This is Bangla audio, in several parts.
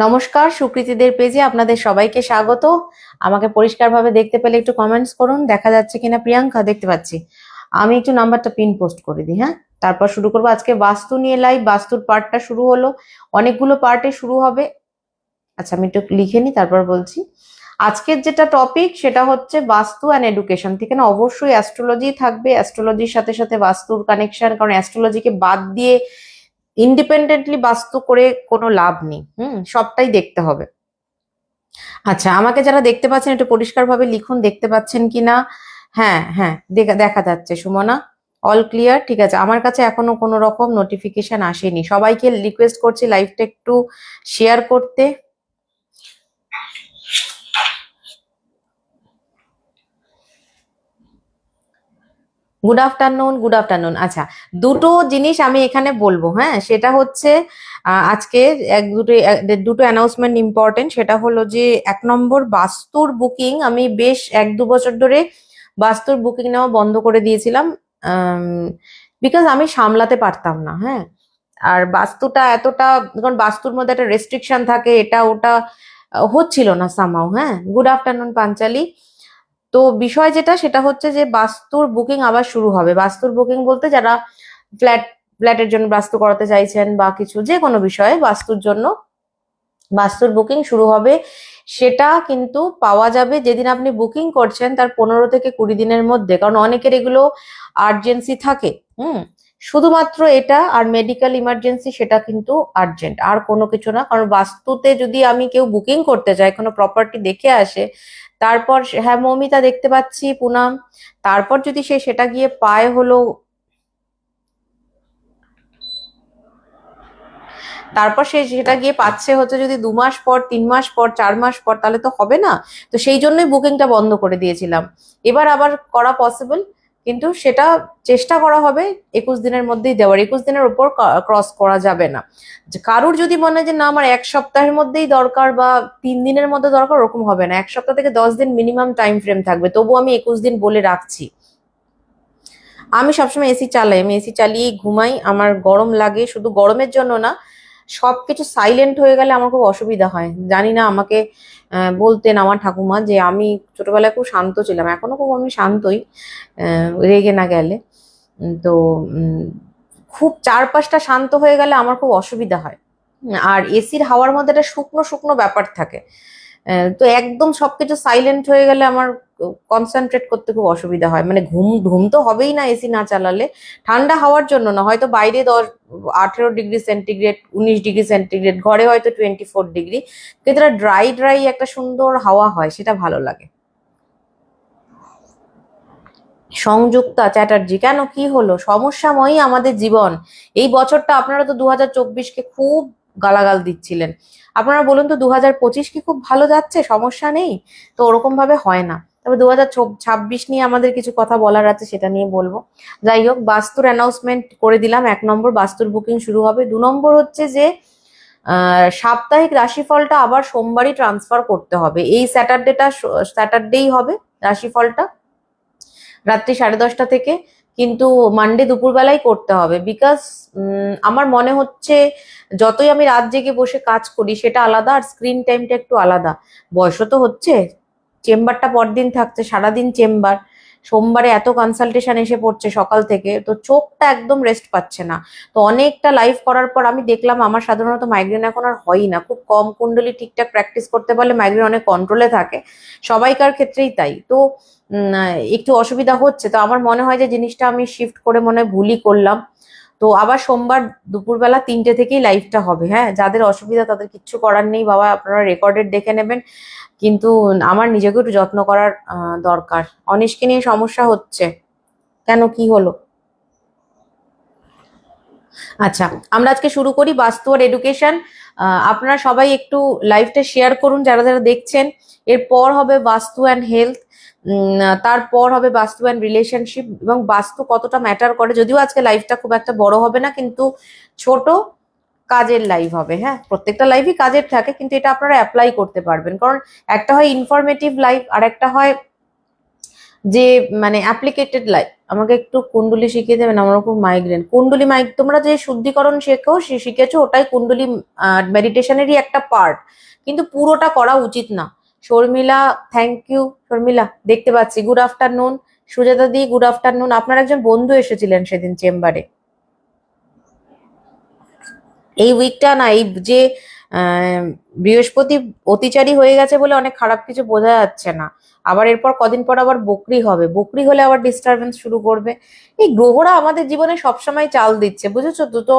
নমস্কার, সুকৃতিদের পেজে আপনাদের সবাইকে স্বাগত। আমাকে পরিষ্কারভাবে দেখতে পেলে একটু কমেন্টস করুন। দেখা যাচ্ছে কিনা? প্রিয়াঙ্কা, দেখতে পাচ্ছি। আমি একটু নাম্বারটা পিন পোস্ট করে দিই, হ্যাঁ, তারপর শুরু করবো। আজকে বাস্তু নিয়ে লাইভ, বাস্তুর পার্টটা শুরু হলো, অনেকগুলো পার্টে শুরু হবে। আচ্ছা, আমি একটু লিখে নিই, তারপর বলছি। আজকের যেটা টপিক সেটা হচ্ছে বাস্তু অ্যান্ড এডুকেশন। ঠিক না? অবশ্যই অ্যাস্ট্রোলজি থাকবে, অ্যাস্ট্রোলজির সাথে সাথে বাস্তুর কানেকশন, কারণ অ্যাস্ট্রোলজিকে বাদ দিয়ে ইন্ডিপেন্ডেন্টলি বাস্তু করে কোনো লাভ নেই। সবটাই দেখতে হবে। আচ্ছা, আমাকে যারা দেখতে পাচ্ছেন একটু পরিষ্কারভাবে লিখুন, দেখতে পাচ্ছেন কিনা। হ্যাঁ হ্যাঁ, দেখা যাচ্ছে সুমনা। অল ক্লিয়ার, ঠিক আছে। আমার কাছে এখনো কোনো রকম নোটিফিকেশন আসেনি। সবাইকে রিকোয়েস্ট করছি লাইভটা একটু শেয়ার করতে। Good afternoon, good afternoon. আচ্ছা, দুটো জিনিস আমি এখানে বলবো, হ্যাঁ, সেটা হচ্ছে আজকে দুটো অ্যানাউন্সমেন্ট ইম্পর্টেন্ট। সেটা হলো যে 1 নম্বর, বাস্তুর বুকিং আমি বেশ 1-2 বছর ধরে বাস্তুর বুকিং নেওয়া বন্ধ করে দিয়েছিলাম, বিকজ আমি সামলাতে পারতাম না, হ্যাঁ। আর বাস্তুটা এতটা, কারণ বাস্তুর মধ্যে একটা রেস্ট্রিকশন থাকে, এটা ওটা হচ্ছিল না সামহাউ, হ্যাঁ। Good afternoon Panchali. তো বিষয় যেটা, সেটা হচ্ছে যে বাস্তুর বুকিং আবার শুরু হবে। বাস্তুর বুকিং বলতে যারা ফ্ল্যাটের জন্য বাস্তু করাতে চাইছেন বা কিছু যে কোনো বিষয়ে বাস্তুর জন্য বাস্তুর বুকিং শুরু হবে। সেটা কিন্তু পাওয়া যাবে যেদিন আপনি বুকিং করছেন তার 15 থেকে 20 দিনের মধ্যে, কারণ অনেকের এগুলো আর্জেন্সি থাকে। শুধুমাত্র এটা আর মেডিকেল ইমার্জেন্সি, সেটা কিন্তু আর্জেন্ট, আর কোনো কিছু না। কারণ বাস্তুতে যদি আমি কেউ বুকিং করতে চাই, কোনো প্রপার্টি দেখে আসে, তারপর হ্যাঁ মৌমিতা দেখতে পাচ্ছি, পুনাম, তারপর যদি সে সেটা গিয়ে পায় হলো, তারপর সে সেটা গিয়ে পাচ্ছে হচ্ছে যদি 2 মাস পর, 3 মাস পর, 4 মাস পর, তাহলে তো হবে না। তো সেই জন্যই বুকিংটা বন্ধ করে দিয়েছিলাম। এবার আবার করা পসিবল, কিন্তু সেটা চেষ্টা করা হবে 21 দিনের মধ্যেই দেওয়ার। 21 দিনের উপর ক্রস করা যাবে না। কারুর যদি মনে হয় যে না আমার 1 সপ্তাহের মধ্যেই দরকার বা 3 দিনের মধ্যে দরকার, ওরকম হবে না। 1 সপ্তাহ থেকে 10 দিন মিনিমাম টাইম ফ্রেম থাকবে, তবু আমি 21 দিন বলে রাখছি। আমি সবসময় এসি চালাই, আমি এসি চালিয়ে ঘুমাই। আমার গরম লাগে, শুধু গরমের জন্য না, সবকিছু সাইলেন্ট হয়ে গেলে আমার খুব অসুবিধা হয়। জানি না, আমাকে বলতেন আমার ঠাকুমা যে আমি ছোটবেলায় খুব শান্ত ছিলাম, এখনো খুব আমি শান্তই, রেগে না গেলে। তো খুব চারপাশটা শান্ত হয়ে গেলে আমার খুব অসুবিধা হয়। আর এসির হাওয়ার মধ্যে একটা শুকনো শুকনো ব্যাপার থাকে। তো একদম সবকিছু সাইলেন্ট হয়ে গেলে আমার কনসেন্ট্রেট করতে খুব অসুবিধা হয়। মানে ঘুম ঘুম তো হবেই না এসি না চালালে। ঠান্ডা হাওয়ার জন্য না, হয়তো বাইরে 18 ডিগ্রি সেন্টিগ্রেড, 19 ডিগ্রি সেন্টিগ্রেড, ঘরে হয়তো 24 ডিগ্রি, কিন্তু এটা ড্রাই ড্রাই একটা সুন্দর হাওয়া হয়, সেটা ভালো লাগে। সংযুক্তা চ্যাটার্জি, কেন, কি হলো? সমস্যাময়ী আমাদের জীবন। এই বছরটা আপনারা তো 2024-কে খুব গালাগাল দিচ্ছিলেন। আপনারা বলুন তো, 2025 কি খুব ভালো যাচ্ছে? সমস্যা নেই তো, ওরকম ভাবে হয় না। তবে 2026 নিয়ে আমাদের কিছু কথা বলার আছে, সেটা নিয়ে বলবো। যাই হোক, বাস্তুর অ্যানাউন্সমেন্ট করে দিলাম। 1 নম্বর, বাস্তুর বুকিং শুরু হবে। 2 নম্বর হচ্ছে যে সাপ্তাহিক রাশিফলটা আবার সোমবারই ট্রান্সফার করতে হবে। এই স্যাটারডেই হবে রাশিফলটা, রাত্রি 10:30 থেকে। কিন্তু মানডে দুপুরবেলাই করতে হবে, বিকজ আমার মনে হচ্ছে যতই আমি রাত জেগে বসে কাজ করি সেটা আলাদা, আর স্ক্রিন টাইমটা একটু আলাদা। বয়সও তো হচ্ছে, চেম্বারটা পরদিন থাকছে, সারাদিন চেম্বার, সোমবারে এত কনসালটেশন এসে পড়ছে সকাল থেকে, তো চোখটা একদম রেস্ট পাচ্ছে না। তো অনেকটা লাইভ করার পর আমি দেখলাম আমার সাধারণত মাইগ্রেন এখন আর হয়ই না। খুব কম কুণ্ডলী ঠিকঠাক প্র্যাকটিস করতে পারলে মাইগ্রেন অনেক কন্ট্রোলে থাকে, সবাইকার ক্ষেত্রেই তাই। তো একটু অসুবিধা হচ্ছে। তো আমার মনে হয় যে জিনিসটা আমি শিফট করে মনে হয় ভুলই করলাম। তো আবার সোমবার দুপুরবেলা 3টে থেকেই লাইভটা হবে। হ্যাঁ, যাদের অসুবিধা তাদের কিচ্ছু করার নেই বাবা, আপনারা রেকর্ডেড দেখে নেবেন। কিন্তু আমার নিজেকে একটু যত্ন করার দরকার। অনিশকে নিয়ে সমস্যা হচ্ছে কেন, কি হলো? আচ্ছা, আমরা আজকে শুরু করি বাস্তু আর এডুকেশন। আপনারা সবাই একটু লাইভটা শেয়ার করুন যারা যারা দেখছেন। এরপর হবে বাস্তু অ্যান্ড হেলথ, তারপর হবে বাস্তু অ্যান্ড রিলেশনশিপ, এবং বাস্তু কতটা ম্যাটার করে। যদিও আজকে লাইভটা খুব একটা বড় হবে না, কিন্তু ছোট কাজের লাইভ হবে। হ্যাঁ, প্রত্যেকটা লাইভই কাজের থাকে, কিন্তু এটা আপনারা অ্যাপ্লাই করতে পারবেন, কারণ একটা হয় ইনফরমেটিভ লাইভ আর একটা হয় যে মানে অ্যাপ্লিকেটেড লাইফ। আমাকে একটু কুণ্ডলি শিখিয়ে দেবেন, আমার খুব মাইগ্রেন। কুণ্ডলি তোমরা যে শুদ্ধিকরণ শিখেছো ওটাই কুণ্ডলি মেডিটেশনেরই একটা পার্ট, কিন্তু পুরোটা করা উচিত না। শর্মিলা, থ্যাংক ইউ শর্মিলা, দেখতে পাচ্ছি। গুড আফটারনুন সুজাতা দি, গুড আফটারনুন। আপনার একজন বন্ধু এসেছিলেন সেদিন চেম্বারে। এই উইকটা না, এই যে বৃহস্পতি অতিচারী হয়ে গেছে বলে অনেক খারাপ কিছু বোঝা যাচ্ছে না। আবার এরপর কদিন পর আবার বকরি হবে, বকরি হলে আবার ডিস্টারবেন্স শুরু করবে। এই গ্রহরা আমাদের জীবনে সবসময় চাল দিচ্ছে, বুঝেছো তো? তো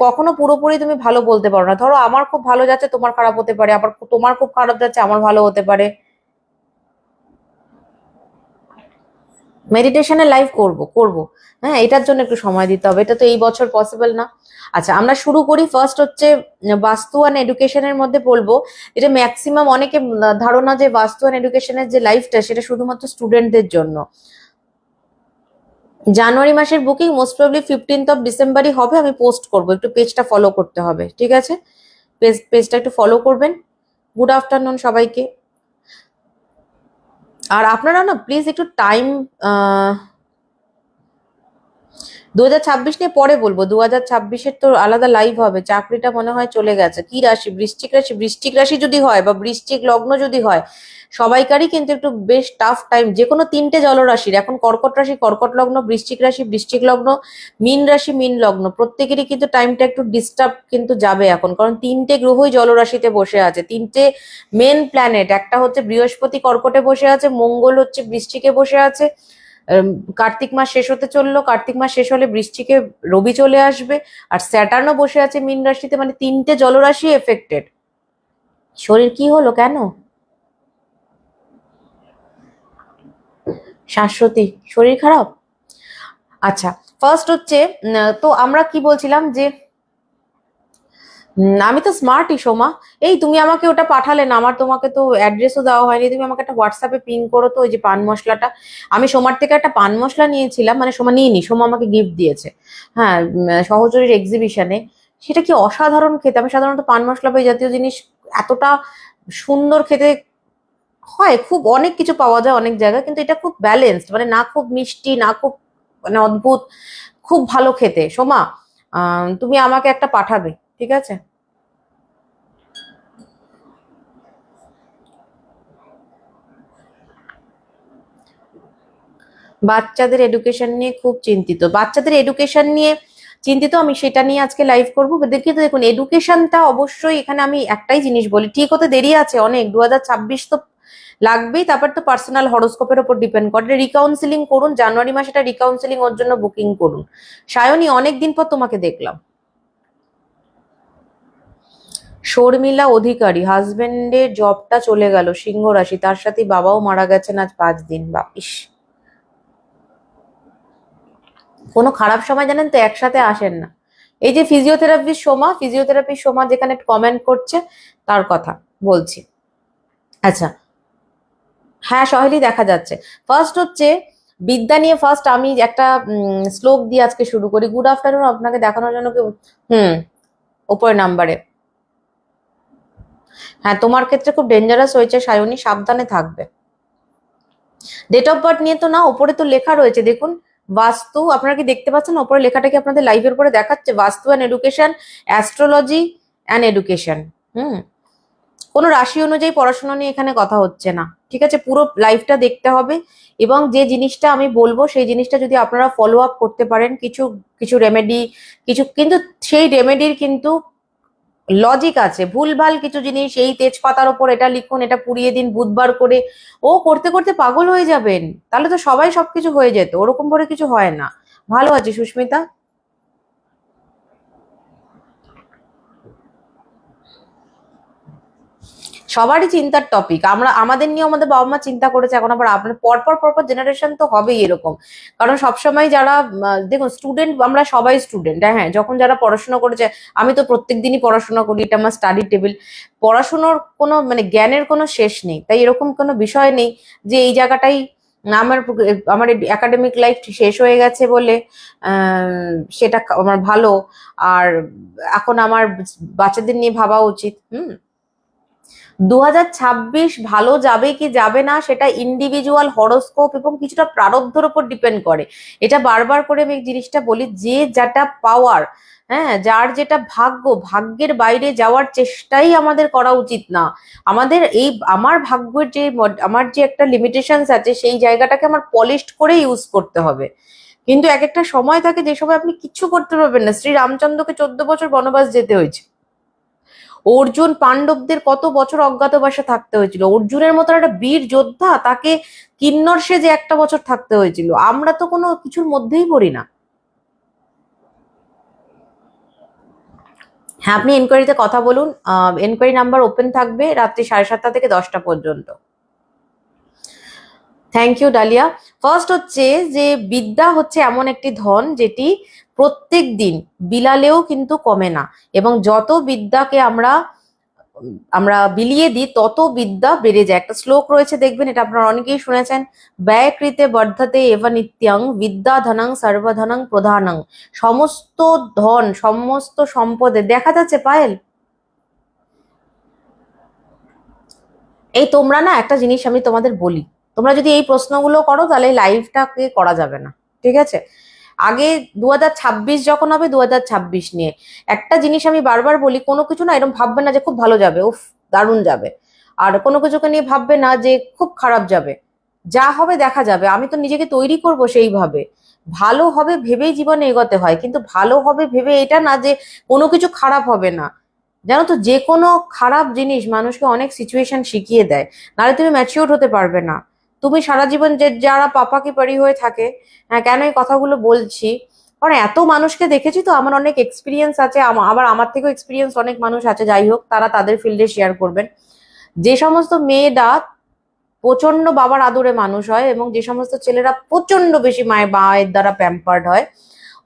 কখনো পুরোপুরি তুমি ভালো বলতে পারো না। ধরো আমার খুব ভালো যাচ্ছে, তোমার খারাপ হতে পারে, আবার তোমার খুব খারাপ যাচ্ছে, আমার ভালো হতে পারে। মেডিটেশনের লাইভ করব। হ্যাঁ, এটার জন্য একটু সময় দিতে হবে, এটা তো এই বছর পসিবল না। আচ্ছা, আমরা শুরু করি। ফার্স্ট হচ্ছে বাস্তু অ্যান্ড এডুকেশনের মধ্যে বলবো, এটা ম্যাক্সিমাম অনেকে ধারণা যে বাস্তু অ্যান্ড এডুকেশনের যে লাইফটা সেটা শুধুমাত্র স্টুডেন্টদের জন্য। জানুয়ারি মাসের বুকিং মোস্ট প্রবলি 15th ডিসেম্বরই হবে। আমি পোস্ট করব, একটু পেজটা ফলো করতে হবে, ঠিক আছে? পেজটা একটু ফলো করবেন। গুড আফটারনুন সবাইকে। আর আপনারা না প্লিজ একটু টাইম, 2026 নিয়ে পরে বলবো। 2026-এর তো আলাদা লাইভ হবে। চাকরিটা মনে হয় চলে গেছে। কি রাশি? বৃশ্চিক রাশি। বৃশ্চিক রাশি যদি হয় বা বৃশ্চিক লগ্ন যদি হয়, সবাইকারই কিন্তু একটু বেশ টাফ টাইম। যে কোনো 3টে জলরাশির এখন, কর্কট রাশি কর্কট লগ্ন, বৃশ্চিক রাশি বৃশ্চিক লগ্ন, মীন রাশি মীন লগ্ন, প্রত্যেকেরই কিন্তু টাইমটা একটু ডিস্টার্ব কিন্তু যাবে এখন, কারণ 3টে গ্রহই জলরাশিতে বসে আছে। 3টে মেন প্ল্যানেট, একটা হচ্ছে বৃহস্পতি কর্কটে বসে আছে, মঙ্গল হচ্ছে বৃশ্চিকে বসে আছে। কার্তিক মাস শেষ হতে চললো, কার্তিক মাস শেষ হলে বৃশ্চিকে রবি চলে আসবে, আর স্যাটার্নও বসে আছে মীন রাশিতে। মানে 3টে জলরাশি এফেক্টেড। শরীর কি হলো, কেন? শাশ্বতী, শরীর খারাপ? আচ্ছা, ফার্স্ট হচ্ছে তো আমরা কি বলছিলাম যে আমি তো স্মার্টই সোমা। এই তুমি আমাকে ওটা পাঠালে না, আমার তোমাকে তো অ্যাড্রেসও দেওয়া হয়নি। তুমি আমাকে একটা হোয়াটসঅ্যাপে পিং করো তো, ওই যে পান মশলাটা। আমি সোমার থেকে একটা পান মশলা নিয়েছিলাম, মানে সোমা নিইনি, সোমা আমাকে গিফট দিয়েছে। হ্যাঁ, সহচরীর এক্সিবিশনে। সেটা কি অসাধারণ খেতে। আমি সাধারণত পান মশলা বা এই জাতীয় জিনিস এতটা সুন্দর খেতে হয়, খুব অনেক কিছু পাওয়া যায় অনেক জায়গায়, কিন্তু এটা খুব ব্যালেন্সড, মানে না খুব মিষ্টি না খুব মানে অদ্ভুত, খুব ভালো খেতে। সোমা, তুমি আমাকে একটা পাঠাবে, ঠিক আছে? বাচ্চাদের এডুকেশন নিয়ে খুব চিন্তিত। বাচ্চাদের এডুকেশন নিয়ে চিন্তিত, আমি সেটা নিয়ে আজকে লাইভ করবো। কিন্তু দেখুন, এডুকেশনটা অবশ্যই এখানে আমি একটাই জিনিস বলি, ঠিক হতে দেরি আছে অনেক। 2026 তো লাগবেই, তারপর তো পার্সোনাল হরোস্কোপের উপর ডিপেন্ড করে। রিকাউন্সিলিং করুন, জানুয়ারি মাসে এটা রিকাউন্সিলিং ওর জন্য বুকিং করুন। সায়নী, অনেকদিন পর তোমাকে দেখলাম। শর্মিলা অধিকারী, হাজবেন্ডের জবটা চলে গেল, সিংহ রাশি, তার সাথে বাবাও মারা গেছেন আজ 5 দিন। বা ইস, কোনো খারাপ সময় জানেন তো একসাথে আসেন না। এই যে ফিজিওথেরাপির সোমা যেখানে কমেন্ট করছে, তার কথা বলছি। আচ্ছা, হ্যাঁ সহেলি দেখা যাচ্ছে। ফার্স্ট হচ্ছে বিদ্যা নিয়ে। ফার্স্ট আমি একটা শ্লোক দিয়ে আজকে শুরু করি। গুড আফটারনুন, আপনাকে দেখানোর জন্য কেউ উপরের নাম্বারে। হ্যাঁ, তোমার ক্ষেত্রে খুব ডেঞ্জারাস হয়েছে সায়নী, সাবধানে থাকবে। ডেট অফ বার্থ নিয়ে তো না, ওপরে তো লেখা রয়েছে দেখুন, বাস্তু। আপনারা কি দেখতে পাচ্ছেন ওপরে লেখাটা? কি আপনাদের লাইভের উপরে দেখাচ্ছে? Vastu and education, astrology and education. হুম, কোনো রাশি অনুযায়ী পড়াশোনা নিয়ে এখানে কথা হচ্ছে না, ঠিক আছে? পুরো লাইফটা দেখতে হবে, এবং যে জিনিসটা আমি বলবো সেই জিনিসটা যদি আপনারা ফলো আপ করতে পারেন, কিছু কিছু রেমেডি, কিছু কিন্তু সেই রেমেডির কিন্তু লজিক আছে। ভুলভাল কিছু জিনিস, এই তেজপাতার ওপর এটা লিখুন, এটা পুড়িয়ে দিন বুধবার করে, ও করতে করতে পাগল হয়ে যাবেন। তাহলে তো সবাই সবকিছু হয়ে যেত, ওরকম করে কিছু হয় না। ভালো আছি সুস্মিতা। সবারই চিন্তার টপিক। আমাদের নিয়ে আমাদের বাবা মা চিন্তা করেছে, এখন আবার আপনার পরপর পরপর জেনারেশন তো হবেই এরকম। কারণ সবসময় যারা দেখুন স্টুডেন্ট, আমরা সবাই স্টুডেন্ট, হ্যাঁ, যখন যারা পড়াশোনা করেছে, আমি তো প্রত্যেক দিনই পড়াশোনা করি, এটা আমার স্টাডি টেবিল। পড়াশোনার কোনো মানে জ্ঞানের কোনো শেষ নেই, তাই এরকম কোনো বিষয় নেই যে এই জায়গাটাই আমার আমার একাডেমিক লাইফ শেষ হয়ে গেছে বলে সেটা আমার ভালো, আর এখন আমার বাচ্চাদের নিয়ে ভাবা উচিত। 2026 ভালো যাবে কি যাবে না সেটা ইন্ডিভিজুয়াল হরোস্কোপ এবং কিছুটা প্রারব্ধের উপর ডিপেন্ড করে। এটা বারবার করে আমি এই জিনিসটা বলি, যে যেটা পাওয়ার, হ্যাঁ, যার যেটা ভাগ্য, ভাগ্যের বাইরে যাওয়ার চেষ্টাই আমাদের করা উচিত না। আমাদের এই আমার ভাগ্যের যে আমার যে একটা লিমিটেশনস আছে, সেই জায়গাটাকে আমার পলিশড করে ইউজ করতে হবে। কিন্তু এক একটা সময় থাকে যে সময় আপনি কিচ্ছু করতে পারবেন না। শ্রী রামচন্দ্রকে 14 বছর বনবাস যেতে হয়েছে। অর্জুন পাণ্ডবদের কত বছর অজ্ঞাতবাসে থাকতে হয়েছিল। অর্জুনের মতো একটা বীর যোদ্ধা, তাকে কিন্নর সেজে একটা বছর থাকতে হয়েছিল। আমরা তো কোনো কিছুর মধ্যেই পড়ি না। হ্যাঁ, আপনি এনকোয়ারিতে কথা বলুন। এনকোয়ারি নাম্বার ওপেন থাকবে রাত্রি 7:30 থেকে 10টা পর্যন্ত। Thank you dahlia. ফার্স্ট হচ্ছে যে বিদ্যা হচ্ছে এমন একটি ধন যেটি প্রত্যেক দিন বিলালেও কিন্তু কমে না, এবং যত বিদ্যাকে আমরা আমরা বিলিয়ে দিই তত বিদ্যা বেড়ে যায়। একটা শ্লোক রয়েছে, দেখবেন, এটা আপনারা অনেকেই শুনেছেন, ব্যয়কৃতে বর্ধতে এব নিত্যং বিদ্যা ধনং সর্বধনং প্রধানং। সমস্ত ধন, সমস্ত সম্পদে, দেখা যাচ্ছে পায়েল? এই তোমরা না, একটা জিনিস আমি তোমাদের বলি, তোমরা যদি এই প্রশ্নগুলো করো তাহলে লাইভটাকে করা যাবে না, ঠিক আছে? আগে 2026 যখন হবে, 2026 নিয়ে একটা জিনিস আমি বারবার বলি, কোনো কিছু না এরকম ভাববে না যে খুব ভালো যাবে, উফ দারুণ যাবে, আর কোনো কিছুকে নিয়ে ভাববে না যে খুব খারাপ যাবে। যা হবে দেখা যাবে, আমি তো নিজেকে তৈরি করব সেইভাবে। ভালো হবে ভেবেই জীবনে এগোতে হয়, কিন্তু ভালো হবে ভেবে এটা না যে কোনো কিছু খারাপ হবে না। জানো তো, যে কোনো খারাপ জিনিস মানুষকে অনেক সিচুয়েশন শিখিয়ে দেয়, নাহলে তুমি ম্যাচিওর হতে পারবে না। তুমি সারা জীবন যে যারা পাপাকি পারি হয়ে থাকে, হ্যাঁ, কেন এই কথাগুলো বলছি, কারণ এত মানুষকে দেখেছি তো, আমার অনেক এক্সপিরিয়েন্স আছে, আবার আমার থেকেও এক্সপিরিয়েন্স অনেক মানুষ আছে, যাই হোক তারা তাদের ফিল্ডে শেয়ার করবেন। যে সমস্ত মেয়েরা প্রচন্ড বাবার আদরে মানুষ হয়, এবং যে সমস্ত ছেলেরা প্রচন্ড বেশি মায়ের দ্বারা প্যাম্পার্ড হয়,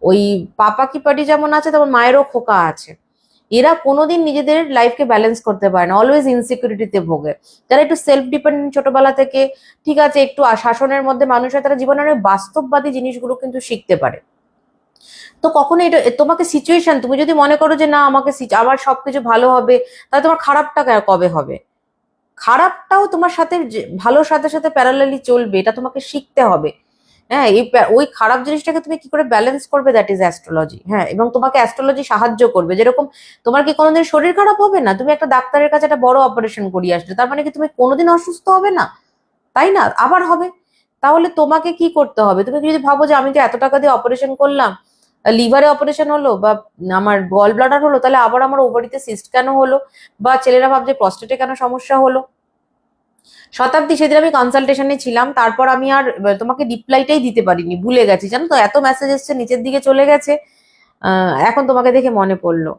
ওই পাপাকি পাটি যেমন আছে তেমন মায়েরও খোকা আছে। এরা কোনোদিন নিজেদের লাইফকে ব্যালেন্স করতে পারে না, অলওয়েজ ইনসিকিউরিটিতে ভোগে। যারা একটু সেলফ ডিপেন্ডেন্ট ছোটবেলা থেকে, ঠিক আছে, একটু শাসনের মধ্যে মানুষ হয়, তারা জীবনের অনেক বাস্তববাদী জিনিসগুলো কিন্তু শিখতে পারে। তো কখনো এটা তোমাকে সিচুয়েশন, তুমি যদি মনে করো যে না আমাকে আমার সবকিছু ভালো হবে, তাহলে তোমার খারাপটা কবে হবে? খারাপটাও তোমার সাথে ভালোর সাথে সাথে প্যারালালি চলবে, এটা তোমাকে শিখতে হবে। হ্যাঁ, ওই খারাপ জিনিসটাকে তুমি কি করে ব্যালেন্স করবে, দ্যাট ইজ অ্যাস্ট্রোলজি। হ্যাঁ, এবং তোমাকে অ্যাস্ট্রোলজি সাহায্য করবে। যেরকম তোমার কি কোনোদিন শরীর খারাপ হবে না? তুমি একটা ডাক্তারের কাছে একটা বড় অপারেশন করিয়ে আসলে, তার মানে কি তুমি কোনোদিন অসুস্থ হবে না? তাই না? আবার হবে। তাহলে তোমাকে কি করতে হবে? তুমি যদি ভাবো যে আমি যে এত টাকা দিয়ে অপারেশন করলাম, লিভারে অপারেশন হলো বা আমার গল ব্লাডার হলো, তাহলে আবার আমার ওভারিতে সিস্ট কেন হলো? বা ছেলেরা ভাবছে প্রস্টেটে কেন সমস্যা হলো? শতাব্দী, সেদিন আমি কনসালটেশনে ছিলাম, তারপর আমি আর তোমাকে রিপ্লাইটাই দিতে পারিনি, ভুলে গেছি, জানো তো, এত মেসেজ এসছে নিচের দিকে চলে গেছে। এখন তোমাকে দেখে মনে পড়লো।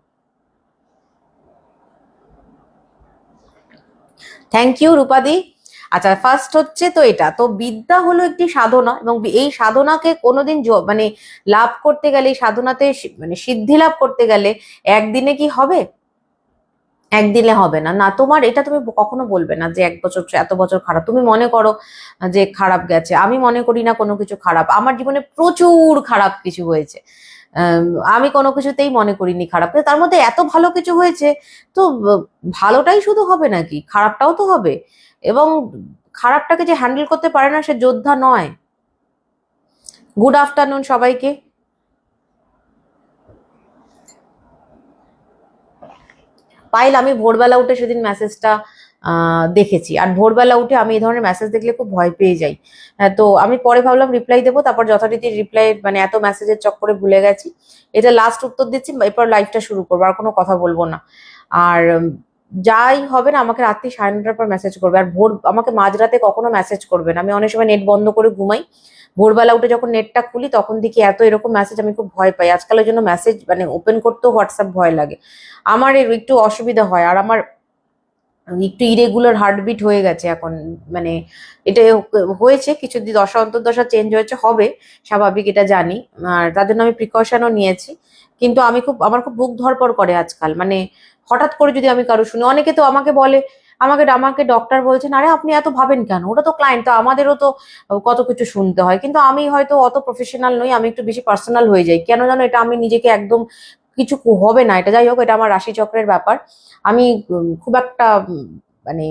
থ্যাংক ইউ রূপাদি। আচ্ছা, ফার্স্ট হচ্ছে তো এটা তো, বিদ্যা হলো একটি সাধনা, এবং এই সাধনাকে কোনোদিন মানে লাভ করতে গেলে, এই সাধনাতে মানে সিদ্ধি লাভ করতে গেলে একদিনে কি হবে? একদিনে হবে না। না, তোমার এটা তুমি কখনো বলবে না যে 1 বছর, এত বছর খারাপ। তুমি মনে করো যে খারাপ গেছে, আমি মনে করি না কোনো কিছু খারাপ। আমার জীবনে প্রচুর খারাপ কিছু হয়েছে, আমি কোনো কিছুতেই মনে করিনি খারাপ, কিন্তু তার মধ্যে এত ভালো কিছু হয়েছে। তো ভালোটাই শুধু হবে নাকি, খারাপটাও তো হবে। এবং খারাপটাকে যে হ্যান্ডেল করতে পারে না, সে যোদ্ধা নয়। গুড আফটারনুন সবাইকে। পাইল, আমি ভোরবেলা উঠে সেদিন মেসেজটা দেখেছি, আর ভোরবেলা উঠে আমি এই ধরনের মেসেজ দেখলে খুব ভয় পেয়ে যাই। হ্যাঁ, তো আমি পরে ভাবলাম রিপ্লাই দেবো, তারপর যথারীতি রিপ্লাই মানে এত মেসেজের চক্করে ভুলে গেছি। এটা লাস্ট উত্তর দিচ্ছি, এরপর লাইভটা শুরু করবো, আর কোনো কথা বলবো না। আর যাই হবে না, আমাকে রাত্রি 9:30টার পর মেসেজ করবে, আর আমাকে মাঝরাতে কখনো মেসেজ করবে না। আমি অনেক সময় নেট বন্ধ করে ঘুমাই, ভোরবেলা উঠে যখন নেটটা খুলি তখন দেখি এত এরকম মেসেজ, আমি খুব ভয় পাই। আজকালের জন্য মেসেজ মানে ওপেন করতেও হোয়াটসঅ্যাপ ভয় লাগে, আমার একটু অসুবিধা হয়। আর আমার একটু ইরেগুলার হার্টবিট হয়ে গেছে এখন, মানে এটা হয়েছে কিছু দশা অন্তর্দশা চেঞ্জ হয়েছে, হবে স্বাভাবিক, এটা জানি। আর তার জন্য আমি প্রিকশনও নিয়েছি। কিন্তু আমার খুব বুক ধড়ফড় করে আজকাল, মানে হঠাৎ করে যদি আমি কারো শুনি, অনেকে তো আমাকে বলে, আমাকে আমাকে ডক্টর বলছেন আরে আপনি এত ভাবেন কেন, ওটা তো ক্লায়েন্ট, তো আমাদেরও তো কত কিছু শুনতে হয়। কিন্তু আমি হয়তো অত প্রফেশনাল নই, আমি একটু বেশি পার্সোনাল হয়ে যাই কেন জানো, এটা আমি নিজেকে একদম কিছু হবে না, এটা যাই হোক, এটা আমার রাশি চক্রের ব্যাপার। আমি খুব একটা মানে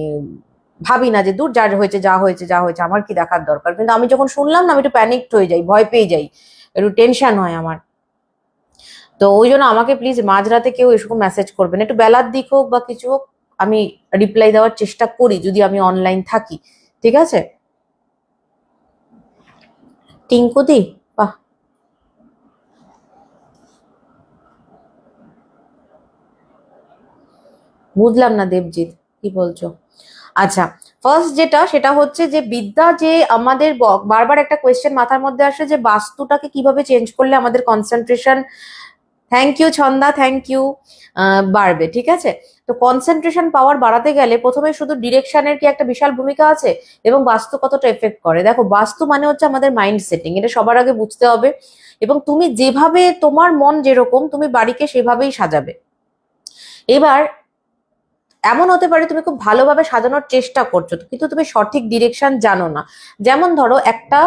ভাবি না যে দূর, যা হয়েছে যা হয়েছে যা হয়েছে, আমার কি দেখার দরকার। কিন্তু আমি যখন শুনলাম না, আমি একটু প্যানিকড হয়ে যাই, ভয় পেয়ে যাই, একটু টেনশন হয় আমার। তো ওই জন্য আমাকে প্লিজ মাঝরাতে কেউ এসব মেসেজ করবেন, একটু বেলার দিক হোক বা কিছু হোক, আমি রিপ্লাই দেওয়ার চেষ্টা করি যদি আমি অনলাইন থাকি, ঠিক আছে? টিঙ্কুদি, বাহ, বুঝলাম না দেবজিৎ কি বলছো। আচ্ছা, ফার্স্ট যেটা সেটা হচ্ছে যে বিদ্যা, যে আমাদের বারবার একটা কোয়েশ্চেন মাথার মধ্যে আসে যে বাস্তুটাকে কিভাবে চেঞ্জ করলে আমাদের concentration, thank you Chhanda, thank you, বাড়বে, ঠিক আছে? তো কনসেন্ট্রেশন পাওয়ার বাড়াতে গেলে প্রথমে শুধু ডিরেকশনের কি একটা বিশাল ভূমিকা আছে, এবং বাস্তু কতটা এফেক্ট করে। দেখো, বাস্তু মানে হচ্ছে আমাদের মাইন্ড সেটিং, এটা সবার আগে বুঝতে হবে। এবং তুমি যেভাবে, তোমার মন যেরকম, তুমি বাড়িকে সেভাবেই সাজাবে। এবার এমন হতে পারে তুমি খুব ভালোভাবে সাজানোর চেষ্টা করছো কিন্তু তুমি সঠিক ডিরেকশন জানো না। যেমন ধরো একটা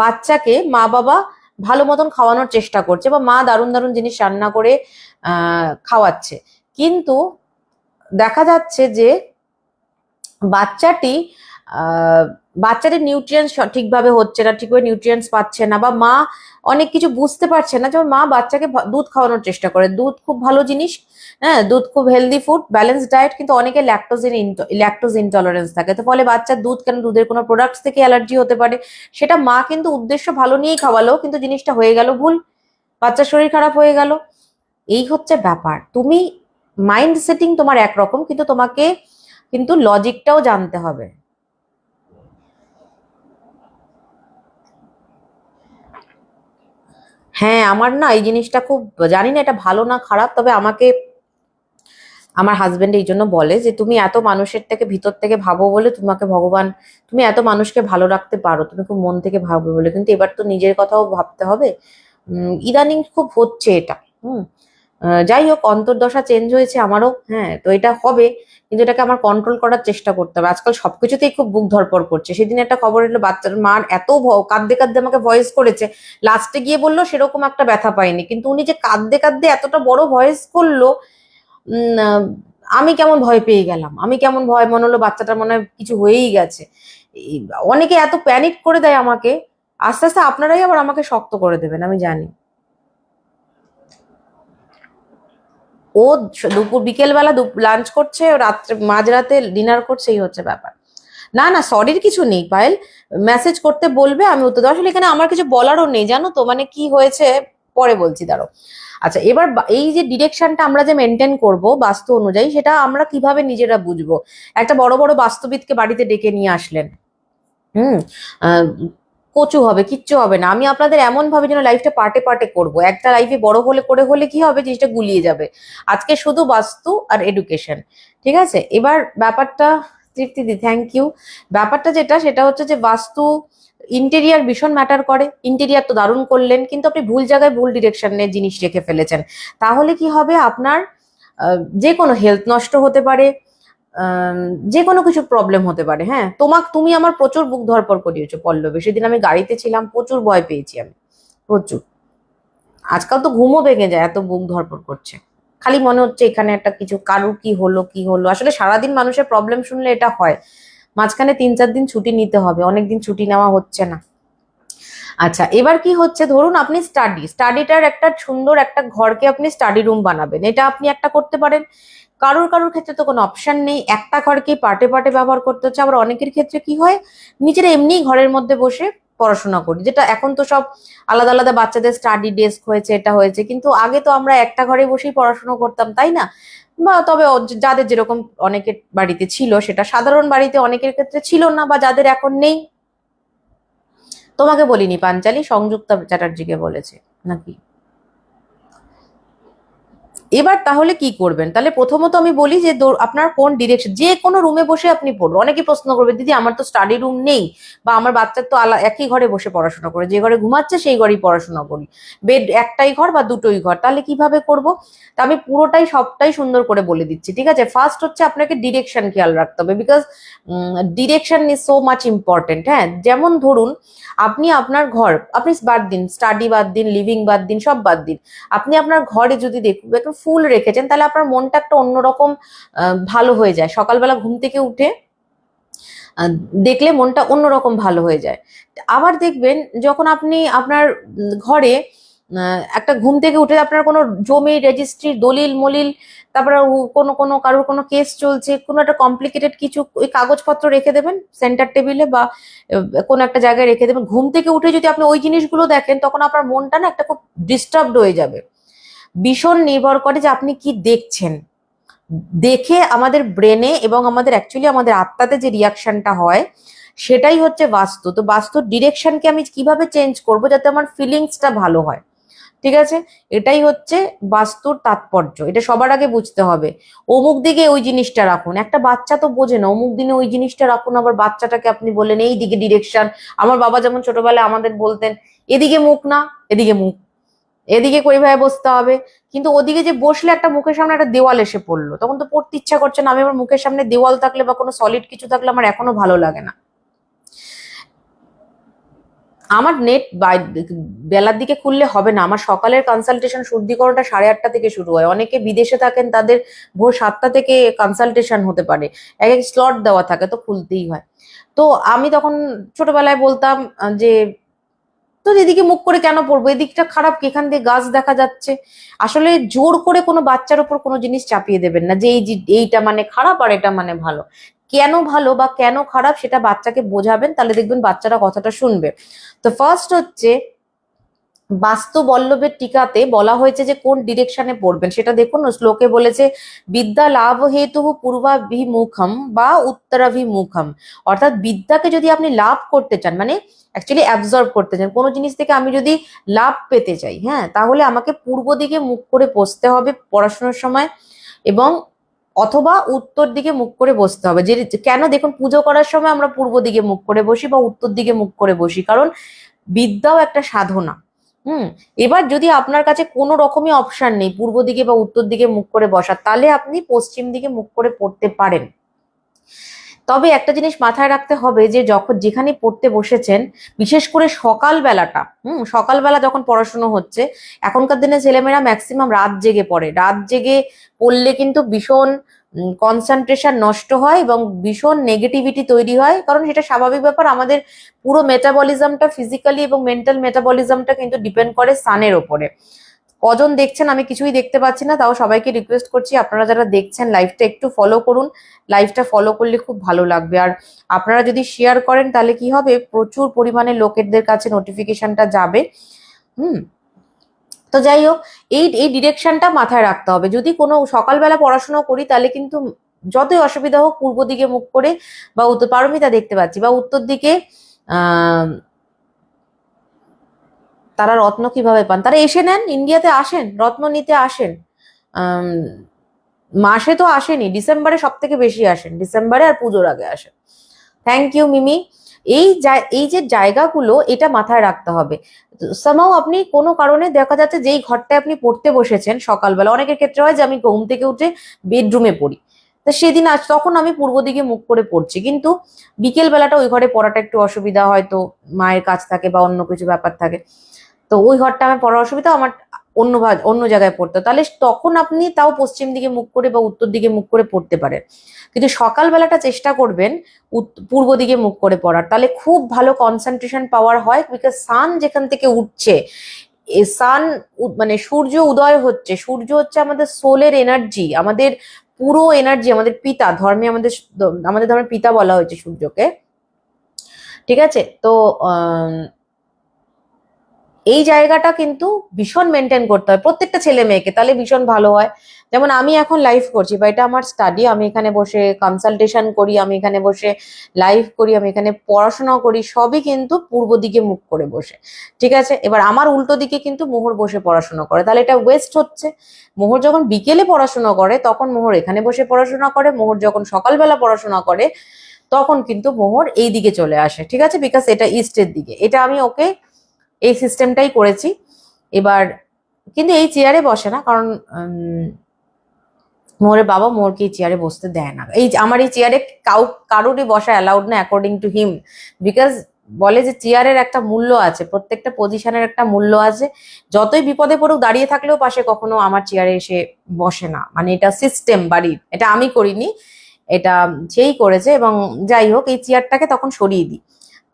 বাচ্চাকে মা বাবা ভালো মতন খাওয়ানোর চেষ্টা করছে, বা মা দারুণ দারুণ জিনিস রান্না করে খাওয়াচ্ছে, কিন্তু দেখা যাচ্ছে যে বাচ্চাটি আহ বাচ্চাদের নিউট্রিয়েন্টস সঠিকভাবে হচ্ছে না, ঠিকভাবে নিউট্রিয়েন্টস পাচ্ছে না, বা মা অনেক কিছু বুঝতে পারছে না। যেমন মা বাচ্চাকে দুধ খাওয়ানোর চেষ্টা করে, দুধ খুব ভালো জিনিস, হ্যাঁ, দুধ খুব হেলদি ফুড, ব্যালেন্স ডায়েট, কিন্তু অনেকে ল্যাকটোজ ইনটলারেন্স থাকে, তো ফলে বাচ্চার দুধ, কেন দুধের কোনো প্রোডাক্টস থেকে অ্যালার্জি হতে পারে। সেটা মা কিন্তু উদ্দেশ্য ভালো নিয়েই খাওয়ালো, কিন্তু জিনিসটা হয়ে গেল ভুল, বাচ্চার শরীর খারাপ হয়ে গেল। এই হচ্ছে ব্যাপার। তুমি মাইন্ড সেটিং তোমার একরকম, কিন্তু তোমাকে কিন্তু লজিকটাও জানতে হবে। হ্যাঁ, আমার না এই জিনিসটা খুব, জানি না এটা ভালো না খারাপ, তবে আমাকে আমার হাজবেন্ড এই জন্য বলে যে তুমি এত মানুষের থেকে ভিতর থেকে ভাবো বলে তোমাকে ভগবান, তুমি এত মানুষকে ভালো রাখতে পারো, তুমি খুব মন থেকে ভাবো বলে, কিন্তু এবার তো নিজের কথাও ভাবতে হবে। ইদানিং খুব হচ্ছে এটা। হুম। যাই হোক, অন্তর্দশা চেঞ্জ হয়েছে আমারও, হ্যাঁ, তো এটা হবে, কিন্তু এটাকে আমার কন্ট্রোল করার চেষ্টা করতে হবে। আজকাল সবকিছুতেই খুব বুক ধড়ফড় করছে। সেদিন একটা খবর এলো, বাচ্চার মার এত কাঁদতে কাঁদতে আমাকে ভয়েস করেছে, লাস্টে গিয়ে বললো সেরকম একটা ব্যথা পাইনি, কিন্তু উনি যে কাঁদতে কাঁদতে এতটা বড় ভয়েস করলো, আমি কেমন ভয় পেয়ে গেলাম, আমি কেমন ভয়, মনে হলো বাচ্চাটার মনে হয় কিছু হয়েই গেছে। অনেকে এত প্যানিক করে দেয় আমাকে, আস্তে আস্তে আপনারাই আবার আমাকে শক্ত করে দেবেন, আমি জানি। ও দুপুর বিকেল বেলা লাঞ্চ করছে, রাত্রে মাঝরাতে ডিনার করছে, এই হচ্ছে ব্যাপার। না না, সরির কিছু নেই পায়েল, মেসেজ করতে বলবে, আমি উত্তর দেবো। আসলে এখানে আমার কিছু বলারও নেই, জানো তো, মানে কি হয়েছে পরে বলছি, দাঁড়ো। আচ্ছা, এবার এই যে ডিরেকশনটা আমরা যে মেনটেন করব বাস্তু অনুযায়ী, সেটা আমরা কিভাবে নিজেরা বুঝবো। একটা বড় বড় বাস্তুবিদকে বাড়িতে ডেকে নিয়ে আসলেন, হুম, আহ, কচু হবে, কিচ্ছু হবে না। আমি আপনাদের এমন ভাবে যেন লাইফটা পার্টে পার্টে করবো, একটা লাইফে বড় হলে কি হবে, জিনিসটা গুলিয়ে যাবে। আজকে শুধু বাস্তু আর এডুকেশন, ঠিক আছে? এবার ব্যাপারটা, তৃপ্তিদি থ্যাংক ইউ। ব্যাপারটা যেটা, সেটা হচ্ছে যে বাস্তু ইন্টেরিয়ার ভীষণ ম্যাটার করে। ইন্টেরিয়ার তো দারুণ করলেন, কিন্তু আপনি ভুল জায়গায় ভুল ডিরেকশনে জিনিস রেখে ফেলেছেন। তাহলে কি হবে, আপনার যে কোনো হেলথ নষ্ট হতে পারে, আম, যে কোনো কিছু প্রবলেম হতে পারে। হ্যাঁ, তুমি আমার প্রচুর বুক ধড়ফড় করিয়েছো পল্লবী, সেদিন আমি গাড়িতে ছিলাম, প্রচুর ভয় পেয়েছি আমি, প্রচুর। আজকাল তো ঘুমও ভেঙে যায়, এত বুক ধড়ফড় করছে, খালি মনে হচ্ছে এখানে একটা কিছু, কারুর কি হলো কি হলো। আসলে সারাদিন মানুষের প্রবলেম শুনলে এটা হয়, মাঝখানে 3-4 দিন ছুটি নিতে হবে, অনেকদিন ছুটি নেওয়া হচ্ছে না। আচ্ছা, এবার কি হচ্ছে, ধরুন আপনি স্টাডিটার একটা সুন্দর একটা ঘরকে আপনি স্টাডি রুম বানাবেন, এটা আপনি একটা করতে পারেন। কারোর কারোর ক্ষেত্রে তো কোনো অপশন নেই, একটা ঘরকে পার্টে পার্টে ব্যবহার করতে হচ্ছে। আবার অনেকের ক্ষেত্রে কি হয়, নিজেরা এমনিই ঘরের মধ্যে বসে পড়াশোনা করি, যেটা এখন তো সব আলাদা আলাদা বাচ্চাদের স্টাডি ডেস্ক হয়েছে, এটা হয়েছে, কিন্তু আগে তো আমরা একটা ঘরে বসেই পড়াশোনা করতাম, তাই না? বা তবে যাদের যেরকম অনেকের বাড়িতে ছিল, সেটা সাধারণ বাড়িতে অনেকের ক্ষেত্রে ছিল না, বা যাদের এখন নেই। তোমাকে বলিনি পাঞ্চালি, সংযুক্তা চ্যাটার্জিকে বলেছে নাকি? এবার তাহলে কি করবেন? তাহলে প্রথমত আমি বলি যে আপনার কোন ডিরেকশন, যে কোনো রুমে বসে আপনি পড়বেন। অনেকে প্রশ্ন করবে, দিদি আমার তো স্টাডি রুম নেই, বা আমার বাচ্চার তো একই ঘরে বসে পড়াশোনা করে, যে ঘরে ঘুমাচ্ছে সেই ঘরেই পড়াশোনা করি, বেড একটাই ঘর বা দুটোই ঘর, তাহলে কিভাবে করব? তা আমি পুরোটাই সবটাই সুন্দর করে বলে দিচ্ছি, ঠিক আছে? ফার্স্ট হচ্ছে আপনাকে ডিরেকশন খেয়াল রাখতে হবে, because direction is so much important. হ্যাঁ, যেমন ধরুন আপনি আপনার ঘর, আপনি বাদ দিন, স্টাডি বাদ দিন, লিভিং বাদ দিন, সব বাদ দিন, আপনি আপনার ঘরে যদি দেখুন ফুল রেখেছেন, তাহলে আপনার মনটা একটা অন্যরকম ভালো হয়ে যায়। সকালবেলা ঘুম থেকে উঠে আহ, দেখলে মনটা অন্যরকম ভালো হয়ে যায়। আবার দেখবেন যখন আপনি আপনার ঘরে একটা ঘুম থেকে উঠে আপনার কোনো জমি রেজিস্ট্রি দলিল মলিল, তারপরে কোনো কোনো কারোর কোনো কেস চলছে, কোনো একটা কমপ্লিকেটেড কিছু, ওই কাগজপত্র রেখে দেবেন সেন্টার টেবিলে বা কোনো একটা জায়গায় রেখে দেবেন। ঘুম থেকে উঠে যদি আপনি ওই জিনিসগুলো দেখেন, তখন আপনার মনটা না একটা খুব ডিস্টার্বড হয়ে যাবে। ভীষণ নির্ভর করে যে আপনি কি দেখছেন। দেখে আমাদের ব্রেনে এবং আমাদের অ্যাকচুয়ালি আমাদের আত্মাতে যে রিয়াকশনটা হয়, সেটাই হচ্ছে বাস্তু। তো বাস্তুর ডিরেকশনকে আমি কিভাবে চেঞ্জ করব যাতে আমার ফিলিংসটা ভালো হয়, ঠিক আছে? এটাই হচ্ছে বাস্তুর তাৎপর্য, এটা সবার আগে বুঝতে হবে। অমুক দিকে ওই জিনিসটা রাখুন, একটা বাচ্চা তো বোঝে না, অমুক দিনে ওই জিনিসটা রাখুন, আবার বাচ্চাটাকে আপনি বললেন এই দিকে ডিরেকশন। আমার বাবা যেমন ছোটবেলায় আমাদের বলতেন, এদিকে মুখ না, এদিকে মুখ, এদিকে করে ভাবে বসতে হবে। কিন্তু ওদিকে যে বসলে একটা মুখের সামনে একটা দেওয়াল এসে পড়লো, তখন তো পড়তে ইচ্ছা করছে না। আমি আমার মুখের সামনে দেওয়াল থাকলে বা কোনো সলিড কিছু থাকলে আমার এখনো ভালো লাগে না। আমার নেট বেলার দিকে খুললে হবে না, আমার সকালের কনসালটেশন শুদ্ধিকরণটা 8:30 থেকে শুরু হয়। অনেকে বিদেশে থাকেন, তাদের ভোর 7টা থেকে কনসালটেশন হতে পারে, এক এক স্লট দেওয়া থাকে, তো খুলতেই হয়। তো আমি তখন ছোটবেলায় বলতাম যে তো এদিকে মুখ করে কেন পড়বো, এদিকটা খারাপ কি, এখান দিয়ে গাছ দেখা যাচ্ছে। আসলে জোর করে কোনো বাচ্চার উপর কোনো জিনিস চাপিয়ে দেবেন না যে এইটা মানে খারাপ আর এটা মানে ভালো। কেন ভালো বা কেন খারাপ সেটা বাচ্চাকে বোঝাবেন, তাহলে দেখবেন বাচ্চারা কথাটা শুনবে। তো ফার্স্ট হচ্ছে বাস্তু বল্লভের টিকাতে বলা হয়েছে যে কোন ডিরেকশনে পড়বেন সেটা দেখুন। শ্লোকে বলেছে বিদ্যা লাভ হেতু পূর্বাভিমুখম বা উত্তরাভিমুখম। অর্থাৎ বিদ্যাকে যদি আপনি লাভ করতে চান, মানে অ্যাকচুয়ালি অ্যাবজর্ব করতে চান, কোনো জিনিস থেকে আমি যদি লাভ পেতে চাই, হ্যাঁ, তাহলে আমাকে পূর্ব দিকে মুখ করে বসতে হবে পড়াশোনার সময়, এবং অথবা উত্তর দিকে মুখ করে বসতে হবে। যে কেন দেখুন, পুজো করার সময় আমরা পূর্ব দিকে মুখ করে বসি বা উত্তর দিকে মুখ করে বসি, কারণ বিদ্যাও একটা সাধনা। হুম। এবার যদি আপনার কাছে কোনো রকমই অপশন নেই পূর্ব দিকে বা উত্তর দিকে মুখ করে বসার, তাহলে আপনি পশ্চিম দিকে মুখ করে পড়তে পারেন। তবে একটা জিনিস মাথায় রাখতে হবে যে যখন যেখানে পড়তে বসেছেন, বিশেষ করে সকালবেলাটা, সকালবেলা যখন পড়াশুনো হচ্ছে, এখনকার দিনে ছেলেমেয়েরা ম্যাক্সিমাম রাত জেগে পড়ে। রাত জেগে পড়লে কিন্তু ভীষণ কনসেন্ট্রেশন নষ্ট হয় এবং ভীষণ নেগেটিভিটি তৈরি হয়, কারণ সেটা স্বাভাবিক ব্যাপার। আমাদের পুরো মেটাবলিজমটা, ফিজিক্যালি এবং মেন্টাল মেটাবলিজমটা কিন্তু ডিপেন্ড করে সানের ওপরে। কজন দেখছেন আমি কিছুই দেখতে পাচ্ছি না, তাও সবাইকে রিকোয়েস্ট করছি আপনারা যারা দেখছেন লাইভটা একটু ফলো করুন। লাইভটা ফলো করলে খুব ভালো লাগবে। আর আপনারা যদি শেয়ার করেন তাহলে কি হবে, প্রচুর পরিমাণে লোকেদের কাছে নোটিফিকেশনটা যাবে। হুম। তো যাই হোক, এই এই ডিরেকশনটা মাথায় রাখতে হবে। যদি কোনো সকালবেলা পড়াশোনা করি তাহলে কিন্তু যতই অসুবিধা হোক পূর্ব দিকে মুখ করে বা উত্তর, পারমিতা দেখতে পাচ্ছি, বা উত্তর দিকে আহ তারা রত্ন কিভাবে পান, তারা এসে নেন, ইন্ডিয়াতে আসেন, রত্ন নিতে আসেন। আম, মাসে তো আসেনি, ডিসেম্বরে সব থেকে বেশি আসেন, ডিসেম্বরে আর পুজোর আগে আসেন। থ্যাংক ইউ মিমি। এই যে জায়গাগুলো, এটা মাথায় রাখতে হবে। সামাও আপনি কোনো কারণে দেখা যাচ্ছে যেই ঘরটায় আপনি পড়তে বসেছেন সকালবেলা, অনেকের ক্ষেত্রে হয় যে আমি ঘুম থেকে উঠে বেডরুমে পড়ি, তো সেদিন আজ তখন আমি পূর্ব দিকে মুখ করে পড়ছি, কিন্তু বিকেল বেলাটা ওই ঘরে পড়াটা একটু অসুবিধা, হয়তো মায়ের কাজ থাকে বা অন্য কিছু ব্যাপার থাকে, তো ওই ঘরটা আমার পড়ার অসুবিধা, আমার অন্য অন্য জায়গায় পড়তে হয়। তাহলে তখন আপনি তাও পশ্চিম দিকে মুখ করে বা উত্তর দিকে মুখ করে পড়তে পারেন। কিন্তু সকালবেলাটা চেষ্টা করবেন পূর্ব দিকে মুখ করে পড়ার, তাহলে খুব ভালো কনসেন্ট্রেশন পাওয়ার হয়। বিকজ সান যেখান থেকে উঠছে, এ সান মানে সূর্য উদয় হচ্ছে, সূর্য হচ্ছে আমাদের সোলের এনার্জি, আমাদের পুরো এনার্জি, আমাদের পিতা ধর্মে, আমাদের ধর্মের পিতা বলা হয়েছে সূর্যকে, ঠিক আছে? তো এই জায়গাটা কিন্তু ভীষণ মেনটেন করতে হয় প্রত্যেকটা ছেলে মেয়েকে, তাহলে ভীষণ ভালো হয়। যেমন আমি এখন লাইভ করছি বা এটা আমার স্টাডি, আমি এখানে বসে কনসালটেশন করি, আমি এখানে বসে লাইভ করি, আমি এখানে পড়াশোনাও করি, সবই কিন্তু পূর্ব দিকে মুখ করে বসে। ঠিক আছে, এবার আমার উল্টো দিকে কিন্তু মোহর বসে পড়াশোনা করে, তাহলে এটা ওয়েস্ট হচ্ছে। মোহর যখন বিকেলে পড়াশোনা করে তখন মোহর এখানে বসে পড়াশোনা করে, মোহর যখন সকালবেলা পড়াশোনা করে তখন কিন্তু মোহর এই দিকে চলে আসে। ঠিক আছে, বিকজ এটা ইস্টের দিকে, এটা আমি ওকে এই সিস্টেমটাই করেছি। এবার কিন্তু এই চেয়ারে বসে না, কারণ মোহরের বাবা মোহরকে এই চেয়ারে বসতে দেয় না। এই আমার এই চেয়ারে কারোরই বসা অ্যালাউড না অ্যাকর্ডিং টু হিম, বিকজ বলে যে চেয়ারের একটা মূল্য আছে, প্রত্যেকটা পজিশনের একটা মূল্য আছে। যতই বিপদে পড়ুক দাঁড়িয়ে থাকলেও পাশে কখনো আমার চেয়ারে এসে বসে না, মানে এটা সিস্টেম বাড়ির, এটা আমি করিনি, এটা সেই করেছে। এবং যাই হোক, এই চেয়ারটাকে তখন সরিয়ে দিই,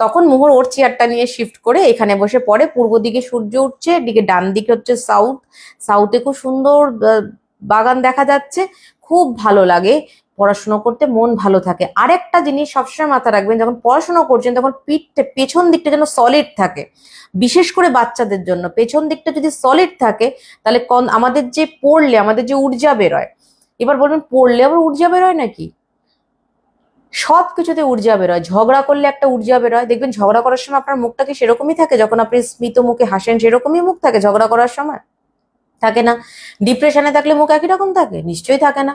তখন মোহর ওর চেয়ারটা নিয়ে শিফট করে এখানে বসে পড়ে। পূর্ব দিকে সূর্য উঠছে, এদিকে ডান দিকে হচ্ছে সাউথ, সাউথে খুব সুন্দর বাগান দেখা যাচ্ছে, খুব ভালো লাগে পড়াশোনা করতে, মন ভালো থাকে। আরেকটা জিনিস সবসময় মাথায় রাখবেন, যখন পড়াশোনা করছেন তখন পেছন দিকটা যেন সলিড থাকে, বিশেষ করে বাচ্চাদের জন্য পেছন দিকটা যদি সলিড থাকে তাহলে আমাদের যে পড়লে আমাদের যে ঊর্জা বেরোয়, এবার বলবেন পড়লে আবার ঊর্জা বেরোয় নাকি? সব কিছুতে ঊর্জা বেরোয়, ঝগড়া করলে একটা ঊর্জা বেরোয়, দেখবেন ঝগড়া করার সময় আপনার মুখটা কি সেরকমই থাকে? যখন আপনি স্মিত মুখে হাসেন সেরকমই মুখ থাকে ঝগড়া করার সময়? থাকে না। ডিপ্রেশনে থাকলে মুখ একই রকম থাকে? নিশ্চয়ই থাকে না।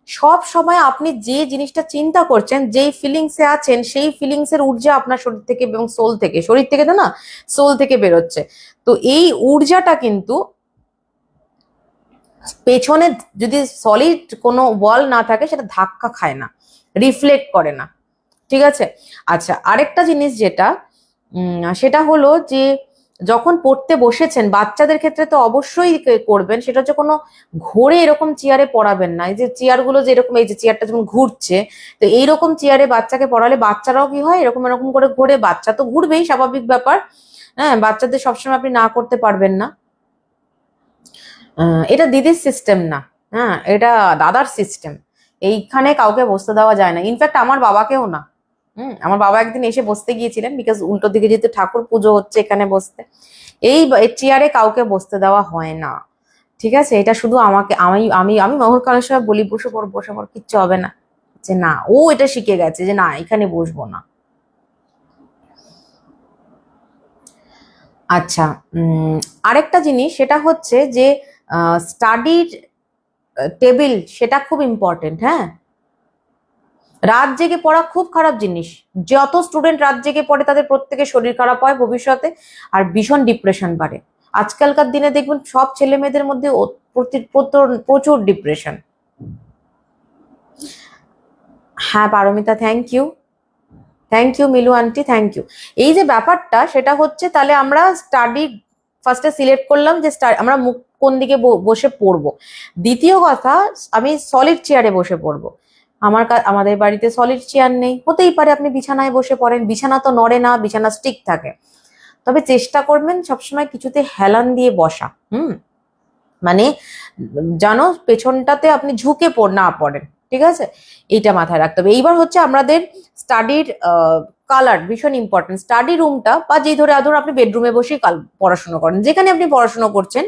সব সময় আপনি যে জিনিসটা চিন্তা করছেন, যেই ফিলিংসে আছেন, সেই ফিলিংস এর ঊর্জা আপনার শরীর থেকে এবং সোল থেকে, শরীর থেকে তো না, সোল থেকে বেরোচ্ছে। তো এই ঊর্জাটা কিন্তু পেছনে যদি সলিড কোনো ওয়াল না থাকে সেটা ধাক্কা খায় না, রিফ্লেক্ট করে না। ঠিক আছে, আচ্ছা আরেকটা জিনিস যেটা সেটা হলো যে যখন পড়তে বসেছেন, বাচ্চাদের ক্ষেত্রে তো অবশ্যই করবেন, সেটা হচ্ছে কোনো ঘোরে এরকম চেয়ারে পড়াবেন না। এই যে চেয়ারগুলো যে এরকম, এই যে চেয়ারটা যেমন ঘুরছে, তো এইরকম চেয়ারে বাচ্চাকে পড়ালে বাচ্চারাও কি হয়, এরকম এরকম করে ঘুরে, বাচ্চা তো ঘুরবেই, স্বাভাবিক ব্যাপার। হ্যাঁ, বাচ্চাদের সবসময় আপনি না করতে পারবেন না। এটা দিদির সিস্টেম না, হ্যাঁ এটা দাদার সিস্টেম। এইখানে কাউকে বসতে দেওয়া যায় না, ইনফ্যাক্ট আমার বাবাকেও না। আমার বাবা একদিন এসে বসতে গিয়েছিলেন, বিকজ উল্টো দিকে যেহেতু ঠাকুর পুজো হচ্ছে এখানে বসতে, এই চেয়ারে কাউকে বসতে দেওয়া হয় না। ঠিক আছে, এটা শুধু আমাকে, আমি আমি আমি মহর কালের সময় বলি বসে পড় বসে পড়, কিচ্ছু হবে না, যে না ও এটা শিখে গেছে যে না এখানে বসবো না। আচ্ছা, আরেকটা জিনিস সেটা হচ্ছে যে স্টাডির টেবিল, সেটা খুব ইম্পর্টেন্ট। হ্যাঁ, রাত জেগে পড়া খুব খারাপ জিনিস। যত স্টুডেন্ট রাত জেগে পড়ে তাদের প্রত্যেকের শরীর খারাপ হয় ভবিষ্যতে, আর ভীষণ ডিপ্রেশন বাড়ে। আজকালকার দিনে দেখবেন সব ছেলে মেয়েদের মধ্যে প্রচুর ডিপ্রেশন। হ্যাঁ Paramita, thank you, thank you Milu aunty, thank you. এই যে ব্যাপারটা সেটা হচ্ছে, তাহলে আমরা স্টাডি ফার্স্টে সিলেক্ট করলাম যে আমরা মুখ কোন দিকে বসে পড়বো। দ্বিতীয় কথা, আমি সলিড চেয়ারে বসে পড়বো। আমাদের বাড়িতে সলিড চেয়ার নেই, হতেই পারে আপনি বিছানায় বসে পড়েন, বিছানা তো নড়ে না, বিছানা স্টিক থাকে। তবে চেষ্টা করবেন সবসময় কিছুতে হেলান দিয়ে বসা, মানে জানো পেছনটাতে আপনি ঝুঁকে না পড়েন। ঠিক আছে, এইটা মাথায় রাখতে হবে। এইবার হচ্ছে আমাদের স্টাডির কালার ভীষণ ইম্পর্টেন্ট। স্টাডি রুমটা বা যেই ধরে আপনি বেডরুমে বসেই পড়াশোনা করেন, যেখানে আপনি পড়াশোনা করছেন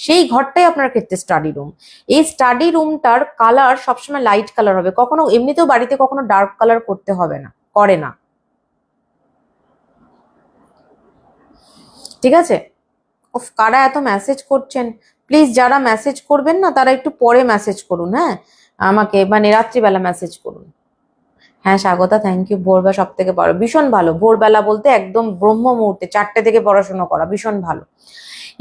সেই ঘরটাই আপনার ক্ষেত্রে স্টাডি রুম। এই স্টাডি রুমটার কালার সবসময় লাইট কালার হবে, কখনো এমনিতেও বাড়িতে কখনো ডার্ক কালার করতে হবে না, করে না। ঠিক আছে, কারা এত মেসেজ করছেন, প্লিজ যারা মেসেজ করবেন না তারা একটু পরে মেসেজ করুন, হ্যাঁ আমাকে, মানে রাত্রিবেলা মেসেজ করুন। হ্যাঁ স্বাগতা, থ্যাংক ইউ। ভোরবেলা সব থেকে ভালো, ভীষণ ভালো। ভোরবেলা বলতে একদম ব্রহ্ম মুহূর্তে 4টে থেকে পড়াশোনা করা ভীষণ ভালো।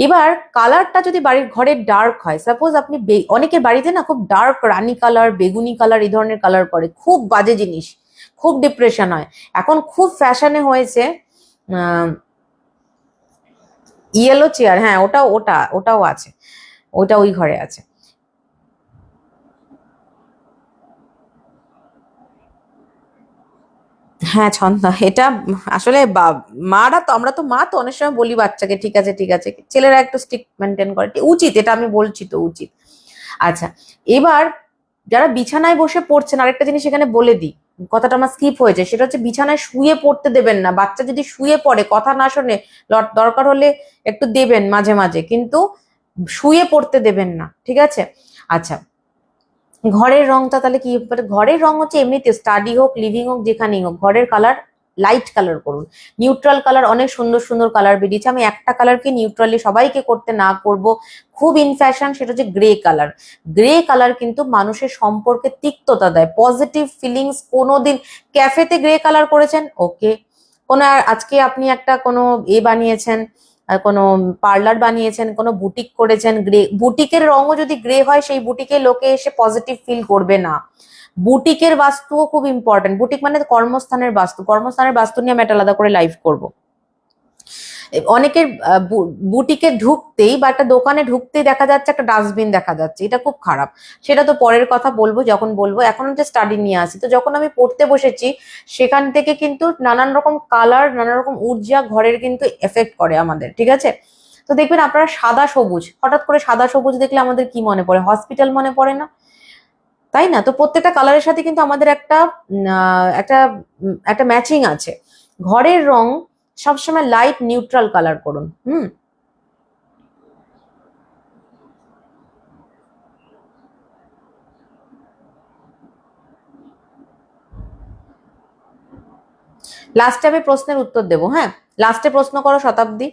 এবার কালারটা যদি বাড়ির ঘরে ডার্ক হয়, সাপোজ আপনি অনেকের বাড়িতে না খুব ডার্ক রানী কালার, বেগুনি কালার, এই ধরনের কালার করে, খুব বাজে জিনিস, খুব ডিপ্রেশন হয়। এখন খুব ফ্যাশনে হয়েছে ইয়েলো চেয়ার, হ্যাঁ ওটাও আছে, ওটা ওই ঘরে আছে। হ্যাঁ ছন্দা, এটা আসলে মারা তো, আমরা তো মা তো অনেক সময় বলি বাচ্চাকে ঠিক আছে ঠিক আছে, ছেলেরা একটু স্ট্রিক্ট মেনটেন করে, উচিত, এটা আমি বলছি তো উচিত। আচ্ছা, এবার যারা বিছানায় বসে পড়ছেন, আরেকটা জিনিস এখানে বলে দিই, কথাটা আমার স্কিপ হয়েছে, সেটা হচ্ছে বিছানায় শুয়ে পড়তে দেবেন না। বাচ্চা যদি শুয়ে পড়ে, কথা না শোনে, দরকার হলে একটু দেবেন মাঝে মাঝে, কিন্তু শুয়ে পড়তে দেবেন না, ঠিক আছে? আচ্ছা, ঘরের রংটা তাহলে কি হতে পারে? ঘরের রং হচ্ছে এমনিতে স্টাডি হোক, লিভিং হোক, যেখানেই হোক, ঘরের কালার লাইট কালার করুন। নিউট্রাল কালার, অনেক সুন্দর সুন্দর কালার বেরিয়েছে। আমি একটা কালারকে নিউট্রালি সবাইকে করতে না করব, খুব ইন ফ্যাশন, সেটা হচ্ছে গ্রে কালার। গ্রে কালার কিন্তু মানুষের সম্পর্কে তিক্ততা দেয়, পজিটিভ ফিলিংস। কোনোদিন ক্যাফেতে গ্রে কালার করেছেন, ওকে, কোনো আজকে আপনি একটা কোনো বানিয়েছেন, কোনো পার্লার বানিয়েছেন, কোনো বুটিক করেছেন, গ্রে, বুটিকের রঙও যদি গ্রে হয়, সেই বুটিকে লোকে এসে পজিটিভ ফিল করবে না। বুটিকের বাস্তুও খুব ইম্পর্টেন্ট। বুটিক মানে কর্মস্থানের বাস্তু, কর্মস্থানের বাস্তু নিয়ে আমি একটা আলাদা করে লাইভ করব। অনেকের বুটিকে ঢুকতেই বা একটা দোকানে ঢুকতেই দেখা যাচ্ছে একটা ডাস্টবিন দেখা যাচ্ছে, এটা খুব খারাপ। সেটা তো পরের কথা বলবো, যখন বলবো। এখন হচ্ছে স্টাডি নিয়ে আসি। তো যখন আমি পড়তে বসেছি, সেখান থেকে কিন্তু নানান রকম কালার, নানান রকম ঊর্জা ঘরের কিন্তু এফেক্ট করে আমাদের, ঠিক আছে? তো দেখবেন আপনারা সাদা সবুজ, হঠাৎ করে সাদা সবুজ দেখলে আমাদের কি মনে পড়ে? হসপিটাল মনে পড়ে না? তাই না? তো প্রত্যেকটা কালারের সাথে কিন্তু আমাদের একটা একটা ম্যাচিং আছে। ঘরের রং সবসময় লাইট নিউট্রাল কালার করুন। লাস্টে আমি প্রশ্নের উত্তর দেবো, হ্যাঁ, লাস্টে প্রশ্ন করো শতাব্দী।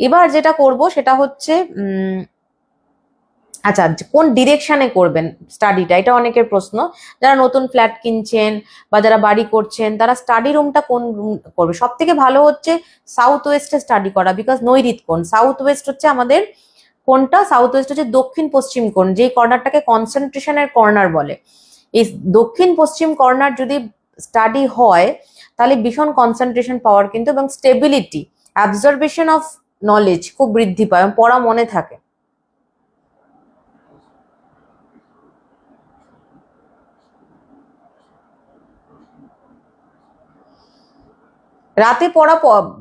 এবার যেটা করব সেটা হচ্ছে আচ্ছা, কোন ডিরেকশনে করবেন স্টাডিটা, এটা অনেকের প্রশ্ন। যারা নতুন ফ্ল্যাট কিনছেন বা যারা বাড়ি করছেন, তারা স্টাডি রুমটা কোন রুম করবে? সব থেকে ভালো হচ্ছে সাউথ ওয়েস্টে স্টাডি করা, বিকজ নৈরিত কোণ। সাউথ ওয়েস্ট হচ্ছে আমাদের কোনটা? সাউথ ওয়েস্ট হচ্ছে দক্ষিণ পশ্চিম কোণ, যেই কর্নারটাকে কনসেন্ট্রেশনের কর্নার বলে। এই দক্ষিণ পশ্চিম কর্নার যদি স্টাডি হয়, তাহলে ভীষণ কনসেন্ট্রেশন পাওয়ার কিন্তু, এবং স্টেবিলিটি, অ্যাবজর্বেশন অফ নলেজ খুব বৃদ্ধি পায়, পড়া মনে থাকে। রাতে পড়া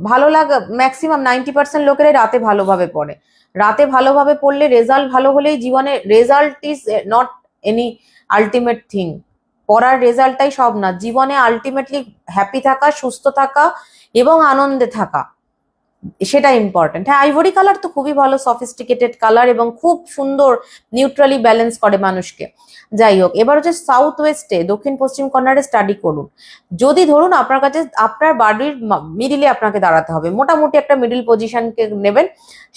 ভালো লাগা, ম্যাক্সিমাম 90% লোকেরাই রাতে ভালোভাবে পড়ে। রাতে ভালোভাবে পড়লে, রেজাল্ট ভালো হলেই জীবনে, result is not any ultimate thing. পড়ার রেজাল্টটাই সব না, জীবনে আলটিমেটলি হ্যাপি থাকা, সুস্থ থাকা এবং আনন্দে থাকা, সেটা ইম্পর্টেন্ট। হ্যাঁ, আইভরি কালার তো খুবই ভালো, সফিস্টিকেটেড কালার এবং খুব সুন্দর নিউট্রালি ব্যালেন্স করে মানুষকে। যাই হোক, এবার হচ্ছে সাউথ ওয়েস্টে, দক্ষিণ পশ্চিম কর্নারে স্টাডি করুন। যদি ধরুন আপনার কাছে, আপনার বাড়ির মিডিলে আপনাকে দাঁড়াতে হবে, মোটামুটি একটা মিডিল পজিশনকে নেবেন,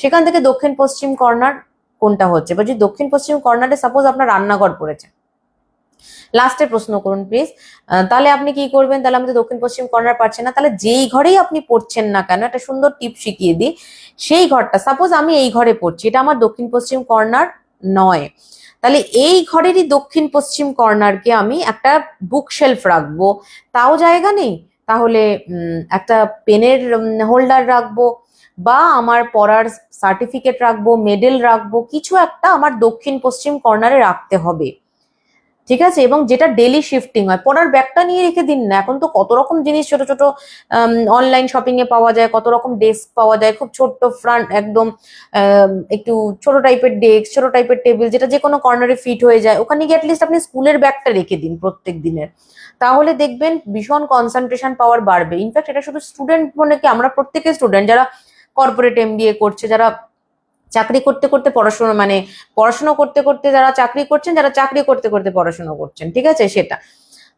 সেখান থেকে দক্ষিণ পশ্চিম কর্নার কোনটা হচ্ছে, বা যদি দক্ষিণ পশ্চিম কর্নারে সাপোজ আপনার রান্নাঘর পড়েছে, লাস্টের প্রশ্ন করুন প্লিজ। তাহলে আপনি কি করবেন? তাহলে আমি তো দক্ষিণ পশ্চিম কর্নার পাচ্ছেন না, তাহলে যেই ঘরেই আপনি পড়ছেন না কেন, একটা সুন্দর টিপ শিখিয়ে দিই। সেই ঘরটা, সাপোজ আমি এই ঘরে পড়ছি, এটা আমার দক্ষিণ পশ্চিম কর্নার নয়, তাহলে এই ঘরেরই দক্ষিণ পশ্চিম কর্নারকে আমি একটা বুক শেলফ রাখবো, তাও জায়গা নেই, তাহলে একটা পেনের হোল্ডার রাখবো, বা আমার পড়ার সার্টিফিকেট রাখবো, মেডেল রাখবো, কিছু একটা আমার দক্ষিণ পশ্চিম কর্নারে রাখতে হবে, ঠিক আছে? এবং যেটা ডেলি শিফটিং হয়। পড়ার ব্যাগটা নিয়ে রেখে দিন না, এখন তো কত রকম জিনিস ছোট ছোট অনলাইন শপিং এ পাওয়া যায়, কত রকম ডেস্ক পাওয়া যায়, খুব ছোট্ট ফ্রন্ট একদম, একটু ছোট টাইপের ডেস্ক, ছোট টাইপের টেবিল, যেটা যে কোনো কর্নারে ফিট হয়ে যায়, ওখানে গিয়ে অ্যাটলিস্ট আপনি স্কুলের ব্যাগটা রেখে দিন প্রত্যেক দিনের। তাহলে দেখবেন ভীষণ কনসেন্ট্রেশন পাওয়ার বাড়বে। ইনফ্যাক্ট এটা শুধু স্টুডেন্ট মনে কি, আমরা প্রত্যেকে স্টুডেন্ট, যারা কর্পোরেট এমবিএ করছে, যারা চাকরি করতে করতে পড়াশোনা, মানে পড়াশোনা করতে করতে যারা চাকরি করছেন, যারা চাকরি করতে করতে পড়াশোনা করছেন, ঠিক আছে? সেটা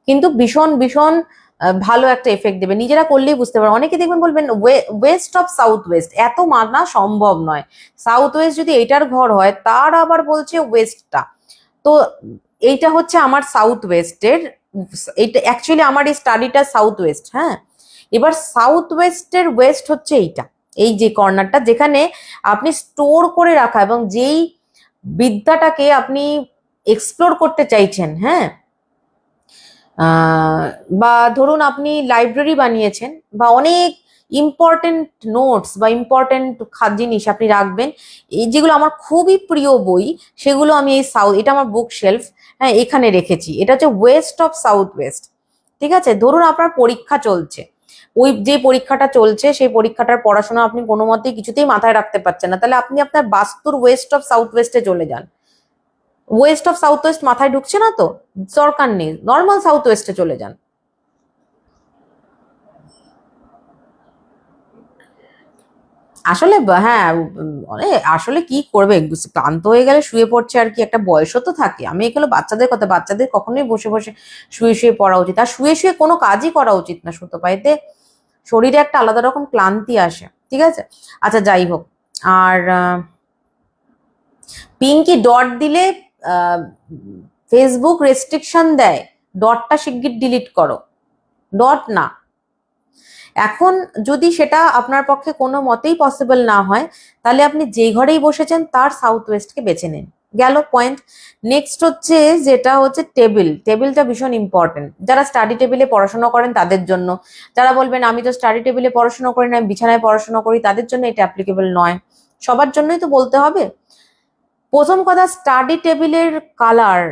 কিন্তু ভীষণ ভীষণ ভালো একটা এফেক্ট দেবে, নিজেরা করলেই বুঝতে পারো। অনেকে দেখবেন বলবেন ওয়েস্ট অফ সাউথ ওয়েস্ট, এত মানা সম্ভব নয়। সাউথ ওয়েস্ট যদি এইটার ঘর হয়, তার আবার বলছে ওয়েস্টটা, তো এইটা হচ্ছে আমার সাউথ ওয়েস্টের, এইটা অ্যাকচুয়ালি আমার এই স্টাডিটা সাউথ ওয়েস্ট, হ্যাঁ। এবার সাউথ ওয়েস্টের ওয়েস্ট হচ্ছে এইটা, এই যে কর্নারটা যেখানে আপনি স্টোর করে রাখা, এবং যেই বিদ্যাটাকে আপনি এক্সপ্লোর করতে চাইছেন, হ্যাঁ, বা ধরুন আপনি লাইব্রেরি বানিয়েছেন, বা অনেক ইম্পর্টেন্ট নোটস বা ইম্পর্টেন্ট জিনিস আপনি রাখবেন, এই যেগুলো আমার খুবই প্রিয় বই, সেগুলো আমি এই সাউথ, এটা আমার বুক শেলফ, হ্যাঁ, এখানে রেখেছি। এটা হচ্ছে ওয়েস্ট অফ সাউথ ওয়েস্ট, ঠিক আছে? ধরুন আপনার পরীক্ষা চলছে, ওই যে পরীক্ষাটা চলছে, সেই পরীক্ষাটার পড়াশোনা আপনি কোনো মতেই কিছুতেই মাথায় রাখতে পারছেন না, তাহলে আপনি আপনার বাস্তুর ওয়েস্ট অফ সাউথ ওয়েস্টে চলে যান। ওয়েস্ট অফ সাউথ ওয়েস্ট মাথায় ঢুকছে না তো, দরকার নেই, নর্মাল সাউথ ওয়েস্টে চলে যান। আসলে হ্যাঁ, মানে আসলে কি করবে, ক্লান্ত হয়ে গেলে শুয়ে পড়ছে আর কি, একটা বয়সও তো থাকে। আমি এগুলো বাচ্চাদের কথা, বাচ্চাদের কখনোই বসে বসে শুয়ে শুয়ে পড়া উচিত, আর শুয়ে শুয়ে কোনো কাজই করা উচিত না সুতো পাইতে, শরীরে একটা আলাদা রকম ক্লান্তি আসে, ঠিক আছে। আচ্ছা যাই হোক। আর পিঙ্কি ডট দিলে ফেসবুক রেস্ট্রিকশন দেয়, ডটটা শিগগির ডিলিট করো, ডট না। এখন যদি সেটা আপনার পক্ষে কোনো মতেই পসিবল না হয়, তাহলে আপনি যেই ঘরেই বসেছেন তার সাউথ ওয়েস্টকে বেছে নিন, গেল পয়েন্ট। নেক্সট হচ্ছে যেটা হচ্ছে টেবিল, টেবিলটা ভীষণ ইম্পর্টেন্ট। যারা স্টাডি টেবিলে পড়াশোনা করেন তাদের জন্য, যারা বলবেন আমি তো স্টাডি টেবিলে পড়াশোনা করি না, আমি বিছানায় পড়াশোনা করি, তাদের জন্য এটা অ্যাপ্লিকেবল নয়, সবার জন্যই তো বলতে হবে। প্রথম কথা, স্টাডি টেবিলের কালার,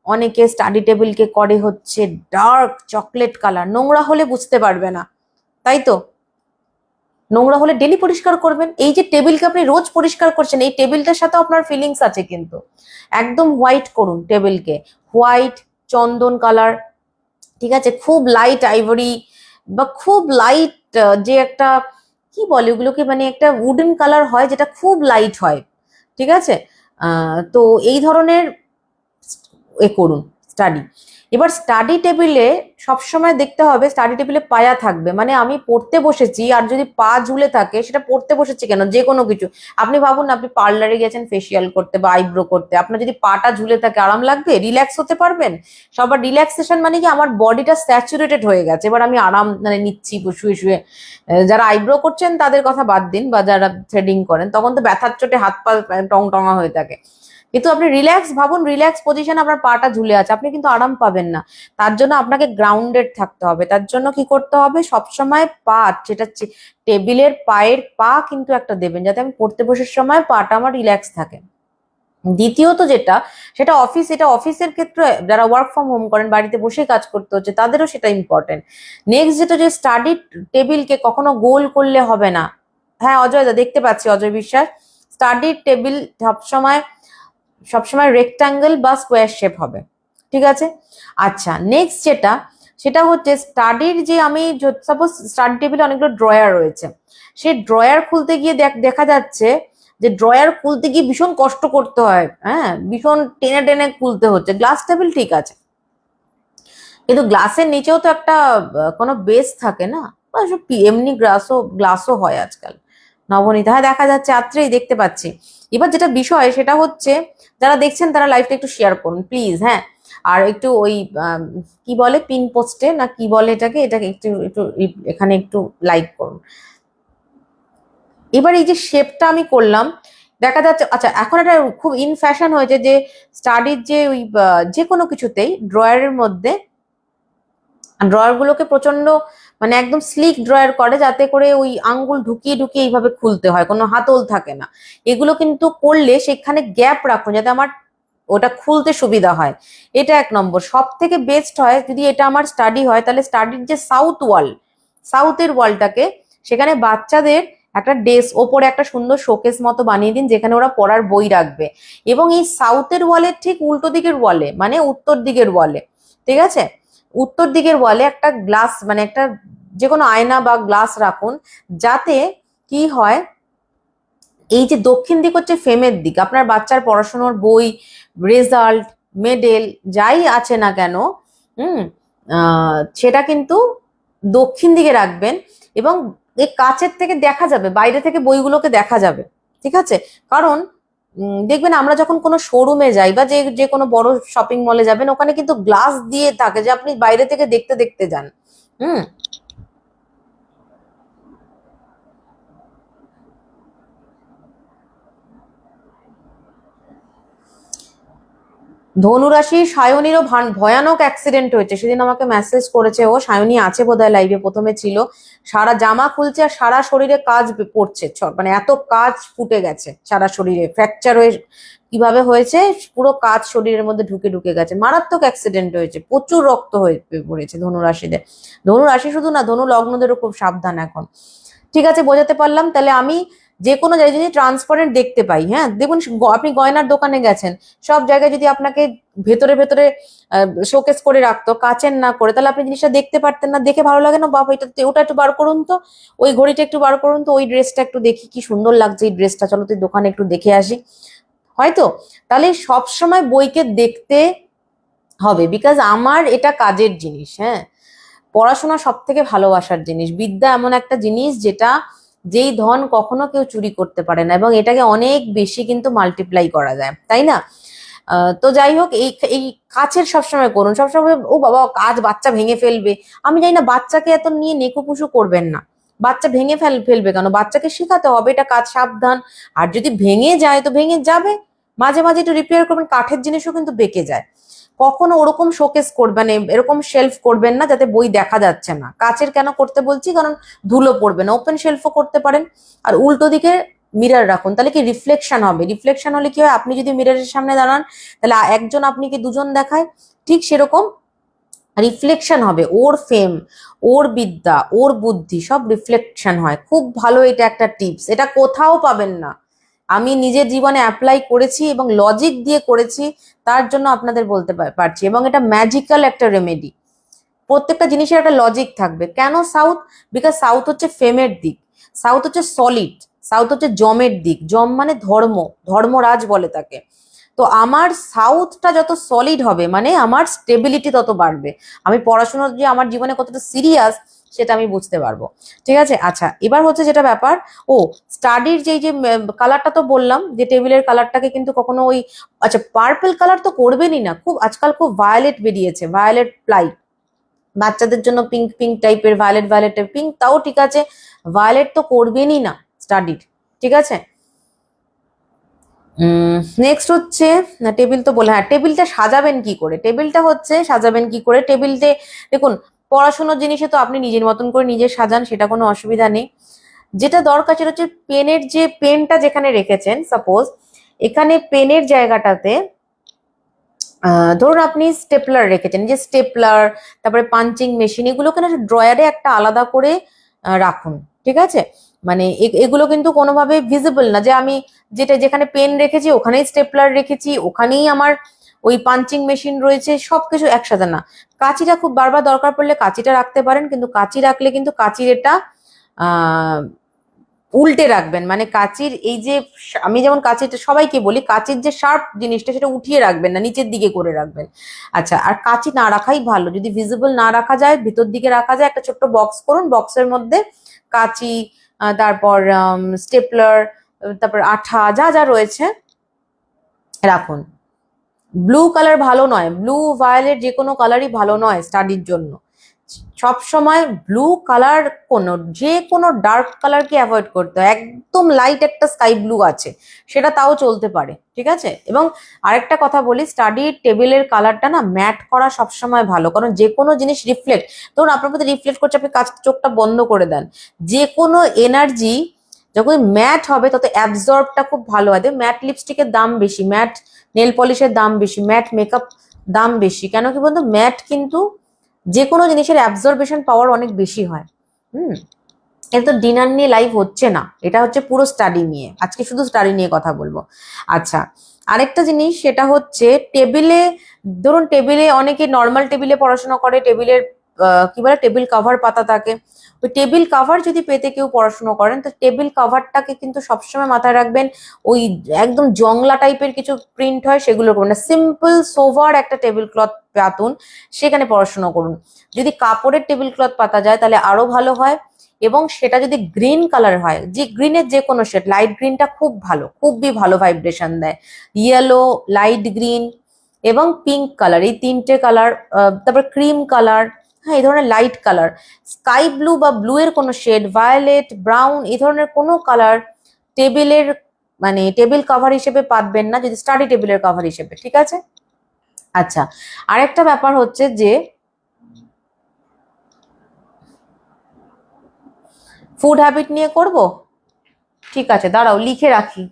অনেকে স্টাডি টেবিলকে করে হচ্ছে ডার্ক চকলেট কালার, নোংরা হলে বুঝতে পারবে না, তাই তো? নোংরা হলে ডেলি পরিষ্কার করবেন। এই যে টেবিলকে আপনি রোজ পরিষ্কার করছেন, এই টেবিলটার সাথে আপনার ফিলিংস আছে কিন্তু। একদম হোয়াইট করুন টেবিলকে, হোয়াইট, চন্দন কালার, ঠিক আছে, খুব লাইট আইভরি বা খুব লাইট, যে একটা কি বলে ওগুলোকে, মানে একটা উডেন কালার হয় যেটা খুব লাইট হয়, ঠিক আছে। তো এই ধরনের করুন স্টাডি। এবার স্টাডি টেবিলে সবসময় দেখতে হবে স্টাডি টেবিলে পায়া থাকবে, মানে আমি পড়তে বসেছি আর যদি পা ঝুলে থাকে, সেটা পড়তে বসেছি কেন, যে কোনো কিছু। আপনি ভাবুন না, আপনি পার্লারে গেছেন ফেসিয়াল করতে বা আইব্রো করতে, আপনার যদি পাটা ঝুলে থাকে আরাম লাগবে, রিল্যাক্স হতে পারবেন? সবার রিল্যাক্সেশন মানে কি আমার বডিটা স্যাচুরেটেড হয়ে গেছে, এবার আমি আরাম মানে নিচ্ছি শুয়ে শুয়ে। যারা আইব্রো করছেন তাদের কথা বাদ দিন, বা যারা থ্রেডিং করেন তখন তো ব্যথার চোটে হাত পা টং টঙা হয়ে থাকে, কিন্তু আপনি রিল্যাক্স ভাবুন, রিল্যাক্স পজিশন, আপনার পাটা ঝুলে আছে, আপনি কিন্তু আরাম পাবেন না। তার জন্য আপনাকে গ্রাউন্ডেড থাকতে হবে। তার জন্য কি করতে হবে, সবসময় পা, যেটা টেবিলের পায়ের পা কিন্তু একটা দেবেন, যাতে আমি পড়তে বসার সময় পাটা আমার রিল্যাক্স থাকে। দ্বিতীয়ত যেটা, সেটা অফিস, এটা অফিসের ক্ষেত্রে যারা ওয়ার্ক ফ্রম হোম করেন, বাড়িতে বসে কাজ করতে হচ্ছে, তাদেরও সেটা ইম্পর্টেন্ট। নেক্সট যেটা, যে স্টাডি টেবিলকে কখনো গোল করলে হবে না। হ্যাঁ অজয় দা, দেখতে পাচ্ছি অজয় বিশ্বাস, স্টাডি টেবিল সবসময় সবসময় রেক্টাঙ্গেল বা স্কোয়ার শেপ হবে, ঠিক আছে। আচ্ছা নেক্সট যেটা, সেটা হচ্ছে স্টাডির যে, আমি সাপোজ স্টাডি টেবিলে অনেকগুলো ড্রয়ার রয়েছে, সেই ড্রয়ার খুলতে গিয়ে দেখা যাচ্ছে যে ড্রয়ার খুলতে গিয়ে ভীষণ কষ্ট করতে হয়, হ্যাঁ ভীষণ টেনে টেনে খুলতে হচ্ছে। গ্লাস টেবিল ঠিক আছে, কিন্তু গ্লাসের নিচেও তো একটা কোনো বেস থাকে না, বা এমনি গ্লাসও হয় আজকাল। নবনীতা, হ্যাঁ দেখা যাচ্ছে, আত্রেই দেখতে পাচ্ছি। এবার যেটা বিষয় সেটা হচ্ছে, যারা দেখছেন তারা লাইভটা একটু শেয়ার করুন প্লিজ, হ্যাঁ। আর একটু ওই কি বলে পিন পোস্টে না কি বলে এটাকে, এটাকে একটু একটু এখানে একটু লাইক করুন। এবার এই যে শেপটা আমি করলাম, দেখা যাচ্ছে, আচ্ছা এখন এটা খুব ইন ফ্যাশন হয়েছে যে স্টাডির যে ওই যে কোনো কিছুতেই ড্রয়ারের মধ্যে ড্রয়ার গুলোকে প্রচন্ড মানে একদম স্লিক ড্রয়ার করে, যাতে করে ওই আঙ্গুল ঢুকিয়ে ঢুকিয়ে এইভাবে খুলতে হয়, কোনো হাতল থাকে না। এগুলো কিন্তু করলে সেখানে গ্যাপ রাখুন, যাতে আমার ওটা খুলতে সুবিধা হয়। এটা এক নম্বর। সব থেকে বেস্ট হয় যদি এটা আমার স্টাডি হয়, তাহলে স্টাডির যে সাউথ ওয়াল, সাউথের ওয়ালটাকে, সেখানে বাচ্চাদের একটা ডেস্ক, ওপরে একটা সুন্দর শোকেস মতো বানিয়ে দিন, যেখানে ওরা পড়ার বই রাখবে। এবং এই সাউথের ওয়ালের ঠিক উল্টো দিকের ওয়ালে, মানে উত্তর দিকের ওয়ালে, ঠিক আছে, উত্তর দিকের ওয়ালে একটা গ্লাস, মানে একটা যে কোনো আয়না বা গ্লাস রাখুন, যাতে কি হয়, এই যে দক্ষিণ দিক হচ্ছে ফেমের দিক, আপনার বাচ্চার পড়াশোনার বই, রেজাল্ট, মেডেল যাই আছে না কেন, হুম, সেটা কিন্তু দক্ষিণ দিকে রাখবেন। এবং এই কাছের থেকে দেখা যাবে, বাইরে থেকে বইগুলোকে দেখা যাবে, ঠিক আছে। কারণ দেখবেন আমরা যখন কোনো শোরুমে যাই বা যে যে কোনো বড় শপিং মলে যাবেন, ওখানে কিন্তু গ্লাস দিয়ে থাকে, যে আপনি বাইরে থেকে দেখতে দেখতে যান। হুম। ধনুরাশি সায়নীরও ভয়ানক অ্যাক্সিডেন্ট হয়েছে, সেদিন আমাকে মেসেজ করেছে, ও সায়নী আছে বোধহয় লাইভে, প্রথমে ছিল, সারা জামা খুলছে আর সারা শরীরে কাজ পড়ছে, মানে এত কাজ ফুটে গেছে সারা শরীরে, ফ্র্যাকচার হয়ে কিভাবে হয়েছে, পুরো কাজ শরীরের মধ্যে ঢুকে ঢুকে গেছে, মারাত্মক অ্যাক্সিডেন্ট হয়েছে, প্রচুর রক্ত হয়ে পড়েছে ধনুরাশিদের। ধনুরাশি শুধু না, ধনু লগ্নদেরও খুব সাবধান এখন। ঠিক আছে, বোঝাতে পারলাম। তাহলে আমি যে কোনো জায়গায় যদি ট্রান্সপারেন্ট দেখতে পাই, হ্যাঁ দেখুন আপনি গয়নার দোকানে গেছেন, সব জায়গায় যদি আপনাকে ভেতরে ভেতরে শোকেস করে রাখতো, কাচের না করে, তাহলে আপনি জিনিসটা দেখতে পারতেন না, দেখে ভালো লাগে না, বাবা এটা ওটা একটু বার করুন তো, ওই ঘড়িটা একটু বার করুন তো, ওই ড্রেসটা একটু দেখি কি সুন্দর লাগছে এই ড্রেসটা, চলো তুই দোকানে একটু দেখে আসি, হয়তো। তাহলে সবসময় বইকে দেখতে হবে, বিকজ আমার এটা কাজের জিনিস, হ্যাঁ। পড়াশোনা সব থেকে ভালোবাসার জিনিস, বিদ্যা এমন একটা জিনিস যেটা, যেই ধন কখনো কেউ চুরি করতে পারে না, এবং এটাকে অনেক বেশি কিন্তু মাল্টিপ্লাই করা যায়, তাই না? তো যাই হোক, এই এই কাছের সবসময় করুন, সবসময় ও বাবা কাজ বাচ্চা ভেঙে ফেলবে, আমি জানি না, বাচ্চাকে এত নিয়ে নেকুপুসু করবেন না, বাচ্চা ভেঙে ফেলবে কেন, বাচ্চাকে শেখাতে হবে এটা কাজ, সাবধান। আর যদি ভেঙে যায় তো ভেঙে যাবে, মাঝে মাঝে একটু রিপেয়ার করবেন, কাঠের জিনিসও কিন্তু বেঁকে যায়, কখনো ওরকম শোকেস করবেন, এরকম শেলফ করবেন না যাতে বই দেখা যাচ্ছে না, কাচের কেন করতে বলছি, কারণ ধুলো পড়বে না, ওপেন শেলফও করতে পারেন। আর উল্টো দিকে মিরর রাখুন, তাহলে কি রিফ্লেকশন হবে, রিফ্লেকশন হলে কি হয়, আপনি যদি মিররের সামনে দাঁড়ান তাহলে একজন আপনি কি দুজন দেখায়, ঠিক সেরকম রিফ্লেকশন হবে, ওর ফেম, ওর বিদ্যা, ওর বুদ্ধি সব রিফ্লেকশন হয়, খুব ভালো, এটা একটা টিপস, এটা কোথাও পাবেন না, আমি নিজের জীবনে অ্যাপ্লাই করেছি এবং লজিক দিয়ে করেছি, তার জন্য আপনাদের বলতে পারছি, এবং এটা ম্যাজিক্যাল একটা রেমেডি, প্রত্যেকটা জিনিসের একটা লজিক থাকবে। কেন সাউথ? বিকজ সাউথ হচ্ছে ফেমের দিক, সাউথ হচ্ছে সলিড, সাউথ হচ্ছে জমের দিক, জম মানে ধর্ম, ধর্মরাজ বলে তাকে। তো আমার সাউথটা যত সলিড হবে মানে আমার স্টেবিলিটি তত বাড়বে, আমি পড়াশোনা যে আমার জীবনে কতটা সিরিয়াস সেটা আমি বুঝতে পারবো। ঠিক আছে, আচ্ছা এবার হচ্ছে যেটা ব্যাপার, ও স্টাডির যেই যে কালারটা তো বললাম যে টেবিলের কালারটাকে কিন্তু কখনো ওই, আচ্ছা পার্পল কালার তো করবেনই না, খুব আজকাল খুব ভায়োলেট বেরিয়েছে, ভায়োলেট প্লাই, বাচ্চাদের জন্য পিঙ্ক পিঙ্ক টাইপের, ভায়োলেট ভায়োলেট পিঙ্ক তাও ঠিক আছে, ভায়োলেট তো করবেনই না স্টাডির, ঠিক আছে। নেক্সট হচ্ছে, না টেবিল তো বলে, হ্যাঁ টেবিলটা সাজাবেন কি করে, টেবিলটা হচ্ছে সাজাবেন কি করে, টেবিলতে দেখুন পড়াশোনার জিনিসে তো আপনি নিজের মতন করে নিজে সাজান, সেটা কোনো অসুবিধা নেই, যেটা দরকার সেটা হচ্ছে পেনের, যে পেনটা যেখানে রেখেছেন, সাপোজ এখানে পেনের জায়গাটাতে ধরুন আপনি স্টেপলার রেখেছেন, যে স্টেপলার, তারপরে পাঞ্চিং মেশিন, এগুলোকে না ড্রয়ারে একটা আলাদা করে রাখুন, ঠিক আছে, মানে এগুলো কিন্তু কোনোভাবে ভিজিবল না, যে আমি যেটা যেখানে পেন রেখেছি ওখানেই স্টেপলার রেখেছি, ওখানেই আমার ওই পাঞ্চিং মেশিন রয়েছে, সবকিছু একসাথে না। কাঁচিটা খুব বারবার দরকার পড়লে কাঁচিটা রাখতে পারেন, কিন্তু কাঁচি রাখলে কিন্তু কাঁচির এটা আহ উল্টে রাখবেন, মানে কাঁচির এই যে, আমি যেমন কাঁচিটা সবাইকে বলি, কাঁচির যে শার্প জিনিসটা সেটা উঠিয়ে রাখবেন না, নিচের দিকে করে রাখবেন। আচ্ছা, আর কাঁচি না রাখাই ভালো, যদি ভিজিবল না রাখা যায়, ভিতর দিকে রাখা যায়, একটা ছোট্ট বক্স করুন, বক্সের মধ্যে কাঁচি, তারপর স্টেপলার, তারপর আঠা, যা যা রয়েছে রাখুন। ব্লু কালার ভালো নয়, ব্লু ভায়োলেট যে কোনো কালারই ভালো নয় স্টাডির জন্য, সব সময় ব্লু কালার, কোনো যে কোনো ডার্ক কালারকে অ্যাভয়েড করতে হয়, একদম লাইট একটা স্কাই ব্লু আছে সেটা তাও চলতে পারে, ঠিক আছে। এবং আরেকটা কথা বলি, স্টাডি টেবিলের কালারটা না ম্যাট করা সবসময় ভালো, কারণ যে কোনো জিনিস রিফ্লেক্ট, ধরুন আপনার মধ্যে রিফ্লেক্ট করছে, আপনি চোখটা বন্ধ করে দেন, যে কোনো এনার্জি যখন ম্যাট হবে তত অ্যাবজর্বটা খুব ভালো হয়। ম্যাট লিপস্টিকের দাম বেশি, ম্যাট নেল পলিশের দাম বেশি, ম্যাট মেকআপ দাম বেশি, কেন কি বলতো, ম্যাট কিন্তু যে কোনো জিনিসের অ্যাবজর্বেশন পাওয়ার অনেক বেশি হয়। হুম, এটা তো ডিনার নিয়ে লাইভ হচ্ছে না, এটা হচ্ছে পুরো স্টাডি নিয়ে, আজকে শুধু স্টাডি নিয়ে কথা বলবো। আচ্ছা, আরেকটা জিনিস সেটা হচ্ছে টেবিলে, ধরুন টেবিলে অনেকে নর্মাল টেবিলে পড়াশোনা করে, টেবিলের কি বলে টেবিল কভার পাতা থাকে, ওই টেবিল কভার যদি পেতে কেউ পড়াশোনা করেন, তো টেবিল কভারটাকে কিন্তু সবসময় মাথায় রাখবেন, ওই একদম জংলা টাইপের কিছু প্রিন্ট হয় সেগুলো করবেন না, সিম্পল সোভার একটা টেবিল ক্লথ পাতুন, সেখানে পড়াশোনা করুন। যদি কাপড়ের টেবিল ক্লথ পাতা যায় তাহলে আরো ভালো হয়, এবং সেটা যদি গ্রিন কালার হয়, যে গ্রিনের যে কোনো শেড, লাইট গ্রিনটা খুব ভালো, খুবই ভালো ভাইব্রেশন দেয়, ইয়েলো, লাইট গ্রিন এবং পিঙ্ক কালার, এই তিনটে কালার, তারপর ক্রিম কালার, হ্যাঁ এই ধরনের লাইট কালার, স্কাই ব্লু বা ব্লু এর কোনো শেড, ভায়োলেট, ব্রাউন, এই ধরনের কোনো কালার টেবিলের, মানে টেবিল কভার হিসেবে পাতবেন না, যদি স্টাডি টেবিলের কভার হিসেবে, ঠিক আছে। আচ্ছা, আরেকটা ব্যাপার হচ্ছে যে ফুড হ্যাবিট নিয়ে করব, ঠিক আছে দাঁড়াও লিখে রাখি,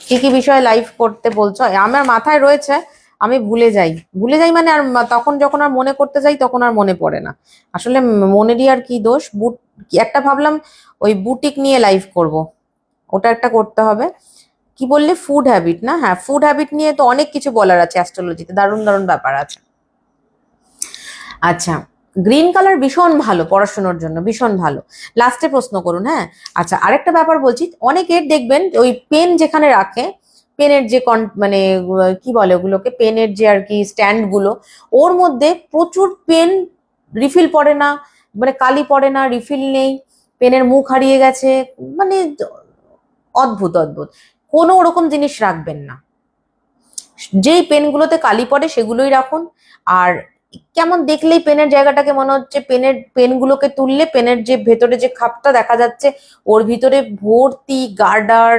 কি কি বিষয়ে লাইভ করতে বলছো, আমার মাথায় রয়েছে, আমি ভুলে যাই মানে আর তখন যখন আর মনে করতে যাই তখন আর মনে পড়ে না। আসলে মনেরই আর কি দোষ। একটা ভাবলাম ওই বুটিক নিয়ে লাইভ করব, ওটা একটা করতে হবে। কি বললে, ফুড হ্যাবিট না? হ্যাঁ, ফুড হ্যাবিট নিয়ে তো অনেক কিছু বলার আছে, অ্যাস্ট্রোলজিতে দারুণ দারুণ ব্যাপার আছে। আচ্ছা, গ্রিন কালার ভীষণ ভালো পড়াশোনার জন্য, ভীষণ ভালো। লাস্টে প্রশ্ন করুন। হ্যাঁ, আচ্ছা, আরেকটা ব্যাপার বলছি, অনেকের দেখবেন ওই পেন যেখানে রাখে, পেনের যে মানে কি বলে ওগুলোকে, পেনের যে আর কি স্ট্যান্ড গুলো, ওর মধ্যে প্রচুর পেন, রিফিল পড়ে না, মানে কালি পড়ে না, রিফিল নেই, পেনের মুখ হারিয়ে গেছে, মানে অদ্ভুত অদ্ভুত। কোনো ওরকম জিনিস রাখবেন না। যেই পেনগুলোতে কালি পড়ে সেগুলোই রাখুন। আর কেমন দেখলেই পেনের জায়গাটাকে মনে হচ্ছে, পেনগুলোকে তুললে পেনের যে ভেতরে যে খাপটা দেখা যাচ্ছে, ওর ভিতরে ভর্তি গার্ডার,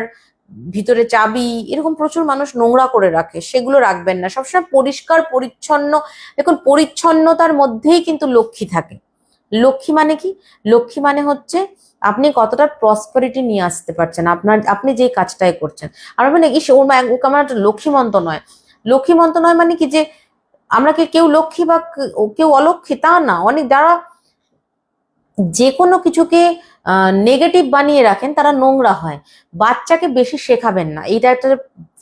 ভিতরে চাবি, এরকম প্রচুর মানুষ নোংরা করে রাখে, সেগুলো রাখবেন না। সবসময় পরিষ্কার পরিচ্ছন্ন। দেখুন, পরিচ্ছন্নতার মধ্যেই কিন্তু লক্ষ্মী থাকে। লক্ষ্মী মানে কি? লক্ষ্মী মানে হচ্ছে আপনি কতটা প্রসপারিটি নিয়ে আসতে পারছেন আপনি যেই কাজটাই করছেন। আমরা মানে ওকে আমার লক্ষ্মীমন্ত নয়। লক্ষ্মীমন্ত নয় মানে কি যে আমরা কেউ লক্ষ্মী বা কেউ অলক্ষ্মী তা না। অনেক যারা যে কোনো কিছুকে নেগেটিভ বানিয়ে রাখেন তারা নোংরা হয়। বাচ্চাকে বেশি শেখাবেন না। এইটা একটা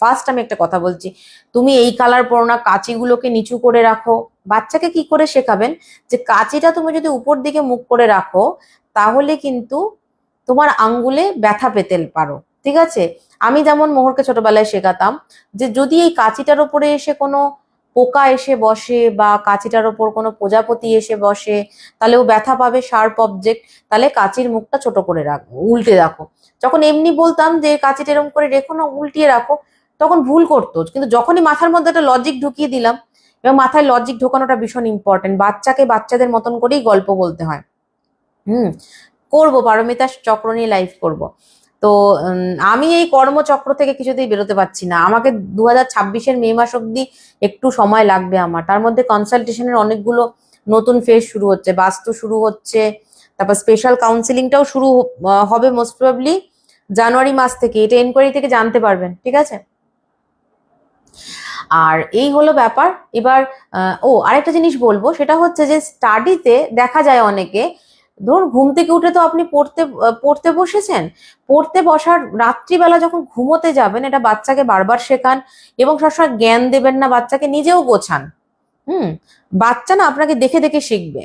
ফার্স্ট আমি একটা কথা বলছি, তুমি এই কালার পরো না, কাঁচিগুলোকে নিচু করে রাখো। বাচ্চাকে কি করে শেখাবেন যে কাঁচিটা তুমি যদি উপর দিকে মুখ করে রাখো তাহলে কিন্তু তোমার আঙ্গুলে ব্যথা পেতে পারো, ঠিক আছে? আমি যেমন মোহরকে ছোটবেলায় শেখাতাম যে যদি এই কাঁচিটার উপরে এসে কোনো পোকা এসে বসে বা কাঁচিটার ওপর কোনো প্রজাপতি এসে বসে তাহলে ও ব্যথা পাবে, শার্প অবজেক্ট, তাহলে কাঁচির মুখটা ছোট করে রাখো, উল্টে রাখো। যখন এমনি বলতাম যে কাঁচিটা এরকম করে রেখো না, উল্টিয়ে রাখো, তখন ভুল করতো। কিন্তু যখনই মাথার মধ্যে একটা লজিক ঢুকিয়ে দিলাম, এবং মাথায় লজিক ঢোকানোটা ভীষণ ইম্পর্টেন্ট, বাচ্চাকে বাচ্চাদের মতন করেই গল্প বলতে হয়। করবো, পারমিতা চক্র নিয়ে লাইভ করব। তো আমি এই কর্মচক্র থেকে কিছুতেই বেরোতে পারছি না। আমাকে 2026-এর মে মাস অব্দি একটু সময় লাগবে আমার। তার মধ্যে কনসালটেশনের অনেকগুলো নতুন ফেজ শুরু হচ্ছে, বাস্তু শুরু হচ্ছে, তারপর স্পেশাল কাউন্সিলিংটাও শুরু হবে মোস্ট প্রবাবলি জানুয়ারি মাস থেকে। এটা এনকোয়ারি থেকে জানতে পারবেন, ঠিক আছে? আর এই হলো ব্যাপার। এবার আরেকটা জিনিস বলবো, সেটা হচ্ছে যে স্টাডিতে দেখা যায় অনেকে, ধরুন ঘুম থেকে উঠে তো আপনি পড়তে বসেছেন, পড়তে বসার রাত্রিবেলা যখন ঘুমোতে যাবেন, এটা বাচ্চাকে বারবার শেখান এবং সবসময় জ্ঞান দেবেন না, বাচ্চাকে নিজেও গোছান। বাচ্চা না আপনাকে দেখে দেখে শিখবে।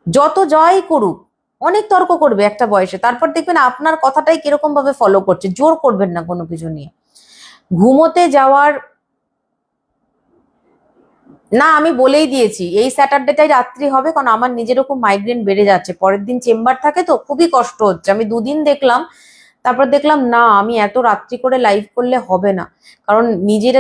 যত জয় করুক, অনেক তর্ক করবে একটা বয়সে, তারপর দেখবেন আপনার কথাটাই কিরকম ভাবে ফলো করছে। জোর করবেন না কোনো কিছু নিয়ে। ঘুমোতে যাওয়ার না, আমি বলেই দিয়েছি এই স্যাটারডেটাই রাত্রি হবে, কারণ আমার নিজেরও খুব মাইগ্রেন বেড়ে যাচ্ছে, পরের দিন চেম্বার থাকে তো খুবই কষ্ট হচ্ছে। আমি 2 দিন দেখলাম, তারপর দেখলাম না, আমি এত রাত্রি করে লাইভ করলে হবে না। কারণ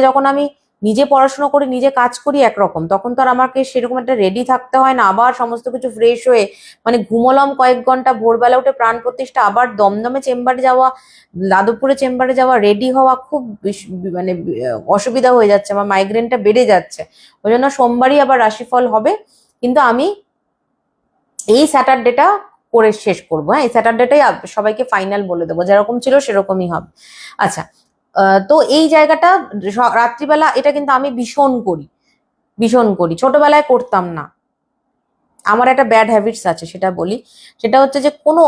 যখন আমি নিজে পড়াশোনা করি, নিজে কাজ করি একরকম, তখন তো আর আমাকে সেরকম একটা রেডি থাকতে হয় না, আবার সমস্ত কিছু ফ্রেশ হয়ে, মানে ঘুমোলাম কয়েক ঘন্টা, ভোরবেলা উঠে প্রাণ প্রতিষ্ঠা, আবার দমদমে চেম্বারে যাওয়া, যাদবপুরে চেম্বারে যাওয়া, রেডি হওয়া, খুব মানে অসুবিধা হয়ে যাচ্ছে, আমার মাইগ্রেনটা বেড়ে যাচ্ছে। ওই জন্য সোমবারই আবার রাশিফল হবে, কিন্তু আমি এই স্যাটারডেটা করে শেষ করবো। হ্যাঁ, এই স্যাটারডেটাই সবাইকে ফাইনাল বলে দেবো, যেরকম ছিল সেরকমই হবে। আচ্ছা, তো এই জায়গাটা রাত্রিবেলা এটা কিন্তু আমি ভীষণ করি, ছোটবেলায় করতাম না। আমার একটা ব্যাড হ্যাবিটস আছে, সেটা বলি। সেটা হচ্ছে যে কোনো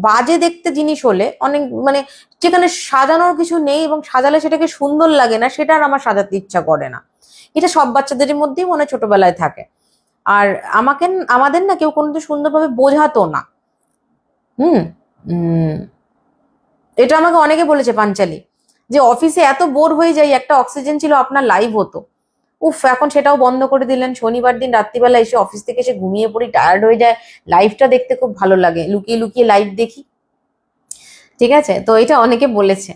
বাজে দেখতে জিনিস হলে, অনেক মানে যেখানে সাজানোর কিছু নেই এবং সাজালে সেটাকে সুন্দর লাগে না, সেটা আর আমার সাজাতে ইচ্ছা করে না। এটা সব বাচ্চাদের মধ্যেই মনে হয় ছোটবেলায় থাকে। আর আমাদের না কেউ কোনোদিন সুন্দরভাবে বোঝাতো না। হুম এটা আমাকে অনেকে বলেছে পাঞ্চালি, যে অফিসে এত বোর হয়ে যাই, একটা অক্সিজেন ছিল আপনার লাইভ হতো, উফ এখন সেটাও বন্ধ করে দিলেন। শনিবার দিন রাত্রিবেলা এসে অফিস থেকে এসে ঘুমিয়ে পড়ি, টায়ার্ড হয়ে যায়, লাইভটা দেখতে খুব ভালো লাগে, লুকিয়ে লুকিয়ে লাইভ দেখি, ঠিক আছে? তো এটা অনেকে বলেছে।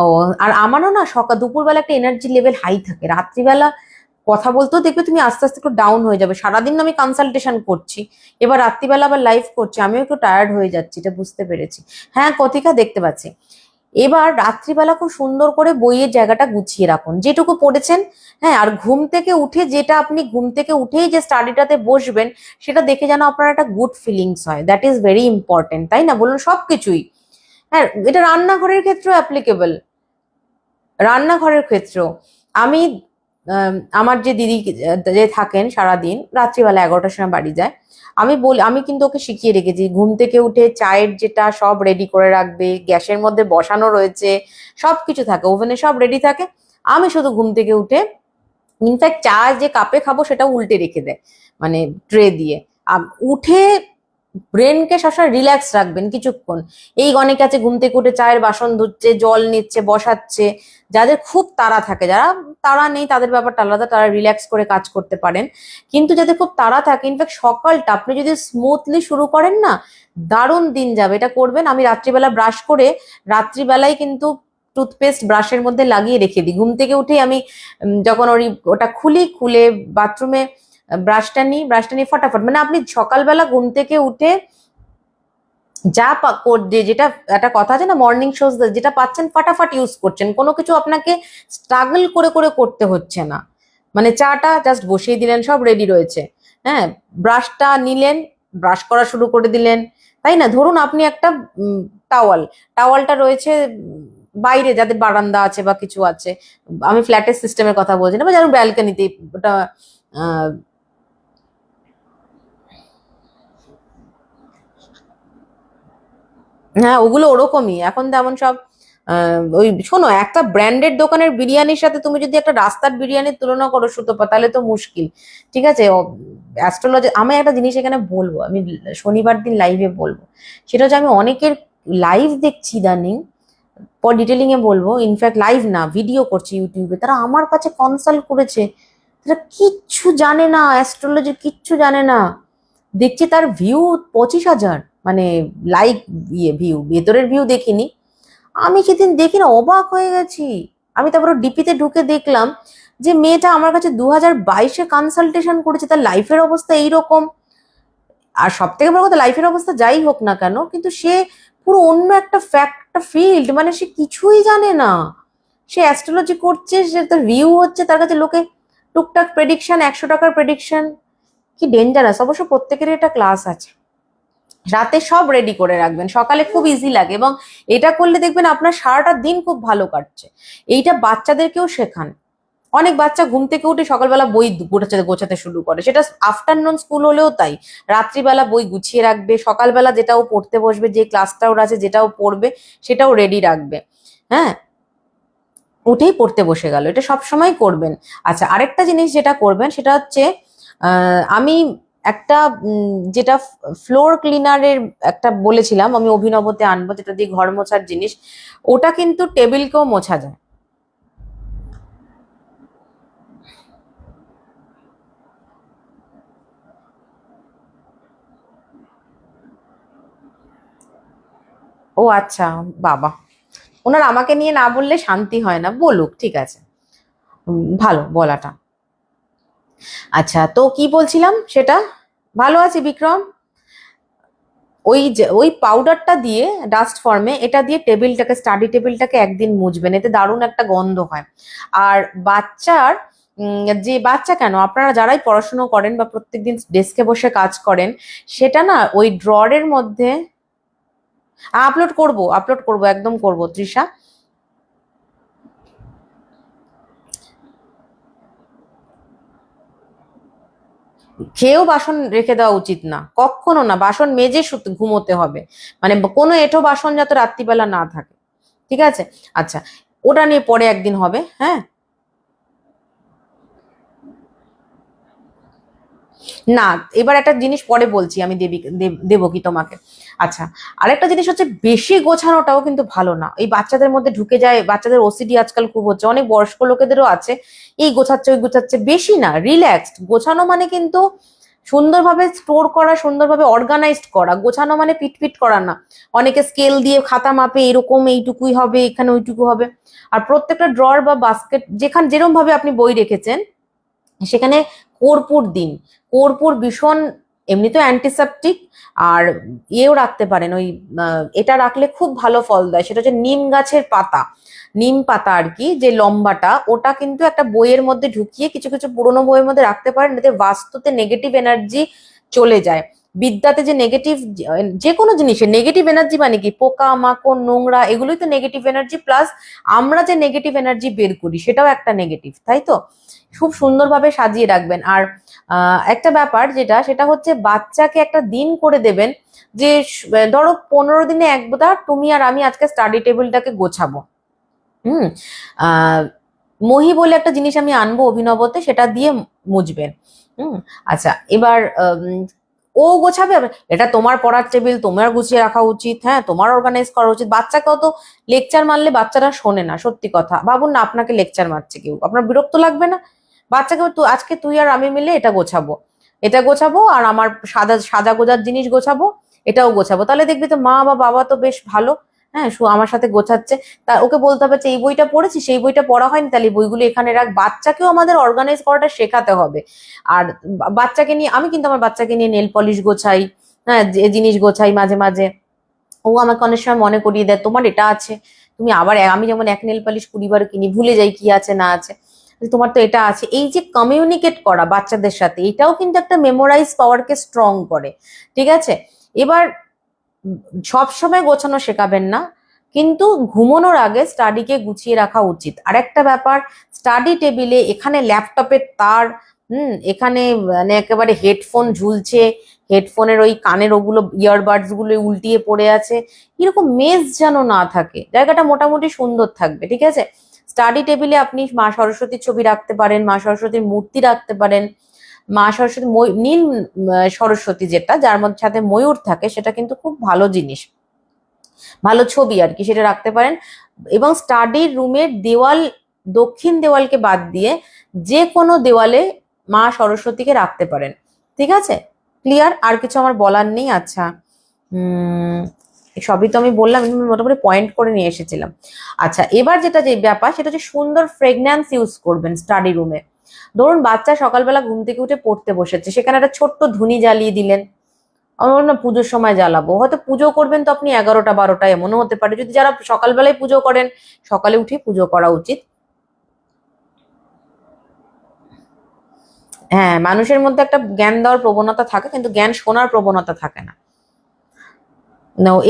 ও, আর আমারও না দুপুরবেলা একটা এনার্জি লেভেল হাই থাকে, রাত্রিবেলা কথা বলতেও দেখবে তুমি আস্তে আস্তে একটু ডাউন হয়ে যাবে। সারাদিন আমি কনসালটেশন করছি, এবার রাত্রিবেলা আবার লাইভ করছি, আমিও একটু টায়ার্ড হয়ে যাচ্ছি, এটা বুঝতে পেরেছি। হ্যাঁ কথিকা, দেখতে পাচ্ছি। এবার রাত্রিবেলা খুব সুন্দর করে বইয়ের জায়গাটা গুছিয়ে রাখুন, যেটুকু পড়েছেন। হ্যাঁ, আর ঘুম থেকে উঠে আপনি ঘুম থেকে উঠেই যে স্টাডিটাতে বসবেন, সেটা দেখে যেন আপনার একটা গুড ফিলিংস হয়, দ্যাট ইজ ভেরি ইম্পর্টেন্ট, তাই না? বলুন, সবকিছুই। হ্যাঁ, এটা রান্নাঘরের ক্ষেত্রেও অ্যাপ্লিকেবল, রান্নাঘরের ক্ষেত্রেও। আমি আমার যে দিদি যে থাকেন সারাদিন, রাত্রিবেলা 11টার সময় বাড়ি যায়, আমি কিন্তু ওকে শিখিয়ে রেখেছি ঘুম থেকে উঠে চায়ের যেটা সব রেডি করে রাখবে, গ্যাসের মধ্যে বসানো রয়েছে, সবকিছু থাকে, ওভেনে সব রেডি থাকে। আমি শুধু ঘুম থেকে উঠে, ইনফ্যাক্ট চা যে কাপে খাবো সেটাও উল্টে রেখে দেয়, মানে ট্রে দিয়ে। উঠে ব্রেনকে সবসময় রিল্যাক্স রাখবেন কিছুক্ষণ। এই অনেকে আছে ঘুম থেকে উঠে চায়ের বাসন ধুচ্ছে, জল নিচ্ছে, বসাচ্ছে। যাদের খুব তাড়া থাকে, যারা তাড়া নেই তাদের ব্যাপারটা আলাদা, তারা রিল্যাক্স করে কাজ করতে পারেন। কিন্তু যাদের খুব তাড়া থাকে, ইনফ্যাক্ট সকালটা আপনি যদি স্মুথলি শুরু করেন না, দারুণ দিন যাবে। এটা করবেন। আমি রাত্রিবেলা ব্রাশ করে, রাত্রিবেলায় কিন্তু টুথপেস্ট ব্রাশের মধ্যে লাগিয়ে রেখে দিই। ঘুম থেকে উঠেই আমি যখন ওটা খুলে বাথরুমে ব্রাশটা নিয়ে ফটাফট, মানে আপনি সকালবেলা ঘুম থেকে উঠে যা যেটা একটা কথা আছে না, মর্নিং শোজ, যেটা পাচ্ছেন ফাটাফাট ইউজ করছেন, কোনো কিছু আপনাকে স্ট্রাগল করে করে করতে হচ্ছে না। মানে চাটা জাস্ট বসিয়ে দিলেন, সব রেডি রয়েছে। হ্যাঁ, ব্রাশটা নিলেন, ব্রাশ করা শুরু করে দিলেন, তাই না? ধরুন আপনি একটা টাওয়ালটা রয়েছে বাইরে, যাদের বারান্দা আছে বা কিছু আছে, আমি ফ্ল্যাটের সিস্টেমের কথা বলছি না, বা যারা ব্যালকনিতে, ওটা হ্যাঁ, ওগুলো ওরকমই এখন তেমন সব। ওই শোনো, একটা ব্র্যান্ডেড দোকানের বিরিয়ানির সাথে তুমি যদি একটা রাস্তার বিরিয়ানির তুলনা করো সুতপা, তাহলে তো মুশকিল। ঠিক আছে, অ্যাস্ট্রোলজি, আমি একটা জিনিস এখানে বলবো, আমি শনিবার দিন লাইভে বলবো, সেটা হচ্ছে আমি অনেকের লাইভ দেখছি ইদানিং, পর ডিটেলিং এ বলবো। ইনফ্যাক্ট লাইভ না, ভিডিও করছে ইউটিউবে, তারা আমার কাছে কনসাল্ট করেছে, তারা কিচ্ছু জানে না, অ্যাস্ট্রোলজি কিচ্ছু জানে না। দেখছি তার ভিউ 25,000, মানে লাইক, ভিউ, ভেতরের ভিউ দেখিনি। আমি সেদিন দেখি না, অবাক হয়ে গেছি। আমি তারপর ডিপিতে ঢুকে দেখলাম যে মেয়েটা আমার কাছে 2022-এ কনসালটেশন করেছে, তার লাইফের অবস্থা এইরকম। আর সব থেকে বড় কথা, লাইফের অবস্থা যাই হোক না কেন, কিন্তু সে পুরো অন্য একটা ফিল্ড, মানে সে কিছুই জানে না। সে অ্যাস্ট্রোলজি করছে, সে তার ভিউ হচ্ছে, তার কাছে লোকে টুকটাক প্রেডিকশন, 100 টাকার প্রেডিকশন। কি ডেঞ্জারাস। অবশ্য প্রত্যেকেরই একটা ক্লাস আছে। রাতে সব রেডি করে রাখবেন, সকালে খুব ইজি লাগে, এবং এটা করলে দেখবেন আপনার সারাটা দিন খুব ভালো কাটছে। এইটা বাচ্চাদেরকেও শেখান। অনেক বাচ্চা ঘুম থেকে উঠে সকালবেলা বই গোছাতে শুরু করে, সেটা আফটারনুন স্কুল হলেও তাই। রাত্রিবেলা বই গুছিয়ে রাখবে, সকালবেলা যেটাও পড়তে বসবে, যে ক্লাসটা ওর আছে, যেটাও পড়বে সেটাও রেডি রাখবে। হ্যাঁ, উঠেই পড়তে বসে গেল, এটা সব সময় করবেন। আচ্ছা, আরেকটা জিনিস যেটা করবেন সেটা হচ্ছে, আমি একটা যেটা ফ্লোর ক্লিনারের একটা বলেছিলাম, আমি অভিনবতে আনবো, যেটা দিয়ে ঘর মোছার জিনিস, ওটা কিন্তু টেবিলকেও মোছা যায়। ও আচ্ছা, বাবা, ওনার আমাকে নিয়ে না বললে শান্তি হয় না, বলুক, ঠিক আছে। ভালো বলাটা। আচ্ছা, তো কি বলছিলাম সেটা, ভালো আছি বিক্রম। ওই পাউডারটা দিয়ে, ডাস্ট ফর্মে, এটা দিয়ে স্টাডি টেবিলটাকে একদিন মুছবেন, এতে দারুণ একটা গন্ধ হয়। আর বাচ্চার, যে বাচ্চা কেন, আপনারা যারাই পড়াশুনো করেন বা প্রত্যেকদিন ডেস্কে বসে কাজ করেন, সেটা না ওই ড্রয়ারের মধ্যে আপলোড করব, একদম করব তৃষা। খেয়েও বাসন রেখে দেওয়া উচিত না, কখনো না। বাসন মেজে ঘুমোতে হবে, মানে কোনো এঁঠো বাসন যাতে রাত্রিবেলা না থাকে। ঠিক আছে। আচ্ছা, ওটা নিয়ে পরে একদিন হবে, হ্যাঁ। না, এবার একটা জিনিস পরে বলছি, আমি দেবো কি তোমাকে। আচ্ছা, আরেকটা জিনিস হচ্ছে, বেশি গোছানোটাও কিন্তু ভালো না, এই বাচ্চাদের মধ্যে ঢুকে যায়। বাচ্চাদের ওসিডি আজকাল খুব হচ্ছে, অনেক বয়স্ক লোকেদেরও আছে। এই গোছাচ্ছে, ওই গোছাচ্ছে, বেশি না, রিল্যাক্সড গোছানো মানে কিন্তু সুন্দরভাবে স্টোর করা, সুন্দরভাবে অর্গানাইজড করা। গোছানো মানে পিট করা না। অনেকে স্কেল দিয়ে খাতা মাপে, এরকম এইটুকুই হবে, এখানে ওইটুকু হবে। আর প্রত্যেকটা ড্রয়ার বা বাস্কেট, যেরকম ভাবে আপনি বই রেখেছেন, সেখানে কর্পূর দিন। কর্পূর ভীষণ, এমনি তো অ্যান্টিসেপটিক, আর ইয়েও রাখতে পারেন, ওই এটা রাখলে খুব ভালো ফল দেয়, সেটা হচ্ছে নিম গাছের পাতা। নিম পাতা আর কি, যে লম্বাটা, ওটা কিন্তু একটা বইয়ের মধ্যে ঢুকিয়ে কিছু কিছু পুরোনো বইয়ের মধ্যে রাখতে পারেন, এতে বাস্তুতে নেগেটিভ এনার্জি চলে যায়। বিদ্যাতে যে নেগেটিভ, যে কোনো জিনিসে নেগেটিভ এনার্জি মানে কি, পোকা মাকড় নোংরা এগুলোই তো নেগেটিভ এনার্জি, প্লাস আমরা যে নেগেটিভ এনার্জি বের করি সেটাও একটা নেগেটিভ, তাই তো? খুব সুন্দরভাবে সাজিয়ে রাখবেন। আর একটা ব্যাপার যেটা, সেটা হচ্ছে বাচ্চাকে একটা দিন করে দেবেন যে ধরো 15 দিনে একবার তুমি আর আমি আজকে স্টাডি টেবিলটাকে গোছাবো। হুম। আহ মহি বলে একটা জিনিস আমি আনবো অভিনবতে, সেটা দিয়ে মুছবেন। হুম। আচ্ছা, এবার ও গোছাবে, এটা তোমার পড়ার টেবিল, তোমার গুছিয়ে রাখা উচিত, হ্যাঁ তোমার অর্গানাইজ করা উচিত। বাচ্চাকে অত লেকচার মারলে বাচ্চারা শোনে না, সত্যি কথা। ভাবুন না আপনাকে লেকচার মারছে কেউ, আপনার বিরক্ত লাগবে না? বাচ্চাকে আজকে তুই আর আমি মিলে এটা গোছাবো, এটা গোছাবো, আর আমার সাদা সাজা গোজার জিনিস গোছাবো, এটাও গোছাবো। তাহলে দেখবি তো মা বা বাবা তো বেশ ভালো, হ্যাঁ আমার সাথে গোছাচ্ছে। তা ওকে বলতে হবে যে এই বইটা পড়েছি, সেই বইটা পড়া হয়নি, তাহলে এই বইগুলো এখানে রাখ। বাচ্চাকেও আমাদের অর্গানাইজ করাটা শেখাতে হবে। আর বাচ্চাকে নিয়ে, আমি কিন্তু আমার বাচ্চাকে নিয়ে নেল পলিশ গোছাই, হ্যাঁ যে জিনিস গোছাই মাঝে মাঝে। ও আমাকে অনেক সময় মনে করিয়ে দেয় তোমার এটা আছে, তুমি আবার, আমি যেমন এক নেল পলিশ 20 বার কিনি, ভুলে যাই কি আছে না আছে, তোমার তো এটা আছে। এই যে কমিউনিকেট করা বাচ্চাদের সাথে, এটাও কিন্তু একটা মেমোরাইজ পাওয়ারকে স্ট্রং করে, ঠিক আছে? এবার সব সময় গোছানো শেখাবেন না, কিন্তু ঘুমানোর আগে স্টাডিকে গুছিয়ে রাখা উচিত। আর একটা ব্যাপার, স্টাডি টেবিলে এখানে ল্যাপটপের তার, এখানে মানে একেবারে হেডফোন ঝুলছে, হেডফোনের ওই কানের ওগুলো ইয়ারবাডস গুলো উল্টিয়ে পড়ে আছে, এরকম মেজ যেন না থাকে, জায়গাটা মোটামুটি সুন্দর থাকবে, ঠিক আছে? স্টাডি টেবিলে আপনি মা সরস্বতীর ছবি রাখতে পারেন, মা সরস্বতীর মূর্তি রাখতে পারেন। মা সরস্বতী নীল সরস্বতী যেটা, যার মধ্যে সাথে ময়ূর থাকে, সেটা কিন্তু খুব ভালো জিনিস, ভালো ছবি আর কি, সেটা রাখতে পারেন। এবং স্টাডি রুমের দেওয়াল, দক্ষিণ দেওয়ালকে বাদ দিয়ে যে কোনো দেওয়ালে মা সরস্বতীকে রাখতে পারেন, ঠিক আছে? ক্লিয়ার? আর কিছু আমার বলার নেই। আচ্ছা, সবই তো আমি বললাম, মোটামুটি পয়েন্ট করে নিয়ে এসেছিলাম। আচ্ছা, এবার যেটা যে ব্যাপার, সেটা হচ্ছে সুন্দর ফ্রেগন্যান্স ইউজ করবেন স্টাডি রুমে। ধরুন বাচ্চা সকালবেলা ঘুম থেকে উঠে পড়তে বসেছে, সেখানে একটা ছোট্ট ধুনি জ্বালিয়ে দিলেন। আমি বললাম না পুজোর সময় জ্বালাবো, হয়তো পুজো করবেন তো আপনি 11টা 12টা, এমনও হতে পারে। যদি যারা সকালবেলায় পুজো করেন, সকালে উঠে পুজো করা উচিত। হ্যাঁ, মানুষের মধ্যে একটা জ্ঞান দেওয়ার প্রবণতা থাকে, কিন্তু জ্ঞান শোনার প্রবণতা থাকে না।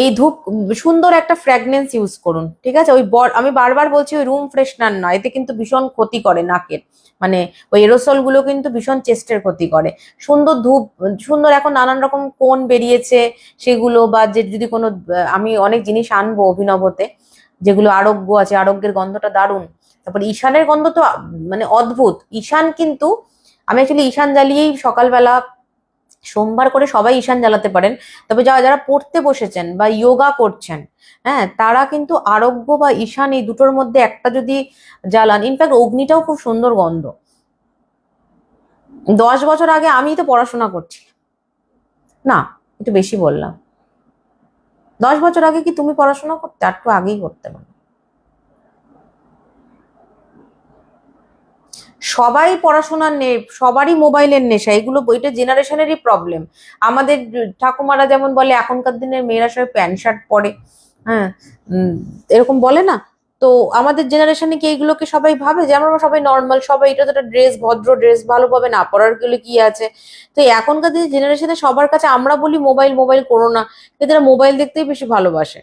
এই ধূপ, সুন্দর একটা ফ্র্যাগনেন্স ইউজ করুন, ঠিক আছে? আমি বারবার বলছি ওই রুম ফ্রেশনার নয়, এতে কিন্তু ভীষণ ক্ষতি করে নাকের, মানে ওই এরোসল গুলো কিন্তু ভীষণ চেস্টের ক্ষতি করে। সুন্দর ধূপ, সুন্দর এখন নানান রকম কোন বেরিয়েছে, সেগুলো বা যে যদি কোনো, আমি অনেক জিনিস আনবো অভিনবতে, যেগুলো আরোগ্য আছে, আরোগ্যের গন্ধটা দারুণ। তারপরে ঈশানের গন্ধ তো মানে অদ্ভুত। ঈশান কিন্তু, আমি অ্যাকচুয়ালি ঈশান জ্বালিয়েই সকালবেলা, সোমবার করে সবাই ঈশান জ্বালাতে পারেন, তবে যারা যারা পড়তে বসেছেন বা যোগা করছেন, হ্যাঁ তারা কিন্তু আরোগ্য বা ঈশান এই দুটোর মধ্যে একটা যদি জ্বালান, ইনফ্যাক্ট অগ্নিটাও খুব সুন্দর গন্ধ। 10 বছর আগে আমি তো পড়াশোনা করছি, না একটু বেশি বললাম, 10 বছর আগে কি তুমি পড়াশোনা করতে? আর একটু আগেই করতে পারো। সবাই পড়াশোনার সবারই মোবাইলের নেশা, এগুলো বইটা জেনারেশনেরই প্রবলেম। আমাদের ঠাকুমারা যেমন বলে এখনকার দিনের মেয়েরা সবাই প্যান্ট শার্ট পরে, হ্যাঁ এরকম বলে না? তো আমাদের জেনারেশনে কি এইগুলোকে সবাই ভাবে যে আমরা সবাই নর্মাল, সবাই এটা তো একটা ড্রেস, ভদ্র ড্রেস, ভালোভাবে না পরার গেলে কি আছে? তো এখনকার দিনের জেনারেশনে সবার কাছে আমরা বলি মোবাইল মোবাইল করো না, কিন্তু এরা মোবাইল দেখতেই বেশি ভালোবাসে।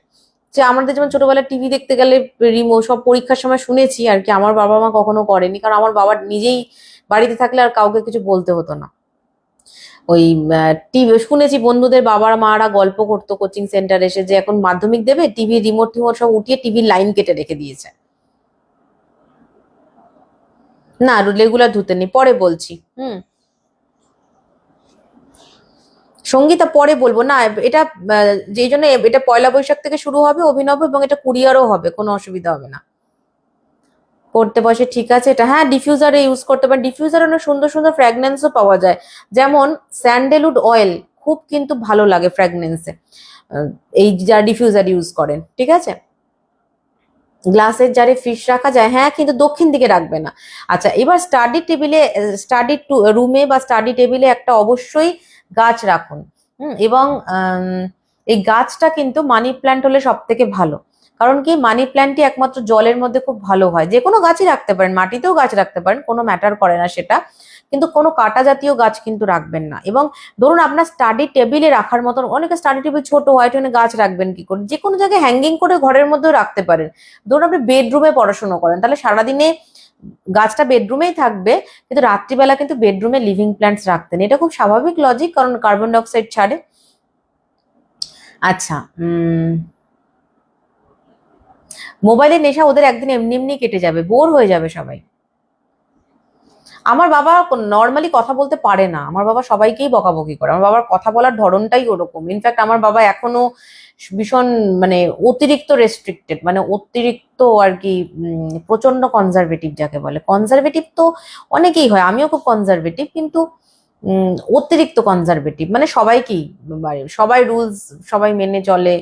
যে আমাদের যেমন ছোটবেলায় টিভি দেখতে গেলে রিমোট, সব পরীক্ষার সময় শুনেছি আর কি, আমার বাবা মা কখনো করেনি, কারণ আমার বাবা নিজেই বাড়িতে থাকলে আর কাউকে কিছু বলতে হতো না। ওই টিভি শুনেছি, বন্ধুদের বাবার মারা গল্প করতো কোচিং সেন্টার এসে, যে এখন মাধ্যমিক দেবে, টিভি রিমোট টিমোট সব উঠিয়ে টিভির লাইন কেটে রেখে দিয়েছে। না রেগুলার ধুতে নেই, পরে বলছি। সঙ্গীতা পরে বলবো না, এটা যেই জন্য এটা 1লা বৈশাখ থেকে শুরু হবে অভিনব, এবং এটা কুরিয়ারও হবে, কোনো অসুবিধা হবে না। করতে বসে, ঠিক আছে। এটা হ্যাঁ ডিফিউজারে ইউজ করতে পারেন, ডিফিউজারে অনেক সুন্দর সুন্দর ফ্র্যাগনেন্সও পাওয়া যায়, যেমন স্যান্ডেলউড অয়েল খুব কিন্তু ভালো লাগে ফ্র্যাগনেন্সে, এই যারা ডিফিউজার ইউজ করেন, ঠিক আছে? গ্লাসের জারে ফিশ রাখা যায়, হ্যাঁ কিন্তু দক্ষিণ দিকে রাখবে না। আচ্ছা, এবার স্টাডি টেবিলে, স্টাডি রুমে বা স্টাডি টেবিলে একটা অবশ্যই গাছ রাখুন। এবং এই গাছটা কিন্তু মানি প্ল্যান্ট হলে সব থেকে ভালো, কারণ কি মানি প্ল্যান্টই একমাত্র জলের মধ্যে খুব ভালো হয়। যে কোনো গাছই রাখতে পারেন, মাটিতেও গাছ রাখতে পারেন, কোনো ম্যাটার করে না সেটা, কিন্তু কোনো কাটা জাতীয় গাছ কিন্তু রাখবেন না। এবং ধরুন আপনার স্টাডি টেবিলে রাখার মতন, অনেকে স্টাডি টেবিল ছোট হয়, ওখানে গাছ রাখবেন কি করে? যে কোনো জায়গায় হ্যাঙ্গিং করে ঘরের মধ্যেও রাখতে পারেন। ধরুন আপনি বেডরুমে পড়াশোনা করেন, তাহলে সারাদিনে গাছটা বেডরুমেই থাকবে, কিন্তু রাত্রিবেলা কিন্তু বেডরুমে লিভিং প্ল্যান্টস রাখতেন। এটা খুব স্বাভাবিক লজিক, কারণ কার্বন ডাইঅক্সাইড ছাড়ে। আচ্ছা, মোবাইলের নেশা ওদের একদিন এমনি এমনি কেটে যাবে, বোর হয়ে যাবে সবাই। আমার বাবা নর্মালি কথা বলতে পারে না, আমার বাবা সবাইকেই বকাবকি করে, আমার বাবার কথা বলার ধরনটাই ওরকম। ইনফ্যাক্ট আমার বাবা এখনো ভীষণ মানে অতিরিক্ত রেস্ট্রিক্টেড, মানে অতিরিক্ত আর কি, প্রচন্ড কনজারভেটিভ যাকে বলে। কনজারভেটিভ তো অনেকেই হয়, আমিও খুব কনজারভেটিভ, কিন্তু অতিরিক্ত কনজারভেটিভ মানে সবাইকেই, সবাই রুলস সবাই মেনে চলে,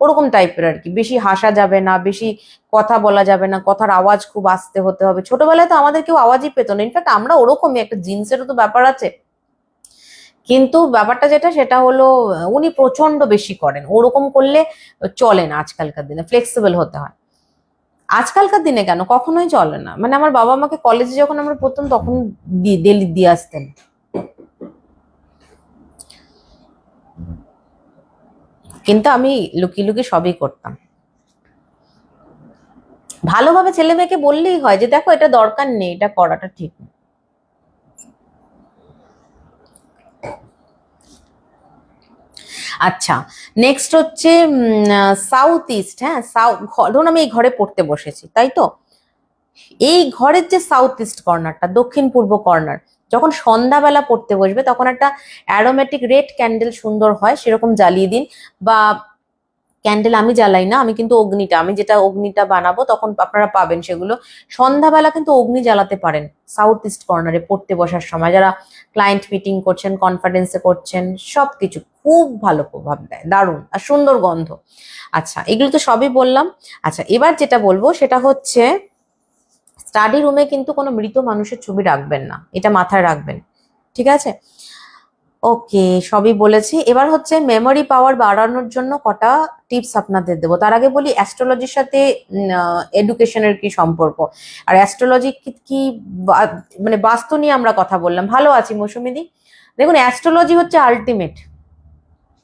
ওরকম টাইপের আর কি। বেশি হাসা যাবে না, বেশি কথা বলা যাবে না, কথার আওয়াজ খুব আস্তে হতে হবে। ছোটবেলায় তো আমাদের কেউ আওয়াজই পেত না, ইনফ্যাক্ট আমরা ওরকমই, একটা জিন্সেরও তো ব্যাপার আছে। কিন্তু ব্যাপারটা যেটা সেটা হলো উনি প্রচন্ড বেশি করেন, ওরকম করলে চলে না। আজকালকার দিনে ফ্লেক্সিবল হতে হয়। আজকালকার দিনে কেন, কখনোই চলে না। মানে আমার বাবা আমাকে কলেজে যখন আমরা পড়তাম তখন দিয়ে আসতেন। কিন্তু আমি লুকিয়ে লুকিয়ে সবই করতাম। ভালোভাবে ছেলে মেয়েকে বললেই হয় যে দেখো এটা দরকার নেই, এটা করাটা ঠিক না। আচ্ছা, নেক্সট হচ্ছে সাউথ ইস্ট। হ্যাঁ, ধরুন আমি এই ঘরে পড়তে বসেছি, তাই তো? এই ঘরের যে সাউথ ইস্ট কর্নারটা, দক্ষিণ পূর্ব কর্নার, যখন সন্ধ্যাবেলা পড়তে বসবে তখন একটা অ্যারোমেটিক রেড ক্যান্ডেল সুন্দর হয় সেরকম জ্বালিয়ে দিন। বা ক্যান্ডেল আমি জ্বালাই না, আমি কিন্তু অগ্নিটা, আমি যেটা অগ্নিটা বানাবো তখন আপনারা পাবেন সেগুলো। সন্ধ্যাবেলা কিন্তু অগ্নি জ্বালাতে পারেন সাউথ ইস্ট কর্নারে পড়তে বসার সময়, যারা ক্লায়েন্ট মিটিং করছেন, কনফারেন্সে করছেন, সবকিছু খুব ভালো প্রভাব দেয়, দারুণ আর সুন্দর গন্ধ। আচ্ছা, এগুলো তো সবই বললাম। আচ্ছা, এবার যেটা বলবো সেটা হচ্ছে স্টাডি রুমে কিন্তু কোনো মৃত মানুষের ছবি রাখবেন না, এটা মাথায় রাখবেন, ঠিক আছে? ওকে, সবই বলেছি। এবার হচ্ছে মেমোরি পাওয়ার বাড়ানোর জন্য কটা টিপস আপনাদের দেবো। তার আগে বলি অ্যাস্ট্রোলজির সাথে এডুকেশনের কি সম্পর্ক, আর অ্যাস্ট্রোলজি কি মানে বাস্তু নিয়ে আমরা কথা বললাম। ভালো আছি মৌসুমিদি। দেখুন, অ্যাস্ট্রোলজি হচ্ছে আলটিমেট।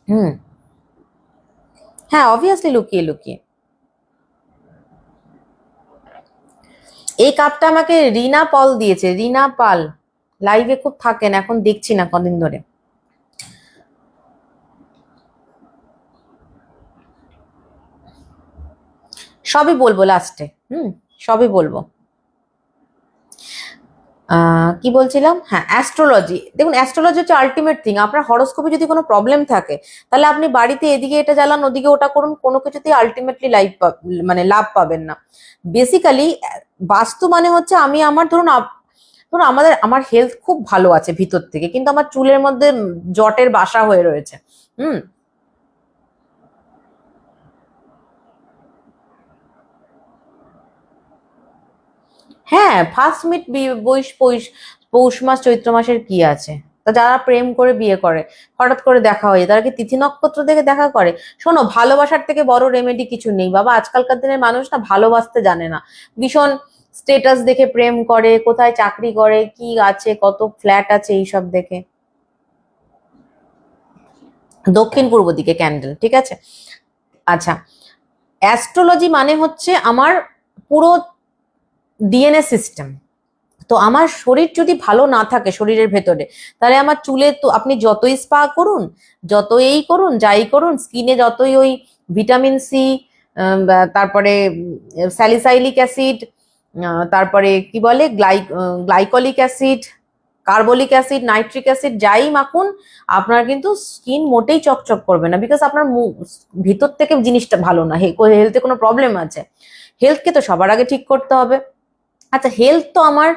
হুম। হ্যাঁ, অবভিয়াসলি লুকিয়ে লুকিয়ে। এই কাপটা আমাকে রিনা পল দিয়েছে, রিনা পাল। লাইভে খুব থাকেন, এখন দেখছি না কদিন ধরে। সবই বলবো লাস্টে, সবই বলবো। কি বলছিলাম, হ্যাঁ অ্যাস্ট্রোলজি। দেখুন, অ্যাস্ট্রোলজি হচ্ছে আলটিমেট থিং। আপনার হরোস্কোপে যদি কোনো প্রবলেম থাকে, তাহলে আপনি বাড়িতে এদিকে এটা জ্বালান, ওদিকে ওটা করুন, কোনো কিছুতেই আলটিমেটলি মানে লাভ পাবেন না। বেসিক্যালি বাস্তু মানে হচ্ছে আমি আমার ধরুন ধরুন আমার হেলথ খুব ভালো আছে ভিতর থেকে, কিন্তু আমার চুলের মধ্যে জটের বাসা হয়ে রয়েছে। হুম। হ্যাঁ, ফার্স্ট মিট পৌষ পৌষ মাস চৈত্র মাসের কি আছে? তা যারা প্রেম করে বিয়ে করে, হঠাৎ করে দেখা হয়ে যায়, তারা কি তিথি নক্ষত্র দেখে দেখা করে? শোনো, ভালোবাসার থেকে বড় রেমেডি কিছু নেই বাবা। আজকালকার দিনের মানুষ না ভালোবাসতে জানে না, ভীষণ স্টেটাস দেখে প্রেম করে, কোথায় চাকরি করে, কি আছে, কত ফ্ল্যাট আছে, এইসব দেখে। দক্ষিণ পূর্ব দিকে ক্যান্ডেল, ঠিক আছে? আচ্ছা, অ্যাস্ট্রোলজি মানে হচ্ছে আমার পুরো ডিএনএ সিস্টেম। তো আমার শরীর যদি ভালো না থাকে শরীরের ভেতরে, তাহলে আমার চুলে তো আপনি যতই স্পা করুন, যত এই করুন, যাই করুন, স্কিনে যতই ওই ভিটামিন সি, তারপরে স্যালিসাইলিক অ্যাসিড, তারপরে কি বলে glycolic acid, carbolic acid, nitric acid, যাই মাখুন, আপনার কিন্তু স্কিন মোটেই চকচক করবে না। বিকজ আপনার ভিতর থেকে জিনিসটা ভালো না, হেলথে কোনো প্রবলেম আছে। হেলথকে তো সবার আগে ঠিক করতে হবে। আচ্ছা, হেলথ তো আমার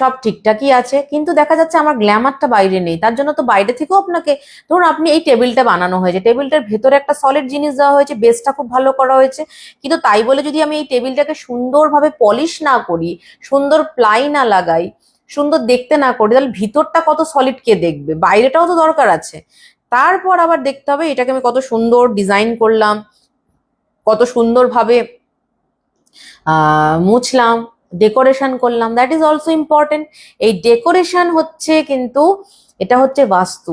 সব ঠিকঠাকই আছে, কিন্তু দেখা যাচ্ছে আমার গ্ল্যামারটা বাইরে নেই। তার জন্য তো বাইরে থেকেও আপনাকে, ধরুন আপনি এই টেবিলটা বানানো হয়েছে, টেবিলটার ভেতরে একটা সলিড জিনিস দেওয়া হয়েছে, বেসটা খুব ভালো করা হয়েছে, কিন্তু তাই বলে যদি আমি এই টেবিলটাকে সুন্দরভাবে পলিশ না করি, সুন্দর প্লাই না লাগাই, সুন্দর দেখতে না করি, তাহলে ভিতরটা কত সলিড কে দেখবে? বাইরেটাও তো দরকার আছে। তারপর আবার দেখতে হবে এটাকে আমি কত সুন্দর ডিজাইন করলাম, কত সুন্দরভাবে মুছলাম, ডেকোরেশন করলাম, দ্যাট ইজ অলসো ইম্পর্টেন্ট। এই ডেকোরেশন হচ্ছে কিন্তু এটা হচ্ছে বাস্তু।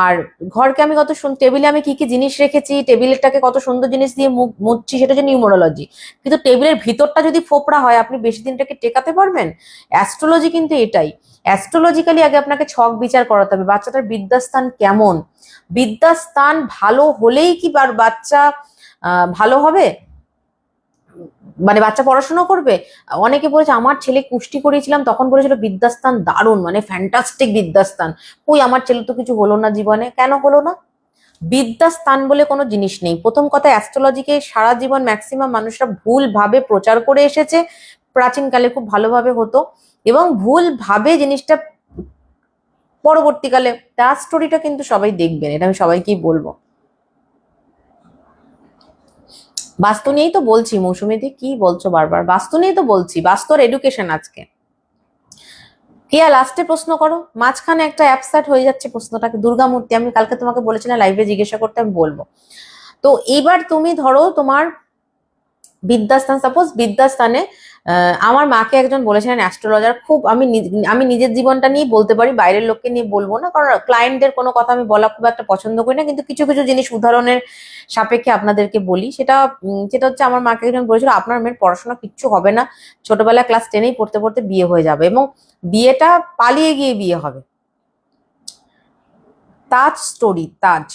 আর ঘরকে আমি কত টেবিলে আমি কি কি জিনিস রেখেছি, টেবিলটাকে কত সুন্দর জিনিস দিয়ে মুছছি, সেটা হচ্ছে নিউমোরোলজি। কিন্তু টেবিলের ভিতরটা যদি ফোপড়া হয়, আপনি বেশি দিনটাকে টেকাতে পারবেন? অ্যাস্ট্রোলজি কিন্তু এটাই। অ্যাস্ট্রোলজিক্যালি আগে আপনাকে ছক বিচার করাতে হবে, বাচ্চাটার বিদ্যাস্থান কেমন। বিদ্যাস্থান ভালো হলেই কি বাচ্চা ভালো হবে, মানে বাচ্চা পড়াশোনা করবে? অনেকে বলেছে আমার ছেলে কুষ্টি করিয়েছিলাম, তখন বলেছিল বিদ্যাস্থান দারুণ, মানে ফ্যান্টাস্টিক বিদ্যাস্থান। ওই আমার ছেলে তো কিছু হলো না জীবনে। কেন হলো না? বিদ্যাস্থান বলে কোনো জিনিস নেই। প্রথম কথা, অ্যাস্ট্রোলজিকে সারা জীবন ম্যাক্সিমাম মানুষরা ভুল ভাবে প্রচার করে এসেছে। প্রাচীনকালে খুব ভালোভাবে হতো, এবং ভুল ভাবে জিনিসটা পরবর্তীকালে তার স্টোরিটা কিন্তু সবাই দেখবেন, এটা আমি সবাইকেই বলবো। বাস্তু নিয়েই তো বলছি মৌসুমীদি, কি বলছো বারবার? বাস্তু নিয়েই তো বলছি, বাস্তুর এডুকেশন আজকে। কেয়া লাস্টে প্রশ্ন করো, মাঝখানে একটা অ্যাপসাইট হয়ে যাচ্ছে প্রশ্নটাকে। দুর্গামূর্তি, আমি কালকে তোমাকে বলেছিলাম লাইভে জিজ্ঞাসা করতে, আমি বলবো। তো এইবার তুমি ধরো তোমার বিদ্যাস্থান, সাপোজ বিদ্যাস্থানে আমার মাকে একজন বলেছিলেন অ্যাস্ট্রোলজার, খুব আমি নিজের জীবনটা নিয়ে বলতে পারি, বাইরের লোককে নিয়ে বলবো না, কারণ ক্লায়েন্টদের কোনো কথা আমি বলা খুব একটা পছন্দ করি না, কিন্তু কিছু কিছু জিনিস উদাহরণের সাপেক্ষে আপনাদেরকে বলি। সেটা হচ্ছে, আমার মাকে একজন বলেছিল আপনার মেয়ের পড়াশোনা কিচ্ছু হবে না, ছোটবেলায় ক্লাস 10-এই পড়তে পড়তে বিয়ে হয়ে যাবে, এবং বিয়েটা পালিয়ে গিয়ে বিয়ে হবে। তাজ স্টোরি, তাজ।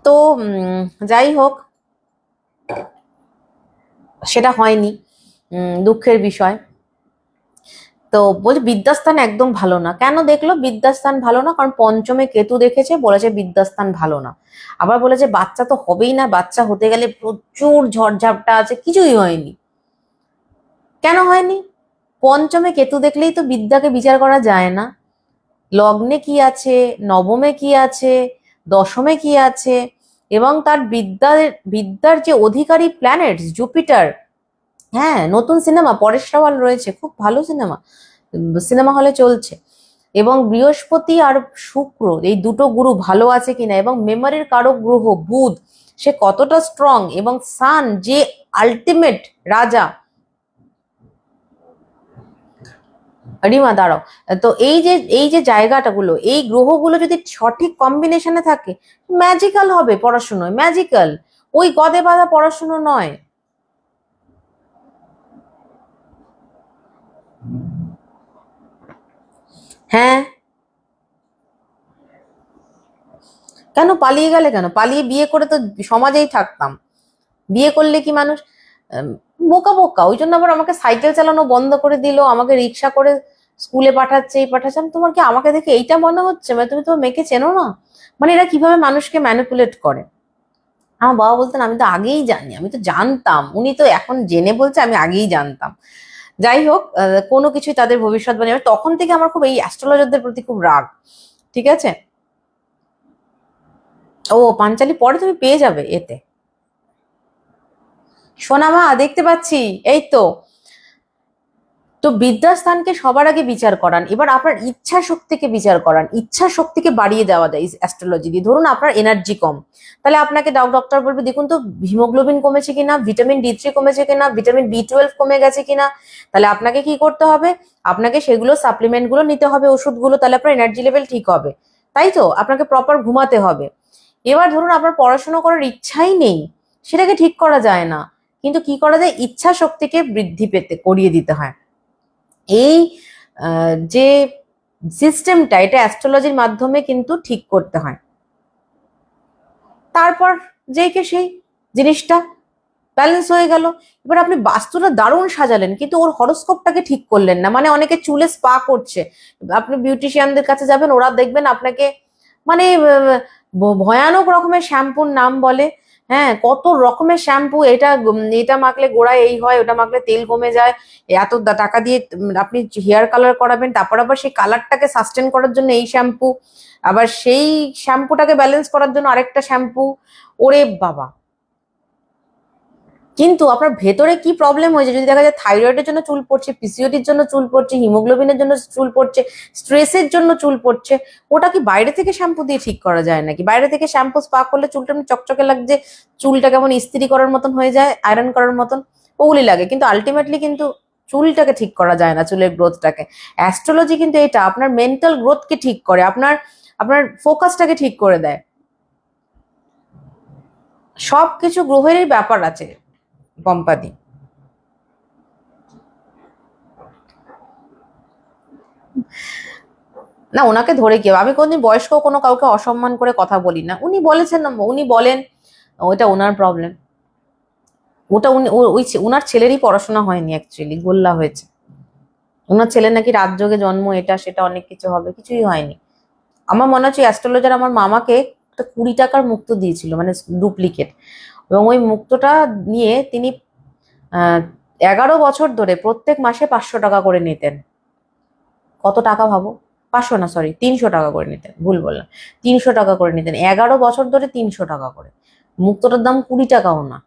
তো যাই হোক, সেটা হয়নি, দুঃখের বিষয়। তো বলছে বিদ্যাস্থান একদম ভালো না। কেন দেখলো বিদ্যাস্থান ভালো না? কারণ পঞ্চমে কেতু দেখেছে, বলেছে বিদ্যাস্থান ভালো না। আবার বলেছে বাচ্চা তো হবেই না, বাচ্চা হতে গেলে প্রচুর ঝড়ঝাপটা আছে, কিছুই হয়নি। কেন হয়নি? পঞ্চমে কেতু দেখলেই তো বিদ্যাকে বিচার করা যায় না। লগ্নে কি আছে, নবমে কি আছে, দশমে কি আছে, এবং তার বিদ্যার যে অধিকারী প্ল্যানেটস, জুপিটার। হ্যাঁ, নতুন সিনেমা পরেশ রাওয়াল রয়েছে, খুব ভালো সিনেমা, সিনেমা হলে চলছে। এবং বৃহস্পতি আর শুক্র, এই দুটো গুরু ভালো আছে কিনা, এবং মেমোরির কারক গ্রহ বুধ, সে কতটা স্ট্রং, এবং সান যে আলটিমেট রাজা। রিমা দাঁড়াও। তো এই যে জায়গাটাগুলো, এই গ্রহগুলো যদি সঠিক কম্বিনেশনে থাকে, ম্যাজিক্যাল হবে পড়াশুনোয়, ম্যাজিক্যাল। ওই গদে বাঁধা পড়াশুনো নয়। হ্যাঁ, কেন পালিয়ে গেলে? কেন পালিয়ে বিয়ে করে তো সমাজেই থাকতাম। বিয়ে করলে কি মানুষ বোকা বোকা, ওই জন্য আবার আমাকে সাইকেল চালানো বন্ধ করে দিল, আমাকে রিক্সা করে স্কুলে পাঠাচ্ছে, এই পাঠাচ্ছে। তোমার কি আমাকে দেখে এইটা মনে হচ্ছে? মানে তুমি তো মেয়েকে চেনো না। মানে এরা কিভাবে মানুষকে ম্যানিপুলেট করে। আমার বাবা বলতেন আমি তো আগেই জানি, আমি তো জানতাম। উনি তো এখন জেনে বলছে আমি আগেই জানতাম। যাই হোক, কোনো কিছুই তাদের ভবিষ্যৎবাণী হবে। তখন থেকে আমার খুব এই অ্যাস্ট্রোলজারদের প্রতি খুব রাগ। ঠিক আছে। ও পাঞ্চালি পরে তুমি পেয়ে যাবে এতে। সোনামা দেখতে পাচ্ছি, এই তো। তো বিদ্যাস্থানকে সবার আগে বিচার করান, এবার আপনার ইচ্ছা শক্তিকে বিচার করান, ইচ্ছা শক্তিকে বাড়িয়ে দেওয়া যায় অ্যাস্ট্রোলজি দিয়ে। ধরুন আপনার এনার্জি কম, তাহলে আপনাকে ডক্টর বলবে দেখুন তো হিমোগ্লোবিন কমেছে কিনা, ভিটামিন D3 কমেছে কিনা, ভিটামিন B12 কমে গেছে কিনা। তাহলে আপনাকে কি করতে হবে? আপনাকে সেগুলো সাপ্লিমেন্ট গুলো নিতে হবে, ওষুধগুলো, তাহলে আপনার এনার্জি লেভেল ঠিক হবে। তাই তো, আপনাকে প্রপার ঘুমাতে হবে। এবার ধরুন আপনার পড়াশোনা করার ইচ্ছাই নেই, সেটাকে ঠিক করা যায় না, কিন্তু কি করা যায়? ইচ্ছা শক্তিকে বৃদ্ধি পেতে করিয়ে দিতে হয়। এই যে সিস্টেমটা, এটা অ্যাস্ট্রোলজির মাধ্যমে কিন্তু ঠিক করতে হয়। তারপর যেই কে সেই জিনিসটা ব্যালেন্স হয়ে গেল। এবার আপনি বাস্তুটা দারুণ সাজালেন, কিন্তু ওর হরোস্কোপটাকে ঠিক করলেন না। মানে অনেকে চুলে স্পা করছে, আপনি বিউটিশিয়ানদের কাছে যাবেন, ওরা দেখবেন আপনাকে মানে ভয়ানক রকমের শ্যাম্পুর নাম বলে। হ্যাঁ, কত রকমের শ্যাম্পু, এটা মাখলে গোড়ায় এই হয়, ওটা মাখলে তেল কমে যায়, এত টাকা দিয়ে আপনি হেয়ার কালার করাবেন, তারপর আবার সেই কালারটাকে সাস্টেন করার জন্য এই শ্যাম্পু, আবার সেই শ্যাম্পুটাকে ব্যালেন্স করার জন্য আরেকটা শ্যাম্পু। ওরে বাবা! কিন্তু আপনার ভেতরে কি প্রবলেম হয়েছে, যদি দেখা যায় থাইরয়েডের জন্য চুল পড়ছে, পিসিওডির জন্য চুল পড়ছে, হিমোগ্লোবিনের জন্য চুল পড়ছে, স্ট্রেসের জন্য চুল পড়ছে, ওটা কি বাইরে থেকে শ্যাম্পু দিয়ে ঠিক করা যায় নাকি? বাইরে থেকে শ্যাম্পু স্পা করলে চুলটা এমনি চকচকে লাগছে, চুলটা কেমন ইস্ত্রি করার মতন হয়ে যায়, আয়রন করার মতন, ওগুলি লাগে, কিন্তু আলটিমেটলি কিন্তু চুলটাকে ঠিক করা যায় না, চুলের গ্রোথটাকে। অ্যাস্ট্রোলজি কিন্তু এটা আপনার মেন্টাল গ্রোথকে ঠিক করে, আপনার আপনার ফোকাসটাকে ঠিক করে দেয়। সবকিছু গ্রহেরই ব্যাপার আছে কোম্পানি। না, ওনাকে ধরে কি হবে? আমি কোনদিন বয়স্ক কোনো কাউকে অসম্মান করে কথা বলি না। উনি বলেছেন, উনি বলেন, ওটা ওনার প্রবলেম। ওটা উনি ওনার ছেলেরই পড়াশোনা হয়নি, অ্যাকচুয়ালি গোল্লা হয়েছে। ওনার ছেলে নাকি রাজযোগে জন্ম, এটা সেটা অনেক কিছু হবে, কিছুই হয়নি। আমার মনে হচ্ছে অ্যাস্ট্রোলজার আমার মামাকে একটা 20 টাকার মুক্তো দিয়েছিল, মানে ডুপ্লিকেট, এবং ওই মুক্তোটা নিয়ে তিনি 11 বছর ধরে প্রত্যেক মাসে 500 টাকা করে নিতেন। কত টাকা ভাবো? 500 না, সরি, 300 টাকা করে নিতেন, ভুল বললাম, 300 টাকা করে নিতেন 11 বছর ধরে, 300 টাকা করে। মুক্তোটার দাম 20 টাকাও না।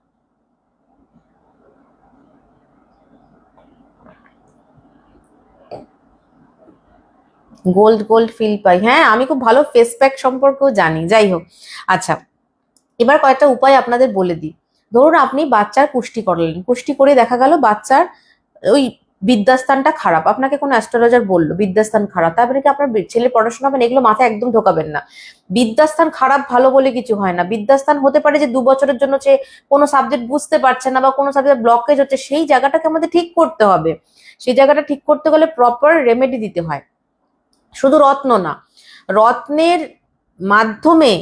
গোল্ড গোল্ড ফিল পাই, হ্যাঁ, আমি খুব ভালো ফেস প্যাক সম্পর্কেও জানি। যাই হোক, আচ্ছা, এবার কয়েকটা উপায় আপনাদের বলে দিই। ধরুন আপনি বাচ্চার পুষ্টি করলেন, পুষ্টি করে দেখা গেল বাচ্চার ওই বিদ্যাস্থানটা খারাপ, আপনাকে কোনো অ্যাস্ট্রোলজার বললো বিদ্যাস্থান খারাপ, তারপরে কি আপনার ছেলে পড়াশোনা হবে না? এগুলো মাথায় একদম ঢোকাবেন না। বিদ্যাস্থান খারাপ ভালো বলে কিছু হয় না। বিদ্যাস্থান হতে পারে যে 2 বছরের জন্য সে কোনো সাবজেক্ট বুঝতে পারছে না, বা কোনো সাবজেক্ট ব্লকেজ হচ্ছে, সেই জায়গাটাকে আমাদের ঠিক করতে হবে। সেই জায়গাটা ঠিক করতে গেলে প্রপার রেমেডি দিতে হয়। শুধু রত্ন না, রত্নের মাধ্যমে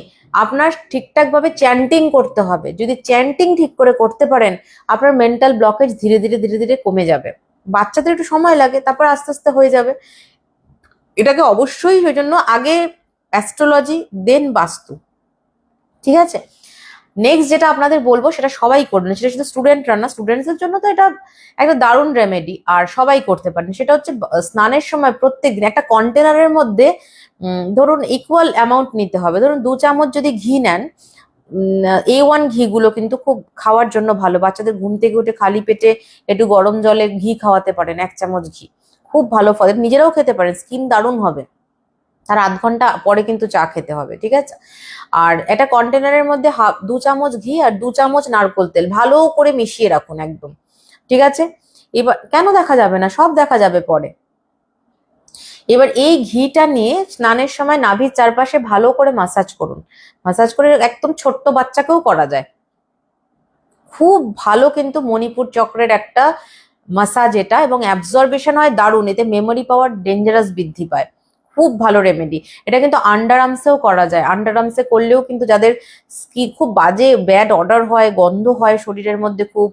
আপনার ঠিকঠাক ভাবে চ্যান্টিং করতে হবে। যদি চ্যান্টিং ঠিক করে করতে পারেন, আপনার মেন্টাল ব্লকেজ ধীরে ধীরে ধীরে ধীরে কমে যাবে। বাচ্চাদের একটু সময় লাগে, তারপর আস্তে আস্তে হয়ে যাবে। এটাকে অবশ্যই, সেই জন্য আগে অ্যাস্ট্রোলজি, দেন বাস্তু, ঠিক আছে? নেক্সট যেটা আপনাদের বলবো সেটা সবাই করবেন, সেটা শুধু স্টুডেন্টরা না, স্টুডেন্টসদের জন্য তো এটা একটা দারুণ রেমেডি, আর সবাই করতে পারেন। সেটা হচ্ছে স্নানের সময় প্রত্যেকদিন একটা কন্টেনারের মধ্যে ধরুন ইকুয়াল অ্যামাউন্ট নিতে হবে। ধরুন 2 চামচ যদি ঘি নেন, A1 ঘিগুলো কিন্তু খুব খাওয়ার জন্য ভালো। বাচ্চাদের ঘুম থেকে উঠে খালি পেটে একটু গরম জলে ঘি খাওয়াতে পারেন, 1 চামচ ঘি, খুব ভালো ফল। নিজেরাও খেতে পারেন, স্কিন দারুণ হবে। তার আধ ঘন্টা পরে কিন্তু চা খেতে হবে, ঠিক আছে? আর একটা কন্টেনারের মধ্যে 2 চামচ ঘি আর 2 চামচ নারকোল তেল ভালো করে মিশিয়ে রাখুন একদম, ঠিক আছে? এবার কেন দেখা যাবে না, সব দেখা যাবে পরে। এবার এই ঘিটা নিয়ে স্নানের সময় নাভির চারপাশে ভালো করে মাসাজ করুন। মাসাজ করে, একদম ছোট্ট বাচ্চাকেও করা যায়, খুব ভালো। কিন্তু মণিপুর চক্রের একটা মাসাজ এটা, এবং অ্যাবজর্বেশন হয় দারুণ, এতে মেমোরি পাওয়ার ডেঞ্জারাস বৃদ্ধি পায়। খুব ভালো রেমেডি। এটা কিন্তু আন্ডার আর্মসেও করা যায়। আন্ডার আর্মসে করলেও কিন্তু যাদের খুব বাজে ব্যাড অর্ডার হয়, গন্ধ হয় শরীরের মধ্যে খুব,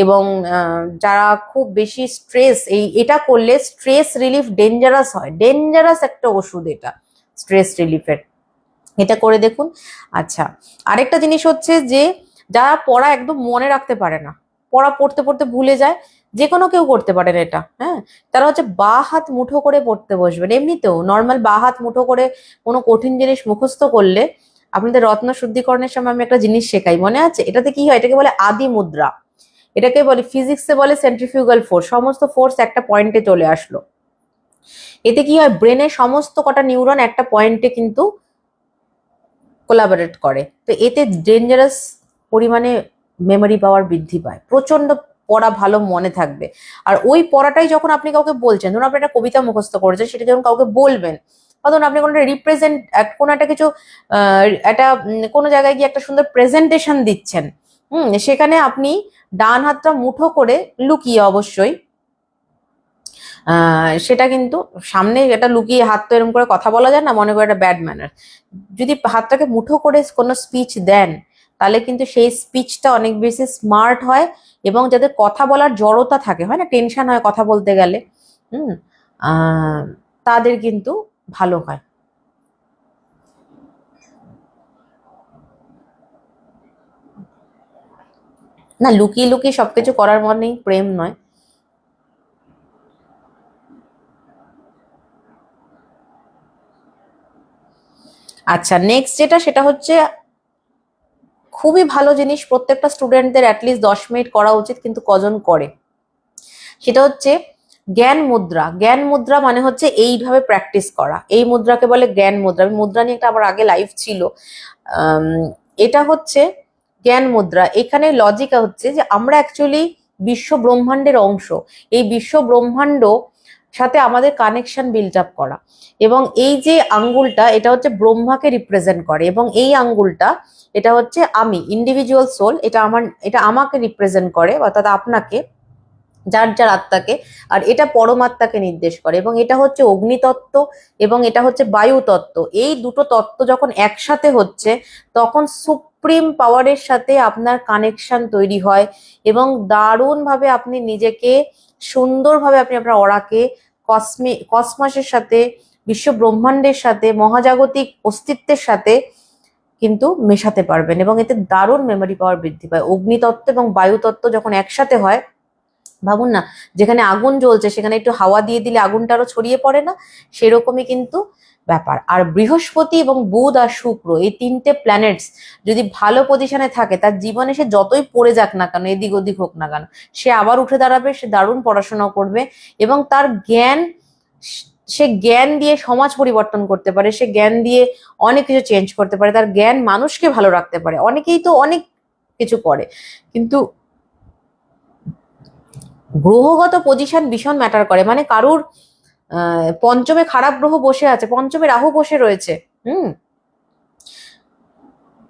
এবং যারা খুব বেশি স্ট্রেস, এটা করলে স্ট্রেস রিলিফ ডেঞ্জারাস হয়, ডেঞ্জারাস একটা ওষুধ এটা স্ট্রেস রিলিফের। এটা করে দেখুন। আচ্ছা, আরেকটা জিনিস হচ্ছে যে যারা পড়া একদম মনে রাখতে পারে না, পড়া পড়তে পড়তে ভুলে যায়, যে কোনো কেউ করতে পারেন এটা, হ্যাঁ, তারা হচ্ছে বা হাত মুঠো করে পড়তে বসবেন। এমনিতেও নর্মাল বা হাত মুঠো করে কোনো কঠিন জিনিস মুখস্থ করলে, আপনাদের রত্ন শুদ্ধিকরণের সময় আমি একটা জিনিস শেখাই, মনে আছে? এটাতে কি হয়, এটাকে বলে আদি মুদ্রা। এটাকে বলে, ফিজিক্সে বলে সেন্ট্রিফিউগাল ফোর্স। সমস্ত ফোর্স একটা পয়েন্টে চলে আসলো। এতে কি হয়, ব্রেনের সমস্ত কটা নিউরন একটা পয়েন্টে কিন্তু কোলাবোরেট করে। তো এতে ডেঞ্জারাস পরিমাণে মেমোরি পাওয়ার বৃদ্ধি পায়, প্রচন্ড পড়া ভালো মনে থাকবে। আর ওই পড়াটাই যখন আপনি কাউকে বলছেন, ধরুন আপনি একটা কবিতা মুখস্থ করেছেন, সেটা যখন কাউকে বলবেন, বা ধরুন আপনি কোনো রিপ্রেজেন্ট, কোনো একটা কিছু, একটা কোনো জায়গায় গিয়ে একটা সুন্দর প্রেজেন্টেশন দিচ্ছেন, সেখানে আপনি ডান হাতটা মুঠো করে, লুকিয়ে অবশ্যই, সেটা কিন্তু সামনে, এটা লুকিয়ে হাত তো এরকম করে কথা বলা যায় না, মনে করে এটা ব্যাড ম্যানার। যদি হাতটাকে মুঠো করে কোনো স্পিচ দেন, তাহলে কিন্তু সেই স্পিচটা অনেক বেশি স্মার্ট হয়, এবং যাদের কথা বলার জড়তা থাকে, হয় না, টেনশন হয় কথা বলতে গেলে, হুম আহ, তাদের কিন্তু ভালো হয়। না, লুকিয়ে লুকিয়ে সবকিছু করার মানেই প্রেম নয়। আচ্ছা, নেক্সট যেটা, সেটা হচ্ছে খুবই ভালো জিনিস, প্রত্যেকটা স্টুডেন্টদের অ্যাটলিস্ট 10 মিনিট করা উচিত, কিন্তু কজন করে? সেটা হচ্ছে জ্ঞান মুদ্রা। জ্ঞান মুদ্রা মানে হচ্ছে এইভাবে প্র্যাকটিস করা, এই মুদ্রাকে বলে জ্ঞান মুদ্রা। আমি মুদ্রা নিয়ে একটা আবার আগে লাইভ ছিল। এটা হচ্ছে জ্ঞান মুদ্রা। এখানে লজিক হচ্ছে যে আমরা অ্যাকচুয়ালি বিশ্ব ব্রহ্মাণ্ডের অংশ। এই বিশ্ব ব্রহ্মাণ্ড সাথে আমাদের কানেকশন বিল্ড আপ করা, এবং এই যে আঙ্গুলটা এটা হচ্ছে ব্রহ্মাকে রিপ্রেজেন্ট করে, এবং এই আঙ্গুলটা এটা হচ্ছে আমি ইন্ডিভিজুয়াল সোল, এটা আমাকে রিপ্রেজেন্ট করে, অর্থাৎ আপনাকে, যার যার আত্মাকে। আর এটা পরমাত্মাকে নির্দেশ করে, এবং এটা হচ্ছে অগ্নিতত্ত্ব এবং এটা হচ্ছে বায়ু তত্ত্ব। এই দুটো তত্ত্ব যখন একসাথে হচ্ছে তখন সুপ্রিম পাওয়ারের সাথে আপনার কানেকশন তৈরি হয়, এবং দারুণভাবে আপনি নিজেকে সুন্দরভাবে আপনি আপনার অরাকে কসমাসের সাথে, বিশ্ব ব্রহ্মাণ্ডের সাথে, মহাজাগতিক অস্তিত্বের সাথে কিন্তু মেশাতে পারবেন, এবং এতে দারুণ মেমোরি পাওয়ার বৃদ্ধি পায়। অগ্নিতত্ত্ব এবং বায়ু তত্ত্ব যখন একসাথে হয়, ভাবুন না, যেখানে আগুন জ্বলছে সেখানে একটু হাওয়া দিয়ে দিলে আগুনটা আরো ছড়িয়ে পড়ে না? সেরকমই কিন্তু ব্যাপার। আর বৃহস্পতি এবং বুধ আর শুক্র, এই তিনটে প্ল্যানেটস যদি ভালো পজিশনে থাকে, তার জীবনে সে যতই পড়ে যাক না কেন, এদিক ওদিক হোক না কেন, সে আবার উঠে দাঁড়াবে, সে দারুণ পড়াশোনা করবে, এবং তার জ্ঞান, সে জ্ঞান দিয়ে সমাজ পরিবর্তন করতে পারে, সে জ্ঞান দিয়ে অনেক কিছু চেঞ্জ করতে পারে, তার জ্ঞান মানুষকে ভালো রাখতে পারে। অনেকেই তো অনেক কিছু করে, কিন্তু গ্রহগত পজিশন ভীষণ ম্যাটার করে। মানে কারুর পঞ্চমে খারাপ গ্রহ বসে আছে, পঞ্চমে রাহু বসে রয়েছে,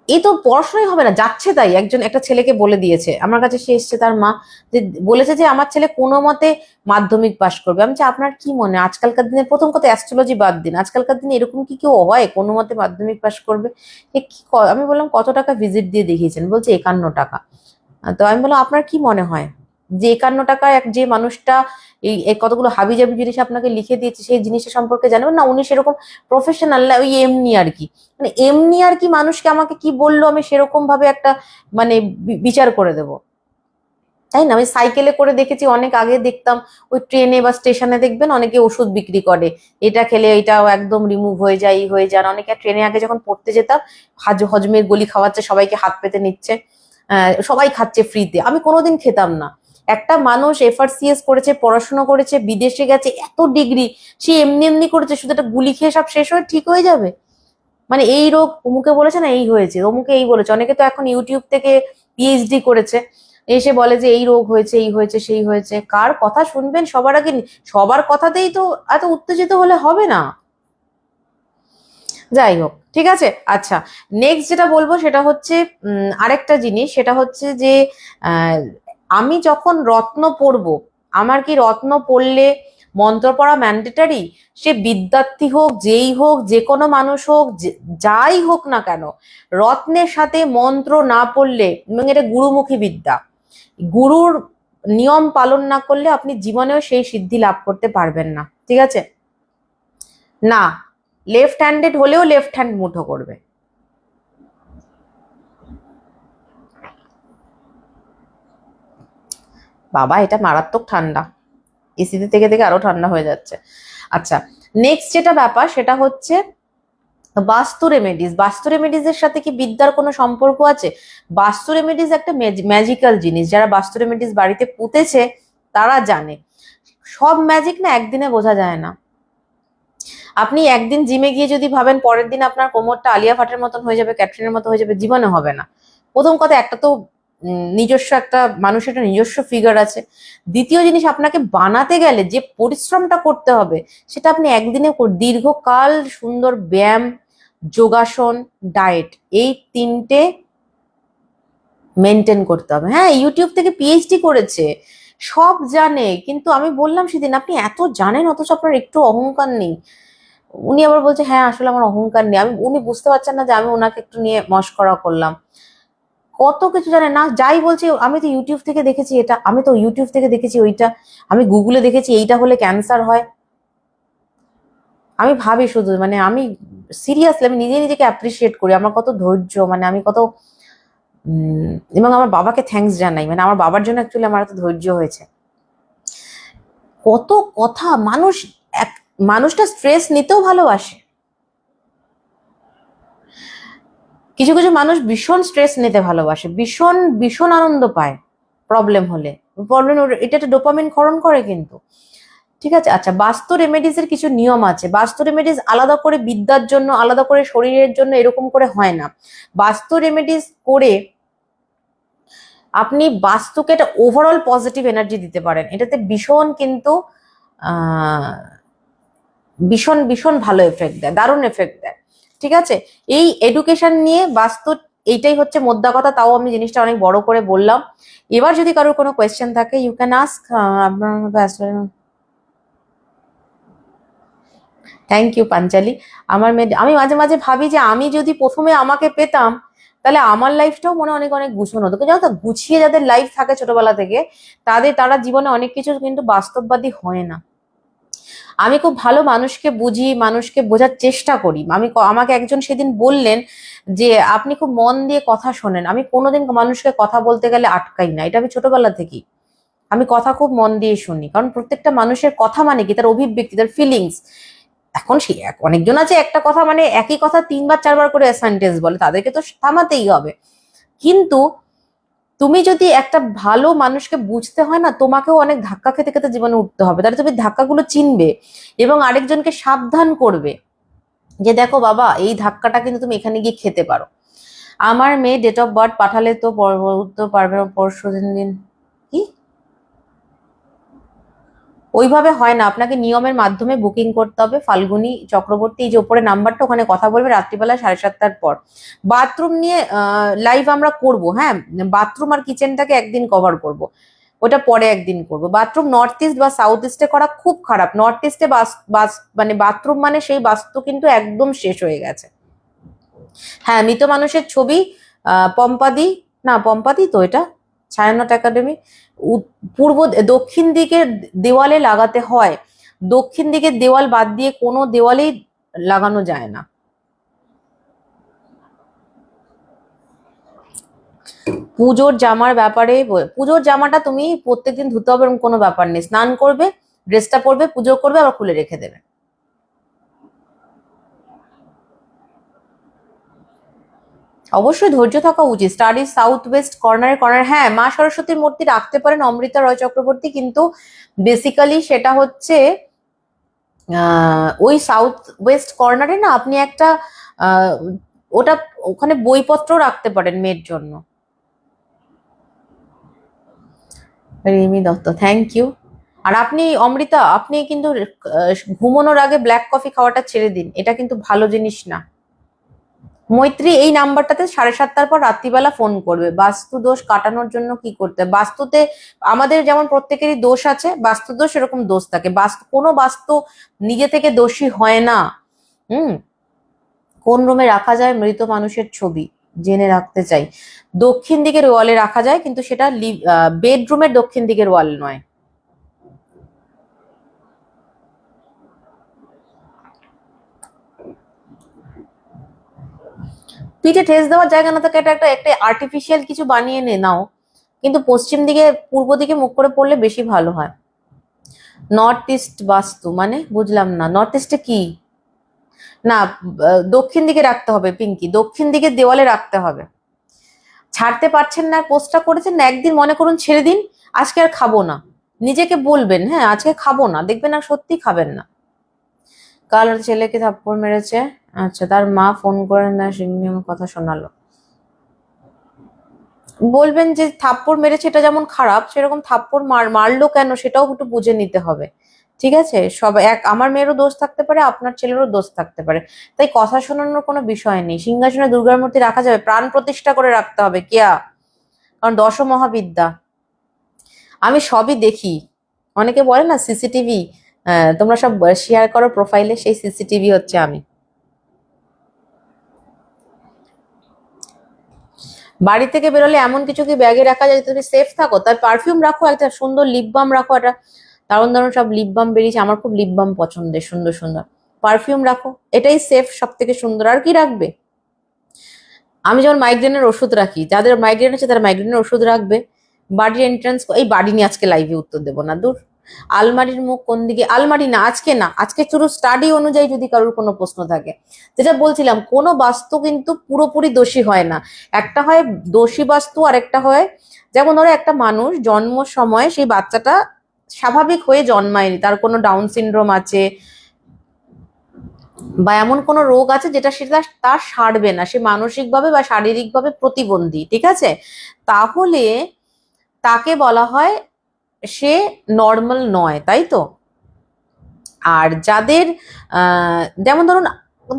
এই তো পড়াশোনাই হবে না, যাচ্ছে তাই। একটা ছেলেকে বলে দিয়েছে, আমার কাছে সে এসছে, তার মা যে বলেছে যে আমার ছেলে কোনো মতে মাধ্যমিক পাশ করবে। আমি বলছি আপনার কি মনে হয় আজকালকার দিনে, প্রথম কথা অ্যাস্ট্রোলজি বাদ দিন, আজকালকার দিনে এরকম কি কেউ হয় কোনো মতে মাধ্যমিক পাশ করবে? আমি বললাম কত টাকা ভিজিট দিয়ে দেখিয়েছেন? বলছে 51 টাকা। তো আমি বললাম আপনার কি মনে হয় যে 51 টাকায় যে মানুষটা এই কতগুলো হাবিজাবি জিনিস আপনাকে লিখে দিয়েছে সেই জিনিসটা সম্পর্কে জানবেন না? উনি সেরকম প্রফেশনাল না, ওই এমনি আর কি, মানে এমনি আর কি মানুষকে আমাকে কি বললো আমি সেরকম ভাবে একটা মানে বিচার করে দেব, তাই না? আমি সাইকেলে করে দেখেছি, অনেক আগে দেখতাম ওই ট্রেনে বা স্টেশনে দেখবেন অনেকে ওষুধ বিক্রি করে, এটা খেলে এটাও একদম রিমুভ হয়ে যায়, হয়ে যান। অনেকে ট্রেনে আগে যখন পড়তে যেতাম, হজমের গলি খাওয়াচ্ছে, সবাইকে হাত পেতে নিচ্ছে, সবাই খাচ্ছে ফ্রিতে। আমি কোনোদিন খেতাম না। একটা মানুষ এফআরসিএস করেছে, পড়াশোনা করেছে, বিদেশে গেছে, এত ডিগ্রি, সে এমনি এমনি করেছে শুধু একটা গুলি খেয়ে সব শেষ হয়ে ঠিক হয়ে যাবে? মানে এই রোগ অমুকে বলেছে না, এই হয়েছে, অমুকে এই বলেছে। অনেকে তো এখন ইউটিউব থেকে পিএইচডি করেছে, এসে বলে যে এই রোগ হয়েছে, এই হয়েছে, সেই হয়েছে। কার কথা শুনবেন? সবার আগে সবার কথাতেই তো এত উত্তেজিত হলে হবে না। যাই হোক, ঠিক আছে। আচ্ছা, নেক্সট যেটা বলবো সেটা হচ্ছে আরেকটা জিনিস, সেটা হচ্ছে যে আমি যখন রত্ন পড়বো, আমার কি রত্ন পড়লে মন্ত্র পড়া ম্যান্ডেটারি? সে বিদ্যার্থী হোক, যেই হোক, যে কোনো মানুষ হোক, যাই হোক না কেন, রত্নের সাথে মন্ত্র না পড়লে, এবং এটা গুরুমুখী বিদ্যা, গুরুর নিয়ম পালন না করলে আপনি জীবনেও সেই সিদ্ধি লাভ করতে পারবেন না, ঠিক আছে? না, লেফট হ্যান্ডেড হলেও লেফট হ্যান্ড মুঠো করবে। বাবা, এটা মারাত্মক ঠান্ডা, এসিতে থেকে থেকে আরো ঠান্ডা হয়ে যাচ্ছে। আচ্ছা, নেক্সট যেটা ব্যাপার সেটা হচ্ছে বাস্তু রেমেডিস। বাস্তু রেমেডিস এর সাথে কি বিদ্যার কোনো সম্পর্ক আছে? বাস্তু রেমেডিস একটা ম্যাজিক্যাল জিনিস, যারা বাস্তু রেমেডিস বাড়িতে পুঁতেছে তারা জানে। সব ম্যাজিক না একদিনে বোঝা যায় না। আপনি একদিন জিমে গিয়ে যদি ভাবেন পরের দিন আপনার কোমরটা আলিয়া ভাটের মতন হয়ে যাবে, ক্যাটরিনের মতো হয়ে যাবে, জীবনে হবে না। প্রথম কথা, একটা তো নিজস্ব একটা মানুষের একটা নিজস্ব ফিগার আছে। দ্বিতীয় জিনিস, আপনাকে বানাতে গেলে যে পরিশ্রমটা করতে হবে সেটা আপনি একদিনে দীর্ঘকাল সুন্দর ব্যায়াম, যোগাসন, ডায়েট, এই তিনটে মেনটেন করতে হবে। হ্যাঁ, ইউটিউব থেকে পিএইচডি করেছে, সব জানে, কিন্তু আমি বললাম সেদিন আপনি এত জানেন অথচ আপনার একটু অহংকার নেই। উনি আবার বলছে হ্যাঁ আসলে আমার অহংকার নেই। উনি বুঝতে পারছেন না যে আমি ওনাকে একটু নিয়ে মস্করা করলাম। কত কিছু জানে না, যাই বলছে আমি তো ইউটিউব থেকে দেখেছি এটা, আমি তো ইউটিউব থেকে দেখেছি ওইটা, আমি গুগলে দেখেছি এইটা হলে ক্যান্সার হয়। আমি ভাবি শুধু, মানে আমি সিরিয়াসলি আমি নিজে নিজেকে অ্যাপ্রিসিয়েট করি, আমার কত ধৈর্য, মানে আমি কত এবং আমার বাবাকে থ্যাঙ্কস জানাই, মানে আমার বাবার জন্য অ্যাকচুয়ালি আমার এত ধৈর্য হয়েছে। কত কথা, মানুষটা স্ট্রেস নিতেও ভালোবাসে, কিছু কিছু মানুষ ভীষণ স্ট্রেস নিতে ভালোবাসে, ভীষণ ভীষণ আনন্দ পায় প্রবলেম হলে। প্রবলেম এটা একটা ডোপামিন ক্ষরণ করে কিন্তু। ঠিক আছে, আচ্ছা বাস্তু রেমেডিস এর কিছু নিয়ম আছে। বাস্তু রেমেডিস আলাদা করে বিদ্যার জন্য, আলাদা করে শরীরের জন্য এরকম করে হয় না। বাস্তু রেমেডিস করে আপনি বাস্তুকে একটা ওভারঅল পজিটিভ এনার্জি দিতে পারেন। এটাতে ভীষণ কিন্তু ভীষণ ভীষণ ভালো এফেক্ট দেয়, দারুণ এফেক্ট দেয়। ঠিক আছে, এই এডুকেশন নিয়ে বাস্তু এইটাই হচ্ছে মোদ্দা কথা। তাও আমি জিনিসটা অনেক বড় করে বললাম। এবার যদি কারোর কোনো কোয়েশ্চেন থাকে ইউ ক্যান আস্ক। আপনার মতো থ্যাংক ইউ পাঞ্চালি। আমার মেয়ে, আমি মাঝে মাঝে ভাবি যে আমি যদি প্রথমে আমাকে পেতাম তাহলে আমার লাইফটাও মনে অনেক অনেক গুছানো হতো। জানো তো, গুছিয়ে যাদের লাইফ থাকে ছোটবেলা থেকে তারা জীবনে অনেক কিছু কিন্তু বাস্তববাদী হয় না। আমি খুব ভালো মানুষকে বুঝি, মানুষকে বোঝার চেষ্টা করি। আমাকে একজন সেদিন বললেন যে আপনি খুব মন দিয়ে কথা শোনেন। আমি কোনোদিন মানুষকে কথা বলতে গেলে আটকাই না, এটা আমি ছোটবেলা থেকেই। আমি কথা খুব মন দিয়ে শুনি, কারণ প্রত্যেকটা মানুষের কথা মানে কি, তার অভিব্যক্তি, তার ফিলিংস। এখন সে অনেকজন আছে একটা কথা মানে একই কথা 3 বার 4 বার করে সেন্টেন্স বলে, তাদেরকে তো থামাতেই হবে। কিন্তু তুমি যদি একটা ভালো মানুষকে বুঝতে হয় না, তোমাকেও অনেক ধাক্কা খেতে খেতে জীবনে উঠতে হবে। তাহলে তুমি ধাক্কাগুলো চিনবে এবং আরেকজনকে সাবধান করবে যে দেখো বাবা, এই ধাক্কাটা কিন্তু তুমি এখানে গিয়ে খেতে পারো। আমার মেয়ে ডেট অফ বার্থ পাঠালে তো পারবে পরশু দিন। কি ওইভাবে হয় না, আপনাকে নিয়মের মাধ্যমে বুকিং করতে হবে। ফাল্গুনী চক্রবর্তী, এই যে ওপরে নাম্বারটা, ওখানে কথা বলবে রাত্রিবেলা 7:30টার পর। বাথরুম নিয়ে লাইভ আমরা করব, হ্যাঁ। বাথরুম আর কিচেনটাকে একদিন কভার করব, ওটা পরে একদিন করব। বাথরুম নর্থ ইস্ট বা সাউথ ইস্টে করা খুব খারাপ। নর্থ ইস্টে মানে বাথরুম মানে সেই বাস্তু কিন্তু একদম শেষ হয়ে গেছে। হ্যাঁ, মৃত মানুষের ছবি পম্পাদি, না পম্পাদি তো এটা ছায়ানট একাডেমি, পূর্ব দক্ষিণ দিকের দেওয়ালে লাগাতে হয়। দক্ষিণ দিকের দেওয়াল বাদ দিয়ে কোনো দেওয়ালেই লাগানো যায় না। পুজোর জামার ব্যাপারে, পুজোর জামাটা তুমি প্রত্যেকদিন ধুতে হবে এরকম কোনো ব্যাপার নেই। স্নান করবে, ড্রেসটা পরবে, পুজো করবে, আবার খুলে রেখে দেবে। অবশ্যই ধৈর্য থাকা উচিত। স্টাডি সাউথ ওয়েস্ট কর্নার, হ্যাঁ মা সরস্বতীর মূর্তি রাখতে পারেন অমৃতা রয় চক্রবর্তী, কিন্তু বেসিক্যালি সেটা হচ্ছে ওই সাউথ ওয়েস্ট কর্নারে না আপনি একটা আহ, ওটা ওখানে বইপত্র রাখতে পারেন মেয়ের জন্য। Rimi Dutta, thank you. আর আপনি অমৃতা, আপনি কিন্তু ঘুমানোর আগে ব্ল্যাক কফি খাওয়াটা ছেড়ে দিন, এটা কিন্তু ভালো জিনিস না। মৈত্রী, এই নাম্বারটাতে 7:30টার পর রাত্রিবেলা ফোন করবে। বাস্তু দোষ কাটানোর জন্য কি করতে হবে? বাস্তুতে আমাদের যেমন প্রত্যেকেরই দোষ আছে, বাস্তু দোষ এরকম দোষ থাকে। কোনো বাস্তু নিজে থেকে দোষী হয় না। হুম। কোন রুমে রাখা যায় মৃত মানুষের ছবি জেনে রাখতে চাই। দক্ষিণ দিকের ওয়ালে রাখা যায়, কিন্তু সেটা বেডরুমের দক্ষিণ দিকের ওয়াল নয়। পিঠে ঠেস দেওয়ার জায়গা না থাকে, এটা একটা একটা আর্টিফিশিয়াল কিছু বানিয়ে নাও, কিন্তু পশ্চিম দিকে পূর্ব দিকে মুখ করে পড়লে বেশি ভালো হয়। নর্থ ইস্ট বাস্তু মানে বুঝলাম না, নর্থ ইস্টে কি? না, দক্ষিণ দিকে রাখতে হবে পিঙ্কি, দক্ষিণ দিকে দেওয়ালে রাখতে হবে। ছাড়তে পারছেন না, পোস্টটা করেছেন না, একদিন মনে করুন ছেড়ে দিন, আজকে আর খাবো না, নিজেকে বলবেন হ্যাঁ আজকে খাবো না, দেখবেন আর সত্যি খাবেন না। কাল ছেলেকে থাপ্পড় মেরেছে, আচ্ছা তার মা ফোন করে না সিংহ কথা শোনালো। বলবেন যে থাপ্পড় মেরেছে এটা যেমন খারাপ, সেরকম থাপ্পড় মারলো কেন সেটাও একটু বুঝে নিতে হবে। ঠিক আছে, সব এক, আমার মেয়েরও দোষ থাকতে পারে, আপনার ছেলেরও দোষ থাকতে পারে। তাই কথা শোনানোর কোনো বিষয় নেই। সিংহাসনে দুর্গার মূর্তি রাখা যাবে, প্রাণ প্রতিষ্ঠা করে রাখতে হবে কেয়া, কারণ দশ মহাবিদ্যা। আমি সবই দেখি। অনেকে বলে না সিসিটিভি, তোমরা সব শেয়ার করো প্রোফাইলে, সেই সিসিটিভি হচ্ছে আমি। বাড়ি থেকে বেরোলে এমন কিছু কি ব্যাগে রাখা যায় তুমি সেফ থাকো? তার পারফিউম রাখো, একটা সুন্দর লিপ বাম রাখো, একটা দারুণ দারুণ সব লিপ বাম বেরিয়েছে, আমার খুব লিপ বাম পছন্দের, সুন্দর সুন্দর পারফিউম রাখো, এটাই সেফ সব থেকে সুন্দর। আর কি রাখবে? আমি যেমন মাইগ্রেনের ওষুধ রাখি, যাদের মাইগ্রেন আছে তারা মাইগ্রেনের ওষুধ রাখবে। বাড়ির এন্ট্রান্স, এই বাড়ি নিয়ে আজকে লাইভে উত্তর দেবো না, দূর। আলমারির মুখ কোন দিকে, আলমারি না, আজকে না, আজকে শুধু স্টাডি অনুযায়ী যদি কারোর কোনো প্রশ্ন থাকে, যেটা বলছিলাম কোনো বাস্তু কিন্তু পুরোপুরি দোষী হয় না। একটা হয় দোষী বাস্তু, আর একটা হয়, যেমন ধরো একটা মানুষ জন্ম সময় সেই বাচ্চাটা স্বাভাবিক হয়ে জন্মায়নি, তার কোনো ডাউন সিনড্রোম আছে বা এমন কোনো রোগ আছে যেটা সেটা তার সারবে না, সে মানসিকভাবে বা শারীরিকভাবে প্রতিবন্ধী, ঠিক আছে, তাহলে তাকে বলা হয় সে নর্মাল নয়, তাই তো। আর যাদের যেমন ধরুন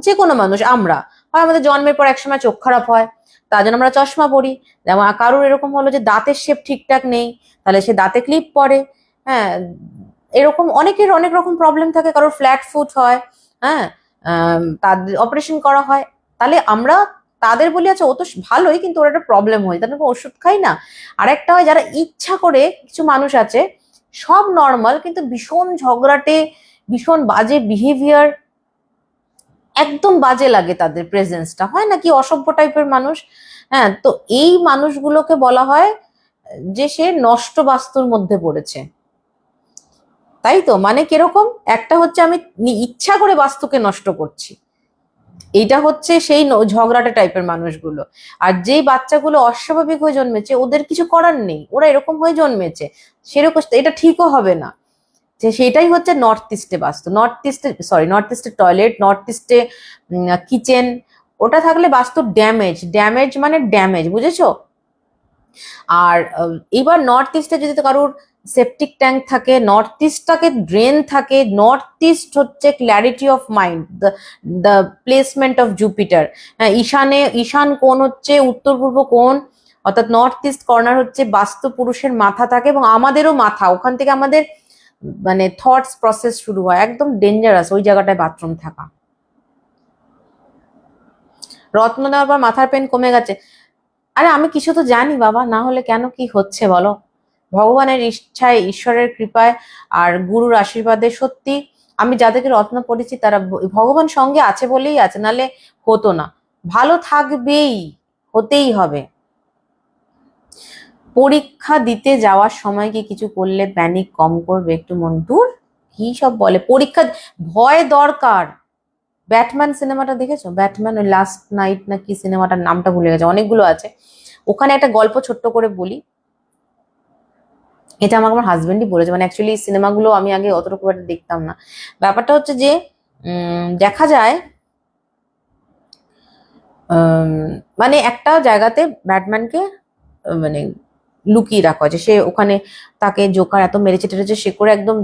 যে কোনো মানুষ, আমরা হয় আমাদের জন্মের পর একসময় চোখ খারাপ হয়, তার জন্য আমরা চশমা পরি। যেমন কারোর এরকম হলো যে দাঁতের শেপ ঠিকঠাক নেই, তাহলে সে দাঁতে ক্লিপ পরে। হ্যাঁ, এরকম অনেকের অনেক রকম প্রবলেম থাকে, কারোর ফ্ল্যাট ফুট হয়, হ্যাঁ, তাদের অপারেশন করা হয়, তাহলে আমরা তাদের বলি আচ্ছা ও তো ভালোই, কিন্তু ওর একটা প্রবলেম হয়, তাদের ওষুধ খাই না। আর একটা হয় যারা ইচ্ছা করে, কিছু মানুষ আছে সব নর্মাল কিন্তু ভীষণ ঝগড়াটে, ভীষণ বাজে বিহেভিয়ার, একদম বাজে লাগে তাদের প্রেজেন্সটা, হয় না কি অসভ্য টাইপের মানুষ। হ্যাঁ, তো এই মানুষগুলোকে বলা হয় যে সে নষ্ট বাস্তুর মধ্যে পড়েছে, তাই তো। মানে কিরকম, একটা হচ্ছে আমি ইচ্ছা করে বাস্তুকে নষ্ট করছি, এইটা হচ্ছে সেই ঝগড়াটে টাইপের মানুষগুলো। আর যেই বাচ্চাগুলো অস্বাভাবিক হয়ে জন্মেছে ওদের কিছু করার নেই, ওরা এরকম হয়ে জন্মেছে, সেরকম এটা ঠিকও হবে না। যে সেটাই হচ্ছে নর্থ ইস্টে বাস্তু, নর্থ ইস্টে, সরি, নর্থ ইস্টে টয়লেট, নর্থ ইস্টে কিচেন, ওটা থাকলে বাস্তু ড্যামেজ, ড্যামেজ মানে ড্যামেজ, বুঝেছো। আর এবার নর্থ ইস্টে যদি কারোর সেপটিক ট্যাঙ্ক থাকে, নর্থ ইস্টটাকে ড্রেন থাকে, নর্থ ইস্ট হচ্ছে clarity of mind, the placement of Jupiter. হ্যাঁ, ঈশান কোণ হচ্ছে উত্তর পূর্ব কোণ, অর্থাৎ নর্থ ইস্ট কর্নার হচ্ছে বাস্তু পুরুষের মাথা থাকে, এবং আমাদেরও মাথা, ওখান থেকে আমাদের মানে থটস প্রসেস শুরু হয়, একদম ডেঞ্জারাস ওই জায়গাটায় বাথরুম থাকা। রত্ন দেওয়ার পর মাথার পেন কমে গেছে, আরে আমি কিছু তো জানি বাবা, না হলে কেন, কি হচ্ছে বলো। ভগবানের ইচ্ছায়, ঈশ্বরের কৃপায় আর গুরুর আশীর্বাদে সত্যি আমি যাদেরকে রত্ন পড়েছি তারা ভগবান সঙ্গে আছে বলেই আছে, নালে হতো না। ভালো থাকবেই, হতেই হবে। পরীক্ষা দিতে যাওয়ার সময় কি কিছু করলে প্যানিক কম করবে, একটু মন দূর, কি সব বলে পরীক্ষা, ভয় দরকার। ব্যাটম্যান সিনেমাটা দেখেছো, ব্যাটম্যান, ওই লাস্ট নাইট না কি সিনেমাটার নামটা ভুলে গেছে, অনেকগুলো আছে, ওখানে একটা গল্প ছোট্ট করে বলি। এটা আমাকে আমার হাজবেন্ডই বলেছে, মানে অ্যাকচুয়ালি সিনেমাগুলো আমি আগে অতটা খুব একটা দেখতাম না। ব্যাপারটা হচ্ছে যে দেখা যায় মানে একটা জায়গাতে ব্যাটম্যানকে মানে লুকিয়ে রাখা হয়েছে, সে ওখানে তাকে জোকার এত মেরেছে টেরেছে, সে করে একদম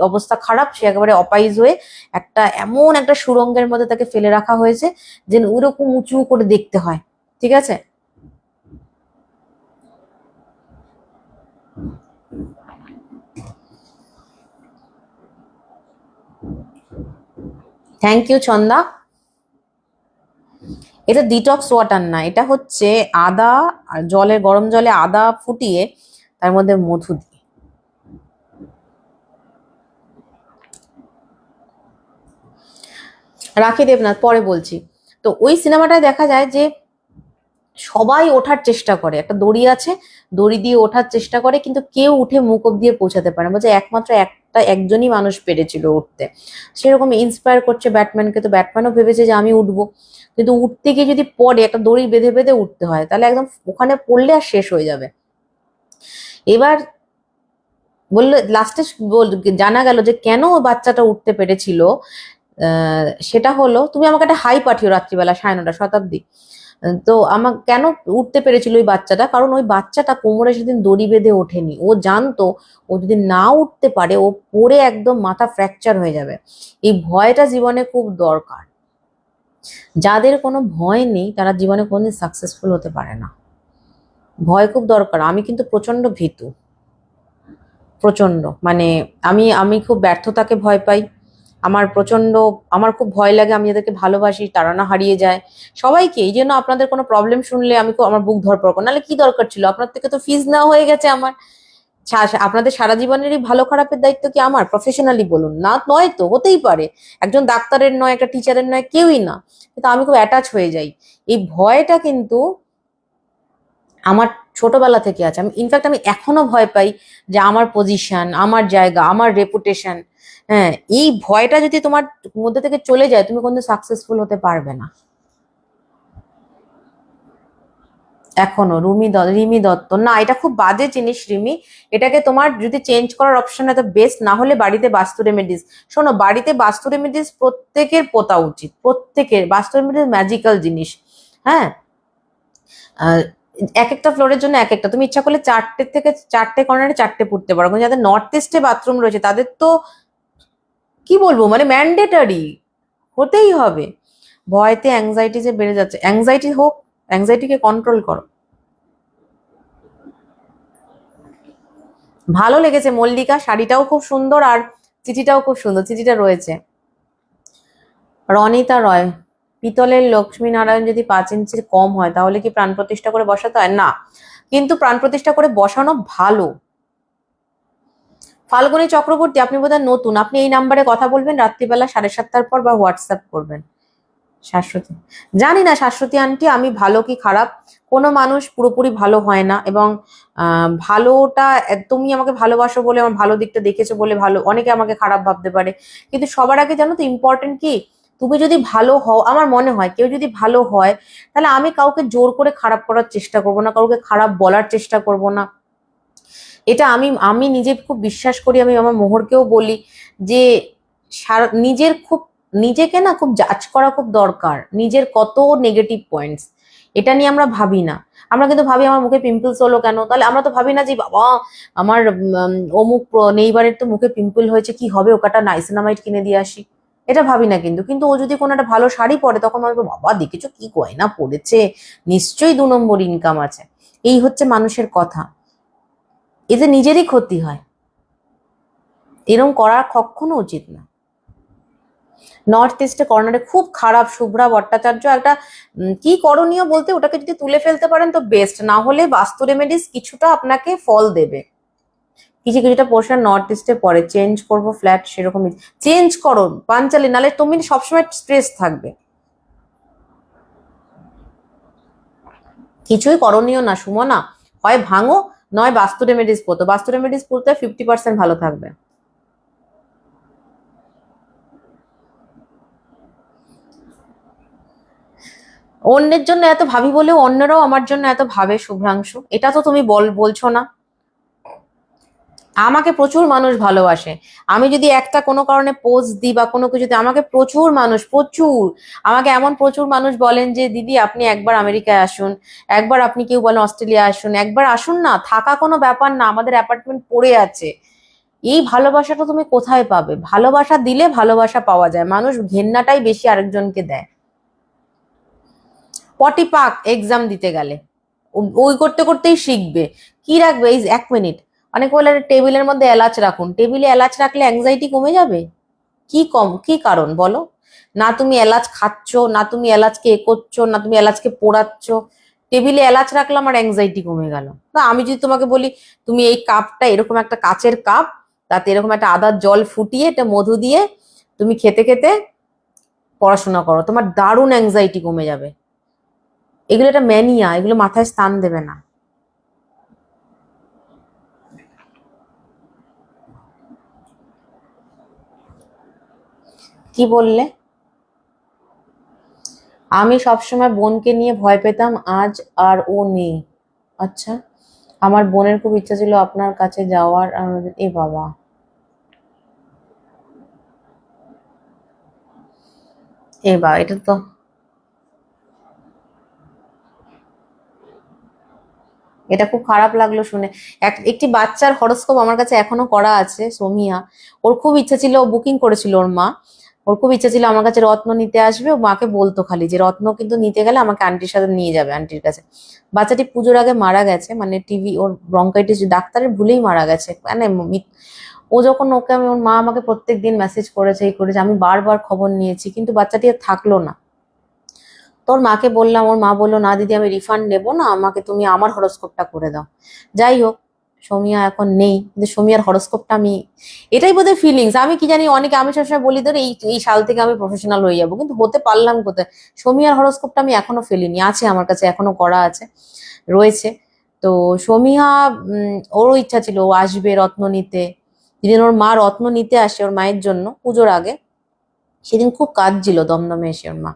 অবস্থা খারাপ, সে একেবারে অপাইজ হয়ে একটা এমন একটা সুড়ঙ্গের মধ্যে তাকে ফেলে রাখা হয়েছে যে ওইরকম উঁচু করে দেখতে হয়, ঠিক আছে। Thank you Chhanda. এটা ডিটক্স ওয়াটার না, এটা হচ্ছে আদা আর জলে, গরম জলে আদা ফুটিয়ে তার মধ্যে মধু দিয়ে। রাখি দেবনাথ, পরে বলছি। তো ওই সিনেমাটায় দেখা যায় যে সবাই ওঠার চেষ্টা করে, একটা দড়ি আছে, দড়ি দিয়ে ওঠার চেষ্টা করে, কিন্তু কেউ উঠে মুখ অব্দি পৌঁছাতে পারে না, বলছে একমাত্র একজনই মানুষ পেরেছিল উঠতে। সেরকম ইন্সপায়ার করছে ব্যাটম্যানকে, তো ব্যাটম্যানও ভেবেছে যে আমি উঠবো, কিন্তু উঠতে গিয়ে যদি পড়ে, একটা দড়ি বেঁধে বেঁধে উঠতে হয়, তাহলে একদম ওখানে পড়লে আর শেষ হয়ে যাবে। এবার বললো লাস্টে জানা গেল যে কেন ওই বাচ্চাটা উঠতে পেরেছিল, সেটা হলো, তুমি আমাকে একটা হাই পাঠিও রাত্রিবেলা 9:30 শতাব্দী। তো আমার কেন উঠতে পেরেছিল ওই বাচ্চাটা, কারণ ওই বাচ্চাটা কোমরে সেদিন দড়ি বেঁধে ওঠেনি, ও জানতো ও যদি না উঠতে পারে ও পড়ে একদম মাথা ফ্র্যাকচার হয়ে যাবে। এই ভয়টা জীবনে খুব দরকার, যাদের কোনো ভয় নেই তারা জীবনে কোনোদিন সাকসেসফুল হতে পারে না। ভয় খুব দরকার, আমি কিন্তু প্রচন্ড ভীতু, প্রচন্ড, মানে আমি আমি খুব ব্যর্থতাকে ভয় পাই, আমার খুব ভয় লাগে আমি যাদেরকে ভালোবাসি তারা না হারিয়ে যায় সবাইকে। এই জন্য আপনাদের কোনো প্রবলেম শুনলে আমি আমার বুক ধরপড় করে, নাহলে কি দরকার ছিল, আপনার থেকে তো ফিজ নেওয়া হয়ে গেছে আমার। আপনাদের সারা জীবনেরই ভালো খারাপের দায়িত্ব কি আমার, প্রফেশনালি বলুন না, নয় তো, হতেই পারে একজন ডাক্তারের নয়, একটা টিচারের নয়, কেউই না, কিন্তু আমি খুব অ্যাটাচ হয়ে যাই। এই ভয়টা কিন্তু আমার ছোটবেলা থেকে আছে। আমি ইনফ্যাক্ট আমি এখনো ভয় পাই যে আমার পজিশন, আমার জায়গা, আমার রেপুটেশন, হ্যাঁ, এই ভয়টা যদি তোমার মধ্যে থেকে চলে যায় তুমি কিন্তু সাকসেসফুল হতে পারবে না। এখনো রিমি দত্ত না, এটা খুব বাজে জিনিস রিমি। এটাকে তোমার যদি চেঞ্জ করার অপশন এত বেস্ট না হলে বাড়িতে বাস্তু রেমেডিস, শোনো বাড়িতে বাস্তু রেমেডিস প্রত্যেকের পোতা উচিত, প্রত্যেকের। বাস্তু রেমেডিস ম্যাজিক্যাল জিনিস। হ্যাঁ, এক একটা ফ্লোরের জন্য এক একটা, তুমি ইচ্ছা করলে চারটে কর্নারে চারটে পুঁততে পারো, কিন্তু যাদের নর্থ ইস্টে বাথরুম রয়েছে তাদের তো কি বলবো, মানে ম্যান্ডেটারি হতেই হবে। ভয়তে অ্যাংজাইটি যে বেড়ে যাচ্ছে, অ্যাংজাইটি হোক, অ্যাংজাইটিকে কন্ট্রোল করো। ভালো লেগেছে মল্লিকা, শাড়িটাও খুব সুন্দর আর চিঠিটাও খুব সুন্দর, চিঠিটা রয়েছে। রনিতা রয়, পিতলের লক্ষ্মী নারায়ণ যদি 5 ইঞ্চির কম হয় তাহলে কি প্রাণ প্রতিষ্ঠা করে বসাতে হয়? না, কিন্তু প্রাণ প্রতিষ্ঠা করে বসানো ভালো। ফাল্গুনী চক্রবর্তী, আপনি বোধহয় নতুন, আপনি এই নাম্বারে কথা বলবেন রাত্রিবেলা 7:30 পর, বা হোয়াটসঅ্যাপ করবেন। শাশ্বতী, জানি না শাশ্বতী আন্টি আমি ভালো কি খারাপ, কোনো মানুষ পুরোপুরি ভালো হয় না, এবং ভালোটা তুমি আমাকে ভালোবাসো বলে, আমার ভালো দিকটা দেখেছো বলে ভালো, অনেকে আমাকে খারাপ ভাবতে পারে, কিন্তু সবার আগে জানো তো ইম্পর্টেন্ট কি, তুমি যদি ভালো হও, আমার মনে হয় কেউ যদি ভালো হয় তাহলে আমি কাউকে জোর করে খারাপ করার চেষ্টা করব না, কাউকে খারাপ বলার চেষ্টা করব না। এটা আমি আমি নিজে খুব বিশ্বাস করি, আমি আমার মোহরকেও বলি যে নিজের খুব, নিজেকে না খুব জাজ করা খুব দরকার, নিজের কত নেগেটিভ পয়েন্টস, এটা নিয়ে আমরা ভাবি না। আমরা কিন্তু ভাবি আমার মুখে পিম্পলস হলো কেন, তাহলে আমরা তো ভাবি না যে বাবা আমার অমুক নেইবারের তো মুখে পিম্পল হয়েছে, কি হবে, ওকাটা নাইসিনামাইড কিনে দিয়ে আসি, এটা ভাবি না। কিন্তু কিন্তু ও যদি কোনো একটা ভালো শাড়ি পরে তখন ভাববো বাবা দেখেছো কি গয়না পরেছে, নিশ্চয়ই 2 নম্বর ইনকাম আছে। এই হচ্ছে মানুষের কথা, এতে নিজেরই ক্ষতি হয়, এরকম করা কখনো উচিত না। নর্থ ইস্টে কর্নারে খুব খারাপ, শুভ্রা ভট্টাচার্য একটা কি করণীয় বলতে, ওটাকে যদি তুলে ফেলতে পারেন তো বেস্ট, না হলে বাস্তু রেমেডিস কিছুটা আপনাকে ফল দেবে। কিছুটা পোর্শন নর্থ ইস্টে পরে চেঞ্জ করব ফ্ল্যাট, সেরকমই চেঞ্জ করো পাঞ্চালি, নাহলে তুমি সবসময় স্ট্রেস থাকবে। কিছুই করণীয় না সুমনা, হয় ভাঙো নয় বাস্তু রেমেডিস পড়তো, বাস্তু রেমেডিস পড়তে 50% ভালো থাকবে। অন্যের জন্য এত ভাবি বলেও অন্যরাও আমার জন্য এত ভাবে শুভ্রাংশু, এটা তো তুমি বলছো না। আমাকে প্রচুর মানুষ ভালোবাসে, আমি যদি একটা কোনো কারণে পোস্ট দিই বা কোনো কিছুতে আমাকে প্রচুর মানুষ, প্রচুর, আমাকে এমন প্রচুর মানুষ বলেন যে দিদি আপনি একবার আমেরিকায় আসুন, একবার আপনি কেউ বলেন অস্ট্রেলিয়া আসুন, একবার আসুন না, থাকা কোনো ব্যাপার না, আমাদের অ্যাপার্টমেন্ট পড়ে আছে। এই ভালোবাসাটা তুমি কোথায় পাবে? ভালোবাসা দিলে ভালোবাসা পাওয়া যায়, মানুষ ঘেন্নাটাই বেশি আরেকজনকে দেয়। পটি পাক এক্সাম দিতে গেলে ওই করতে করতেই শিখবে। কি রাখবে, এই 1 মিনিট, অনেকে বলে টেবিলের মধ্যে এলাচ রাখুন, টেবিলে এলাচ রাখলে অ্যাংজাইটি কমে যাবে? কি কারণ বলো? না তুমি এলাচ খাচ্ছ, না তুমি এলাচকে করছো, না তুমি এলাচকে পোড়াচ্ছ, টেবিলে এলাচ রাখলাম আর অ্যাংজাইটি কমে গেল। না আমি যদি তোমাকে বলি তুমি এই কাপটা, এরকম একটা কাচের কাপ, তাতে এরকম একটা আদার জল ফুটিয়ে এটা মধু দিয়ে তুমি খেতে খেতে পড়াশোনা করো, তোমার দারুণ অ্যাংজাইটি কমে যাবে। এগুলো একটা ম্যানিয়া, এগুলো মাথায় স্থান দেবে না। কি বললে? আমি সবসময় বোনকে নিয়ে ভয় পেতাম, আজ আর ও নেই। আচ্ছা, আমার বোনের খুব ইচ্ছা ছিল আপনার কাছে যাওয়ার, এ বাবা, এটা তো, এটা খুব খারাপ লাগলো শুনে। একটি বাচ্চার হরোস্কোপ আমার কাছে এখনো করা আছে, সোমিয়া, ওর খুব ইচ্ছা ছিল, বুকিং করেছিল ওর মা, ওর খুব ইচ্ছা ছিল আমার কাছে রত্ন নিতে আসবে, ও মাকে বলতো খালি যে রত্ন কিন্তু নিতে গেলে আমাকে আন্টির সাথে নিয়ে যাবে, আন্টির কাছে। বাচ্চাটি পুজোর আগে মারা গেছে, মানে টিভি ওর ব্রঙ্কাইটিস, ডাক্তারের ভুলেই মারা গেছে, মানে ও যখন ওকে আমি, ওর মা আমাকে প্রত্যেকদিন মেসেজ করেছে, এই করেছে, আমি বারবার খবর নিয়েছি, কিন্তু বাচ্চাটি আর থাকলো না। তোর মাকে বললাম, ওর মা বললো না দিদি আমি রিফান্ড নেবো না, আমাকে তুমি আমার হরোস্কোপটা করে দাও। যাই হোক, সোমিয়া এখন নেই, কিন্তু সোমিয়ার হরোস্কোপটা আমি, এটাই বোধহয় ফিলিংস, আমি কি জানি, অনেকে, আমি সবসময় বলি ধরে এই এই সাল থেকে আমি প্রফেশনাল হয়ে যাবো, কিন্তু হতে পারলাম কোথায়? সোমিয়ার হরোস্কোপটা আমি এখনো ফেলিনি, আছে আমার কাছে এখনো করা আছে, রয়েছে। তো সমীহা ওরও ইচ্ছা ছিল ও আসবে রত্ন নিতে। যেদিন ওর মা রত্ন নিতে আসে ওর মায়ের জন্য পুজোর আগে, সেদিন খুব কাঁদছিল দমদমে এসে ওর মা,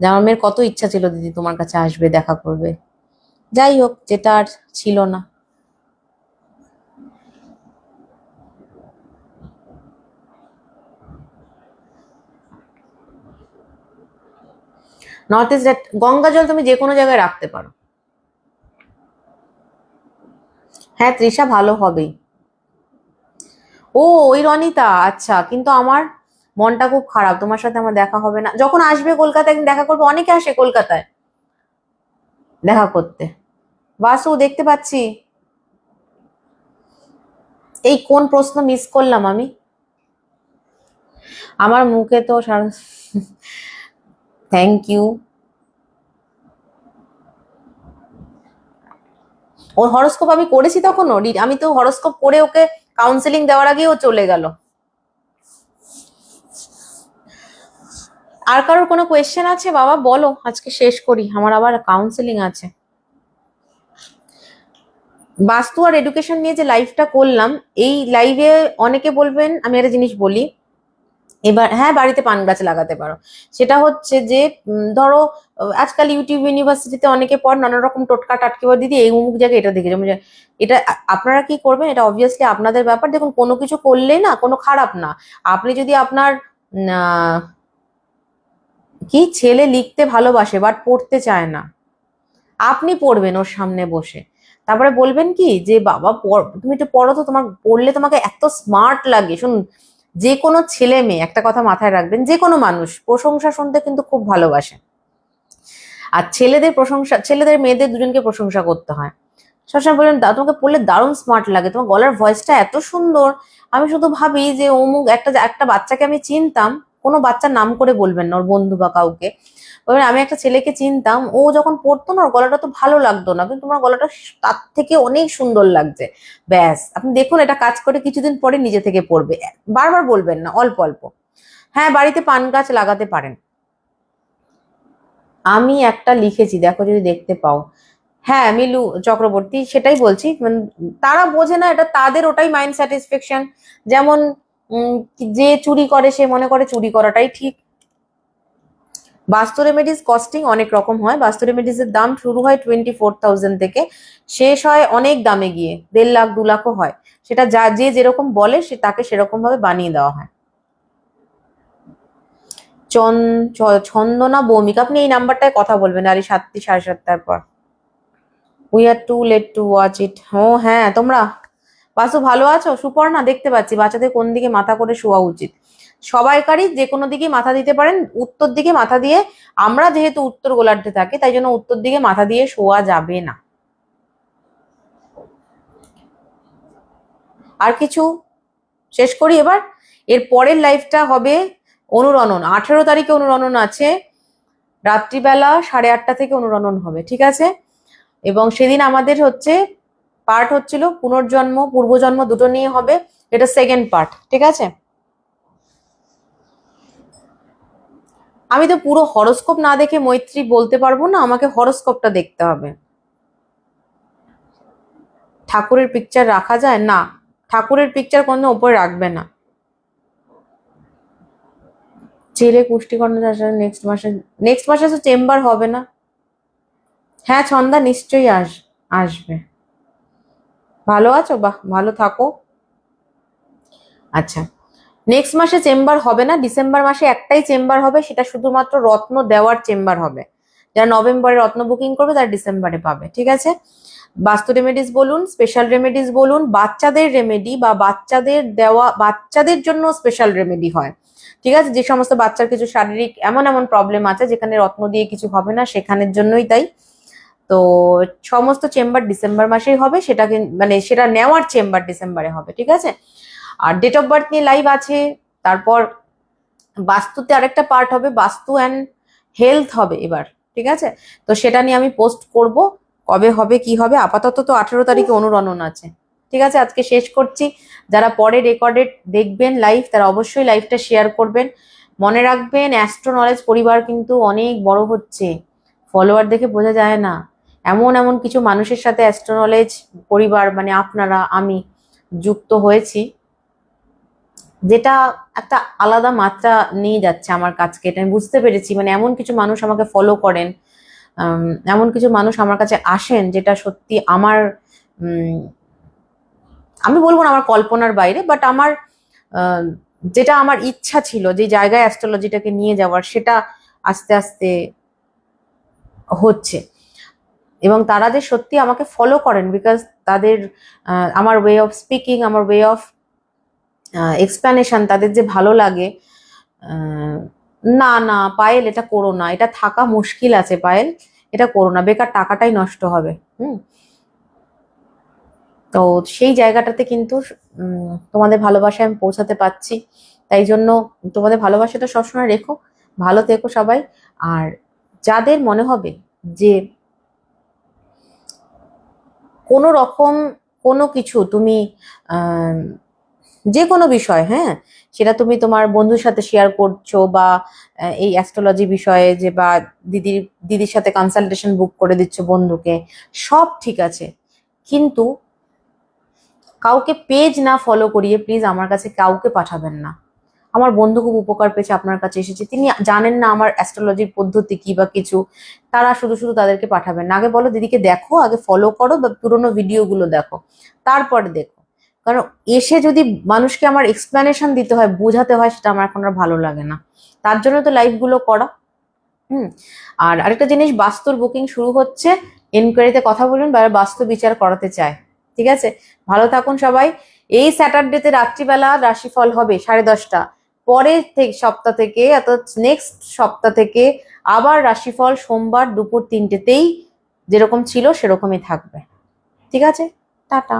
যে আমার মেয়ের কত ইচ্ছা ছিল দিদি তোমার কাছে আসবে, দেখা করবে। যাই হোক, যেটা আর ছিল না। নর্থ ইস্ট গঙ্গা জল তুমি যে কোনো জায়গায় রাখতে পারো। হ্যাঁ, তৃষা ভালো হবেই। ও, ওই রনিতা, আচ্ছা। কিন্তু আমার মনটা খুব খারাপ, তোমার সাথে আমার দেখা হবে না। যখন আসবে কলকাতায় একদিন দেখা করবো, অনেকে আসে কলকাতায় দেখা করতে। বাসু, দেখতে পাচ্ছি। এই কোন প্রশ্ন মিস করলাম আমি? আমার মুখে তো সারা থ্যাংক ইউ। ওর হরোস্কোপ আমি করেছি তখনও, আমি তো হরোস্কোপ করে ওকে কাউন্সেলিং দেওয়ার আগেই ও চলে গেল। আর কারোর কোনো কোয়েশ্চেন আছে বাবা? বলো, আজকে শেষ করি, আমার আবার কাউন্সেলিং আছে। বাস্তু আর এডুকেশন নিয়ে যে লাইভটা করলাম, এই লাইভে অনেকে বলবেন, আমি একটা জিনিস বলি এবার। হ্যাঁ, বাড়িতে পান গাছ লাগাতে পারো। সেটা হচ্ছে যে ধরো আজকাল ইউটিউব ইউনিভার্সিটিতে অনেকে পড় নানা রকম টোটকা টাটকে বলে, দিদি এই অমুক জায়গায় এটা দেখেছি এটা আপনারা কি করবেন, এটা অবভিয়াসলি আপনাদের ব্যাপার। দেখুন, কোনো কিছু করলেই না কোনো খারাপ না। আপনি যদি আপনার কি ছেলে লিখতে ভালোবাসে বাট পড়তে চায় না, আপনি পড়বেন ওর সামনে বসে, তারপরে বলবেন কি যে বাবা তুমি একটু পড়ো তো, তোমার পড়লে তোমাকে এত স্মার্ট লাগে। শুনুন, যে কোনো ছেলে মেয়ে একটা কথা মাথায় রাখবেন, যে কোনো মানুষ প্রশংসা শুনতে কিন্তু খুব ভালোবাসে। আর ছেলেদের মেয়েদের দুজনকে প্রশংসা করতে হয়। সবসময় বললেন তোমাকে পড়লে দারুণ স্মার্ট লাগে, তোমার গলার ভয়েসটা এত সুন্দর। আমি শুধু ভাবি যে অমুক একটা একটা বাচ্চাকে আমি চিনতাম, কোনো বাচ্চার নাম করে বলবেন না, ওর বন্ধু বা কাউকে বলবেন, আমি একটা ছেলেকে চিনতাম, ও যখন পড়তো না ওর গলাটা তো ভালো লাগতো না, কিন্তু তোমার গলাটা তার থেকে অনেক সুন্দর লাগছে। ব্যাস, আপনি দেখুন এটা কাজ করে, কিছুদিন পরে নিজে থেকে পড়বে। বারবার বলবেন না, অল্প অল্প। হ্যাঁ, বাড়িতে পান গাছ লাগাতে পারেন। আমি একটা লিখেছি, দেখো যদি দেখতে পাও। হ্যাঁ, মিলু চক্রবর্তী, সেটাই বলছি। তারা বোঝে না, এটা তাদের ওটাই মাইন্ড স্যাটিসফ্যাকশন। যেমন যে চুরি করে সে মনে করে চুরি করাটাই ঠিক। বাস্তু রেমেডিস কস্টিং অনেক রকম হয়। বাস্তু রেমেডিস এর দাম শুরু হয় 24,000 থেকে, শেষ হয় অনেক দামে গিয়ে 1.5 লাখ 2 লাখও হয়। সেটা যে যেরকম বলে সে তাকে সেরকম ভাবে বানিয়ে দেওয়া হয়। ছন্দনা ভৌমিক, আপনি এই নাম্বারটায় কথা বলবেন আর 7টা 7:30 পর। We are too late to watch it. ও হ্যাঁ, তোমরা বাসু ভালো আছো? সুপর্ণা, দেখতে পাচ্ছি বাচ্চাদের কোন দিকে মাথা করে শোয়া উচিত। সবাইকারই যে কোনো দিকে মাথা দিতে পারেন, উত্তর দিকে মাথা দিয়ে। আমরা যেহেতু উত্তর গোলার্ধে থাকি তাই জন্য উত্তর দিকে মাথা দিয়ে শোয়া যাবে না। আর কিছু শেষ করি এবার। এর পরের লাইফটা হবে অনুরণন। 18 তারিখে অনুরণন আছে, রাত্রিবেলা 8:30 থেকে অনুরণন হবে, ঠিক আছে? এবং সেদিন আমাদের হচ্ছে পার্ট হচ্ছিল পুনর্জন্ম পূর্বজন্ম দুটো নিয়ে হবে, এটা সেকেন্ড পার্ট, ঠিক আছে? আমি তো পুরো হরোস্কোপ না দেখে মৈত্রী বলতে পারবো না, আমাকে হরোস্কোপটা দেখতে হবে। ঠাকুরের পিকচার রাখা যায় না, ঠাকুরের পিকচার কোনো ওপরে রাখবে না। ছেলে পুষ্টিকর্ণ নেক্সট মাসে তো চেম্বার হবে না। হ্যাঁ, ছন্দা নিশ্চয়ই আসবে। ভালো আছো? বাহ, ভালো থাকো। আচ্ছা, নেক্সট মাসে চেম্বার হবে না, ডিসেম্বর মাসে একটাই চেম্বার হবে, সেটা শুধুমাত্র রত্ন দেওয়ার চেম্বার হবে। যারা নভেম্বরে রত্ন বুকিং করবে তারা ডিসেম্বরে পাবে, ঠিক আছে? বাস্তু রেমেডিস বলুন, স্পেশাল রেমেডিস বলুন, বাচ্চাদের রেমেডি বা বাচ্চাদের দেওয়া, বাচ্চাদের জন্য স্পেশাল রেমেডি হয়, ঠিক আছে? যে সমস্ত বাচ্চার কিছু শারীরিক এমন এমন প্রবলেম আছে যেখানে রত্ন দিয়ে কিছু হবে না, সেখানের জন্যই তাই। তো সমস্ত চেম্বার ডিসেম্বর মাসেই হবে, সেটা মানে সেটা নেওয়ার চেম্বার ডিসেম্বরে হবে, ঠিক আছে? আর ডেট অফ বার্থ নিয়ে লাইভ আছে। তারপর বাস্তুতে আরেকটা পার্ট হবে, বাস্তু অ্যান্ড হেলথ হবে এবার, ঠিক আছে? তো সেটা নিয়ে আমি পোস্ট করব, কবে হবে কি হবে। আপাতত তো 18 তারিখে অনুরণন আছে, ঠিক আছে? আজকে শেষ করছি। যারা পরে রেকর্ডেড দেখবেন লাইভ, তারা অবশ্যই লাইভটা শেয়ার করবেন। মনে রাখবেন, অ্যাস্ট্রো নলেজ পরিবার কিন্তু অনেক বড় হচ্ছে, ফলোয়ার দেখে বোঝা যায় না। এমন এমন কিছু মানুষের সাথে অ্যাস্ট্রোনলেজ পরিবার মানে আপনারা আমি যুক্ত হয়েছি, যেটা একটা আলাদা মাত্রা নিয়ে যাচ্ছে আমার কাছকে, এটা আমি বুঝতে পেরেছি। মানে এমন কিছু মানুষ আমাকে ফলো করেন, এমন কিছু মানুষ আমার কাছে আসেন, যেটা সত্যি আমার আমি বলবো না আমার কল্পনার বাইরে, বাট আমার যেটা আমার ইচ্ছা ছিল যে জায়গায় অ্যাস্ট্রোলজিটাকে নিয়ে যাওয়ার, সেটা আস্তে আস্তে হচ্ছে। এবং তারা যে সত্যি আমাকে ফলো করেন, বিকজ তাদের আমার ওয়ে অফ স্পিকিং, আমার ওয়ে অফ এক্সপ্লানেশন তাদের যে ভালো লাগে। না না পায়েল, এটা করো না, এটা থাকা মুশকিল আছে পায়েল, এটা করো না, বেকার টাকাটাই নষ্ট হবে। তো সেই জায়গাটাতে কিন্তু তোমাদের ভালোবাসা আমি পৌঁছাতে পারছি। তাই জন্য তোমাদের ভালোবাসাটা সবসময় রেখো, ভালো থেকো সবাই। আর যাদের মনে হবে যে কোনো রকম কোনো কিছু তুমি যে কোনো বিষয়, হ্যাঁ, সেটা তুমি তোমার বন্ধুর সাথে শেয়ার করছো, বা এই অ্যাস্ট্রোলজি বিষয়ে যে, বা দিদির সাথে কনসালটেশন বুক করে দিচ্ছ বন্ধুকে, সব ঠিক আছে, কিন্তু কাউকে পেজ না ফলো করিয়ে প্লিজ আমার কাছে কাউকে পাঠাবেন না। আমার বন্ধু খুব উপকার পেয়েছে, আপনার কাছে এসেছে, তিনি জানেন না আমার অ্যাস্ট্রোলজির পদ্ধতি কি বা কিছু, তারা শুধু শুধু তাদেরকে পাঠাবেন না। আগে বলো দিদিকে দেখো, আগে ফলো করো বা পুরোনো ভিডিওগুলো দেখো, তারপরে দেখো। কারণ এসে যদি মানুষকে আমার এক্সপ্লানেশন দিতে হয়, বোঝাতে হয়, সেটা আমার এখন আর ভালো লাগে না। তার জন্য তো লাইভগুলো করা। আর আরেকটা জিনিস, বাস্তুর বুকিং শুরু হচ্ছে, এনকোয়ারিতে কথা বলুন, বাস্তু বিচার করাতে চায়। ঠিক আছে, ভালো থাকুন সবাই। এই স্যাটারডেতে রাত্রিবেলা রাশিফল হবে 10:30। পরের সপ্তাহ থেকে, অর্থাৎ নেক্সট সপ্তাহ থেকে আবার রাশিফল সোমবার দুপুর 3টেতেই যেরকম ছিল সেরকমই থাকবে। ঠিক আছে, টাটা।